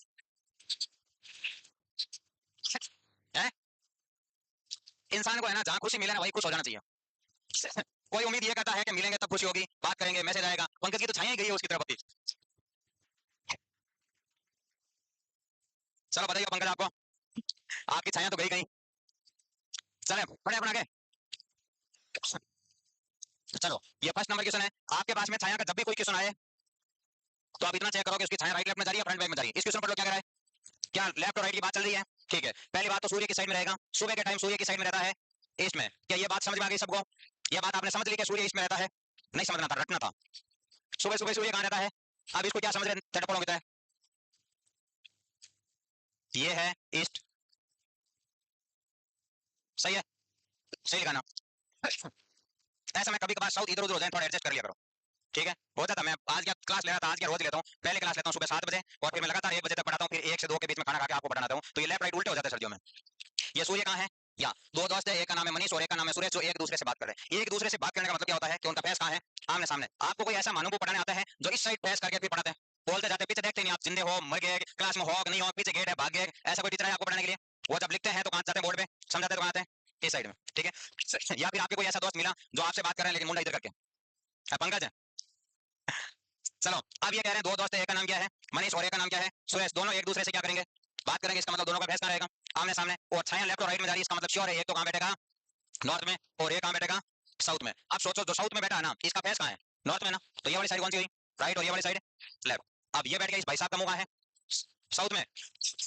इंसान को है ना, जहाँ खुशी मिले ना वही खुश हो जाना चाहिए। कोई उम्मीद ये करता है कि मिलेंगे तब खुशी होगी, बात करेंगे, मैसेज आएगा। पंकज की तो छाया ही गई है उसकी तरफ अभी। चलो बताइए पंकज, आपको आपकी छाया तो गई कहीं। चले पढ़े अपना आगे। चलो ये फर्स्ट नंबर क्वेश्चन है। आपके पास में छाया का जब भी कोई क्वेश्चन आए, तो आप इतना चेक करो कि उसकी छाया राइट लेफ्ट में जा रही है, फ्रंट बैक में जा रही है। इस क्वेश्चन पर लोग क्या कर रहा है? क्या लेफ्ट और राइट की बात चल रही है? ठीक है, पहली बात तो सूर्य की साइड में रहेगा, सुबह के टाइम सूर्य की साइड में रहता है ईस्ट में। क्या ये बात समझ में आ गई सबको? ये बात आपने समझ ली कि सूर्य ईस्ट में रहता है? नहीं समझना था, रटना था। सुबह सुबह सूर्य कहाँ रहता है? अब इसको क्या समझ रहे हैं चटपटों की तरह? ये है ईस्ट, सही है, सही लिखा ना? ऐसा मैं कभी कभार साउथ इधर उधर हो जाए, थोड़ा एडजस्ट कर लिया करो, ठीक है। हो जाता, मैं आज क्या क्लास ले रहा था, आज क्या रोज लेता हूँ। पहले क्लास लेता हूँ सुबह 7 बजे, और फिर मैं लगातार 1 बजे तक पढ़ाता हूँ, फिर 1 से 2 के बीच में खाना खा के आपको पढ़ाता हूँ। तो ये लेफ्ट राइट उल्टे हो जाते हैं सर्दियों में। ये सूर्य कहाँ है? या 2 दोस्त है, एक का नाम है मनीष और एक का नाम है सुरेश, जो एक दूसरे से बात कर रहे हैं। एक दूसरे से बात करने का मतलब क्या होता है कि उनका फेस कहाँ है? आमने सामने। आपको कोई ऐसा मानव को पढ़ाने आता है जो इस साइड फेस करके फिर पढ़ाते हैं? बोलते जाते पीछे देखते नहीं, आप जिंदे हो मर गए, क्लास में हो नहीं हो, पीछे गेट है भाग गए, ऐसा कोई टीचर है आपको पढ़ाने के लिए? वो जब लिखते हैं तो कहाँ जाते हैं? बोर्ड पे। समझाते तो कहाँ आते हैं? इस साइड में, ठीक है। या फिर आपके कोई ऐसा दोस्त मिला जो आपसे बात कर रहे हैं लेकिन मुंडा इधर करके, पंकज है। चलो अब ये कह रहे हैं दो दोस्त है, एक का नाम क्या है मनीष और एक का नाम क्या है सुरेश, दोनों एक दूसरे से क्या करेंगे, बात करेंगे। इसका मतलब दोनों का फेस कहाँ रहेगा, आमने सामने। और छाया लेफ्ट और राइट में जा रही है, इसका मतलब श्योर है एक तो कहाँ बैठेगा नॉर्थ में और एक कहाँ बैठेगा साउथ में। अब सोचो जो साउथ में बैठा है ना, इसका फेस कहाँ है नॉर्थ में ना, तो ये वाली साइड कौन सी हुई राइट और ये वाली साइड लेफ्ट। अब ये बैठ गया इस भाई साहब का मुंह कहाँ है साउथ में,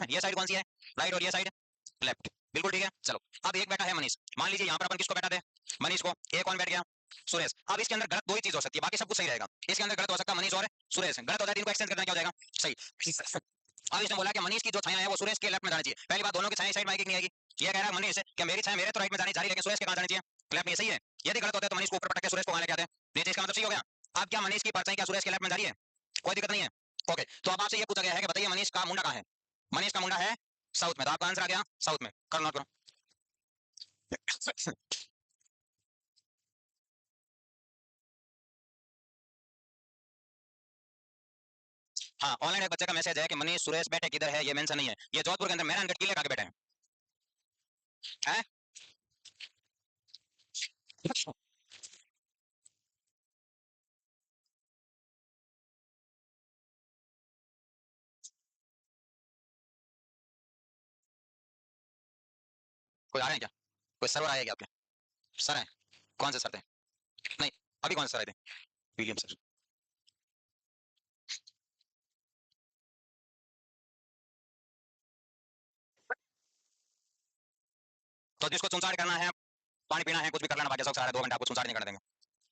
ये साइड कौन सी है राइट और ये साइड लेफ्ट, बिल्कुल ठीक है। चलो अब एक बैठा है मनीष, मान लीजिए यहाँ पर अपन किसको बैठा थे मनीष को, एक कौन बैठ गया सुरेश। अब इसके अंदर गलत दो ही चीज हो सकती है, बाकी सब कुछ सही रहेगा। इसके अंदर गलत हो सकता है मनीष और सुरेश, गलत हो जाए इनको एक्सचेंज करना क्या हो जाएगा सही। अब इसने बोला कि मनीष की जो छाया है वो सुरेश के लेफ्ट में जानी चाहिए। पहली बात दोनों की छाया साइड में आएगी कि नहीं आएगी, ये कह रहा है मनीष कि मेरी छाया मेरे तो राइट में जानी चाहिए लेकिन सुरेश के कहां जानी चाहिए लेफ्ट में, सही है। यदि गलत होता है तो मनीष को ऊपर पटक के सुरेश को वहां लेके आते हैं नीचे, इसका मतलब सही हो गया। अब क्या मनीष की परछाई क्या सुरेश के लेफ्ट में जा रही है, कोई दिक्कत नहीं है। ओके तो अब आपसे ये पूछा गया है कि बताइए मनीष का मुंडा कहाँ है, मनीष का मुंडा है साउथ में, तो आपका आंसर आ गया साउथ में, करो नोट करो। हाँ ऑनलाइन एक बच्चे का मैसेज है कि मनीष सुरेश बैठे किधर है, ये मेंशन नहीं है, ये जोधपुर के अंदर मेहरानगढ़ किले के आगे बैठे हैं है? कोई आ रहे हैं क्या, कोई सर्वर आएगा आपके, सर है कौन से सर थे, नहीं अभी कौन से सर आए थे, विलियम सर। तो जिसको चुनचाड़ करना है पानी पीना है कुछ भी कर लेना, बाकी सब सारा 2 घंटे आपको चुनचाड़ नहीं करने देंगे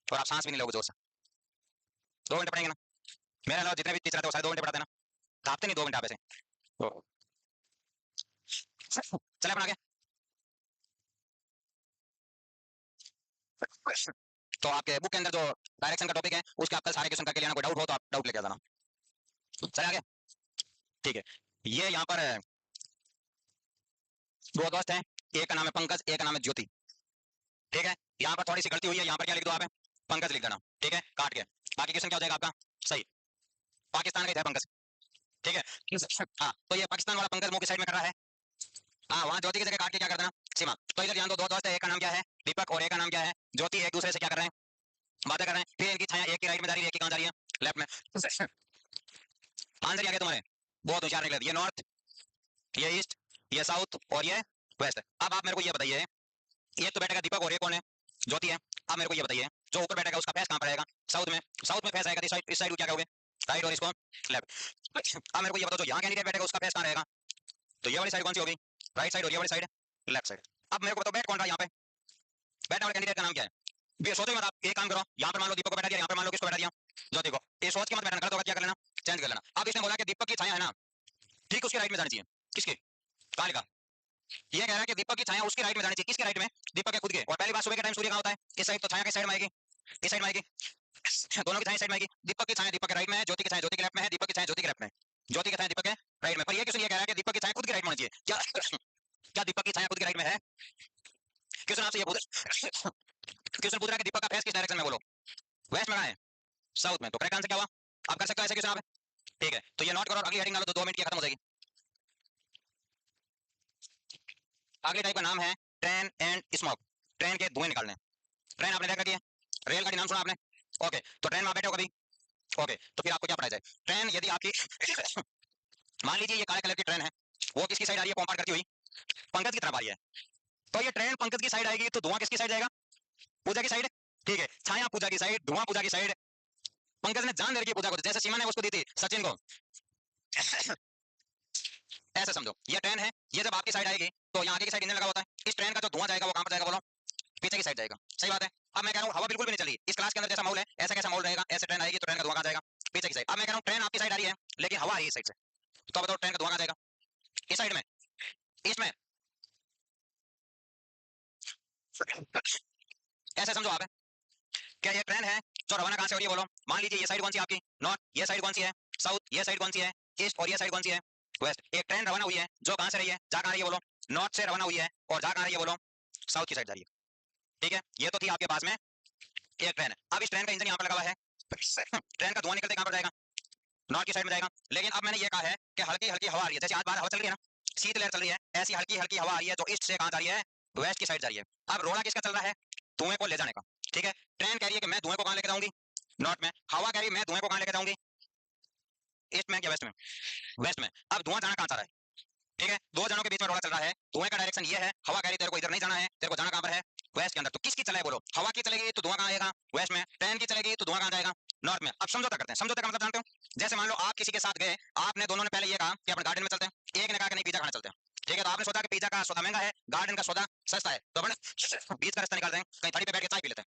और आप सांस भी नहीं लोगे जोर से। 2 घंटे पढ़ेंगे ना, मेरे अलावा जितने भी टीचर आते हैं वो सारे 2 घंटे पढ़ाते हैं ना, तो आपते नहीं 2 घंटे आप ऐसे। चले अपन आगे। तो आपके बुक के अंदर जो डायरेक्शन का टॉपिक है उसके आप कल सारे क्वेश्चन करके लेना, कोई डाउट हो तो आप डाउट लेके आ जाना। चले आगे, ठीक है। ये यहाँ पर दो दोस्त हैं, एक का नाम है पंकज एक का नाम है ज्योति, ठीक है। यहाँ पर थोड़ी सी गलती हुई है, यहाँ पर क्या लिख दो आप पंकज लिख देना, ठीक है काट के। बाकी क्वेश्चन क्या हो जाएगा आपका सही, पाकिस्तान का है पंकज, ठीक है। हाँ तो ये पाकिस्तान वाला पंकज मुंह की साइड में कर रहा है, हाँ वहाँ ज्योति की जगह काट के क्या कर देना सीमा। तो इधर ध्यान दो, दो दोस्त है, एक का नाम क्या है दीपक और एक का नाम क्या है ज्योति, एक दूसरे से क्या कर रहे हैं बातें कर रहे हैं, फिर इनकी छाया एक की राइट में जा रही है एक की कहाँ जा रही है लेफ्ट में। आंसर आ गया तुम्हारे, बहुत होशियार निकले, ये नॉर्थ ये ईस्ट ये साउथ और ये वेस्ट। अब आप मेरे को ये बताइए, एक तो बैठेगा दीपक और एक कौन है ज्योति है। अब मेरे को ये बताइए जो ऊपर बैठेगा उसका फेस कहाँ पर आएगा साउथ में, साउथ में फेस आएगा इस साइड क्या कहोगे राइट और इसको लेफ्ट। अब मेरे को ये बताओ जो यहाँ कैंडिडेट बैठेगा उसका फेस कहाँ रहेगा, तो ये वाली साइड कौन सी होगी राइट साइड और ये वाली साइड लेफ्ट साइड। अब मेरे को बताओ बैठ कौन रहा यहाँ पे, बैठने वाले कैंडिडेट का नाम क्या है, ये सोचो मत आप, एक काम करो यहाँ पर मान लो दीपक को बैठा दिया, यहाँ पर मान लो किसको बैठा दिया ज्योति को, ये सोच के मत बैठना, गलत होगा क्या कर लेना चेंज कर लेना। अब इसने बोला कि दीपक की छाया है ना ठीक उसके राइट में जानी चाहिए, किसके कहाँ लिखा, ये कह रहा है कि दीपक की छाया उसके राइट में जानी चाहिए, किसके राइट में दीपक के खुद के। और पहली बात सुबह के टाइम सूर्य कहाँ होता है इस साइड, तो छाया किस साइड में आएगी इस साइड में आएगी, दोनों की छाया साइड में आएगी। दीपक की छाया दीपक के राइट में है, ज्योति की छाया ज्योति के लेफ्ट में है, दीपक की छाया ज्योति के लेफ्ट में, ज्योति की छाया दीपक के राइट में। पर ये क्वेश्चन ये कह रहा है कि दीपक की छाया खुद की राइट में होनी चाहिए, क्या क्या दीपक की छाया खुद की राइट में है, क्वेश्चन आपसे ये पूछ क्वेश्चन पूछ रहा है कि दीपक का फेस किस डायरेक्शन में, बोलो वेस्ट में है साउथ में, तो करेक्ट आंसर क्या हुआ आप कर सकते हो ऐसे क्वेश्चन आप, ठीक है। तो ये नोट करो और अगली हेडिंग डालो तो 2 मिनट की खत्म हो जाएगी। अगले टाइप का नाम है ट्रेन एंड स्मोक, ट्रेन के धुएं निकालने। ट्रेन आपने देखा कि रेलगाड़ी नाम सुना आपने, ओके तो ट्रेन में आप बैठे हो कभी, ओके तो फिर आपको क्या पढ़ाया जाए, ट्रेन यदि आपकी मान लीजिए ये काले कलर की ट्रेन है, वो किसकी साइड आ रही है कॉम्पार्ट करती हुई पंकज की तरफ आ रही है, तो ये ट्रेन पंकज की साइड आएगी तो धुआं किसकी साइड जाएगा पूजा की साइड, ठीक है। छाया पूजा की साइड, धुआं पूजा की साइड। पंकज ने जान दे रखी पूजा को, जैसे सीमा ने उसको दी थी सचिन को ऐसे समझो ये ट्रेन है, ये जब आपकी साइड आएगी तो यहाँ आगे की साइड इंजन लगा होता है, इस ट्रेन का जो धुआं जाएगा वो कहाँ पर जाएगा बोलो पीछे की साइड जाएगा, सही बात है। अब मैं कह रहा हूँ हवा बिल्कुल भी नहीं चली, इस क्लास के अंदर जैसा माहौल है ऐसा कैसा माहौल रहेगा, ऐसे ट्रेन आएगी तो ट्रेन का धुआं कहाँ जाएगा पीछे की साइड। अब मैं कह रहा हूँ ट्रेन आपकी साइड आ रही है लेकिन हवा आ रही है इस साइड से, तो बताओ ट्रेन का धुआं कहाँ जाएगा इस साइड में इसमें, ऐसे समझो आप, क्या ये ट्रेन है जो रवाना कहाँ से हो रही है बोलो, मान लीजिए ये साइड कौन सी है आपकी नॉर्थ, ये साइड कौन सी है साउथ, ये साइड कौन सी है ईस्ट और ये साइड कौन सी है वेस्ट। एक ट्रेन रवाना हुई है जो कहाँ से रही है जा कहाँ रही है बोलो नॉर्थ से रवाना हुई है और जा कहाँ रही है बोलो साउथ की साइड जा रही है, ठीक है। ये तो थी आपके पास में एक ट्रेन है। अब इस ट्रेन का इंजन यहाँ पर लगा हुआ है, ट्रेन का धुआं निकलते कहाँ पर जाएगा नॉर्थ की साइड में जाएगा। लेकिन अब मैंने ये कहा है कि हल्की हल्की हवा आ रही है, जैसे आज बाहर हवा चल रही है ना शीत लहर चल रही है, ऐसी हल्की हल्की हवा आ रही है जो ईस्ट से कहाँ जा रही है वेस्ट की साइड जा रही है। अब रोड़ा किसका चल रहा है, धुएं को ले जाने का, ठीक है। ट्रेन कह रही है कि मैं धुएं को कहां लेके जाऊंगी, नॉर्थ में। हवा कह रही है मैं धुएं को कहां लेके जाऊंगी, ईस्ट में या वेस्ट में, वेस्ट में। अब धुआं जाना कहां चाह रहा है, ठीक है, दो जनों के बीच में रोड़ा चल रहा है, धुएं का डायरेक्शन ये है, हवा कह रही तेरे को इधर नहीं जाना है, तेरे को जाना कहां पर है, वेस्ट के अंदर। तो किसकी चले बोलो, हवा की चलेगी तो धुआं कहां आएगा, वेस्ट में। ट्रेन की चलेगी तो धुआं कहां जाएगा, नॉर्थ में। अब समझौता करते हैं, समझौते का मतलब जानते हो, जैसे मान लो आप किसी के साथ गए, आपने दोनों ने पहले ये कहा कि अपन गार्डन में चलते हैं, एक ने कहा कि नहीं पिज्जा खाने चलते हैं, ठीक है। तो आपने सोचा कि पिज्जा का सौदा महंगा है, गार्डन का सौदा सस्ता है, तो अपन बीच का रास्ता निकाल दें, कहीं थड़ी पे बैठ के चाय पी लेते हैं,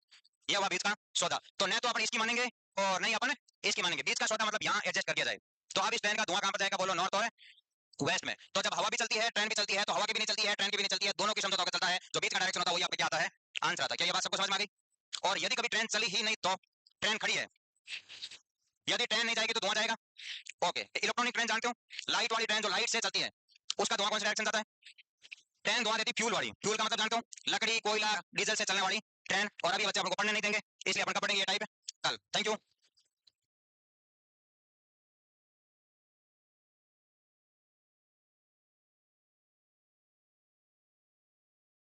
ये हुआ बीच का सौदा। तो न तो अपन इसकी मानेंगे और नहीं अपन इसकी मानेंगे, बीच का सौदा मतलब यहाँ एडजस्ट कर दिया जाए। तो अब इस ट्रेन का धुआं कहां पर जाएगा बोलो, नॉर्थ और वेस्ट में। तो जब हवा भी चलती है, ट्रेन भी चलती है, तो हवा की भी नहीं चलती है, ट्रेन की भी नहीं चलती है, दोनों की समझौता होकर चलता है, जो बीच का डायरेक्शन होता है वही आपके क्या आता है, आंसर आता है। क्या ये बात सबको समझ में आ गई। और यदि कभी ट्रेन चली ही नहीं तो ट्रेन खड़ी है, यदि ट्रेन नहीं जाएगी तो धुआं जाएगा। ओके, इलेक्ट्रॉनिक ट्रेन जानते हो, लाइट वाली ट्रेन जो लाइट से चलती है उसका धुआं कौन सा डायरेक्शन जाता है, ट्रेन धुआं देती फ्यूल वाली, फ्यूल का मतलब जानते हो लकड़ी कोयला डीजल से चलने वाली ट्रेन। और अभी बच्चे आपको पढ़ने नहीं देंगे इसलिए अपन का पढ़ेंगे ये टाइप है कल। Thank you.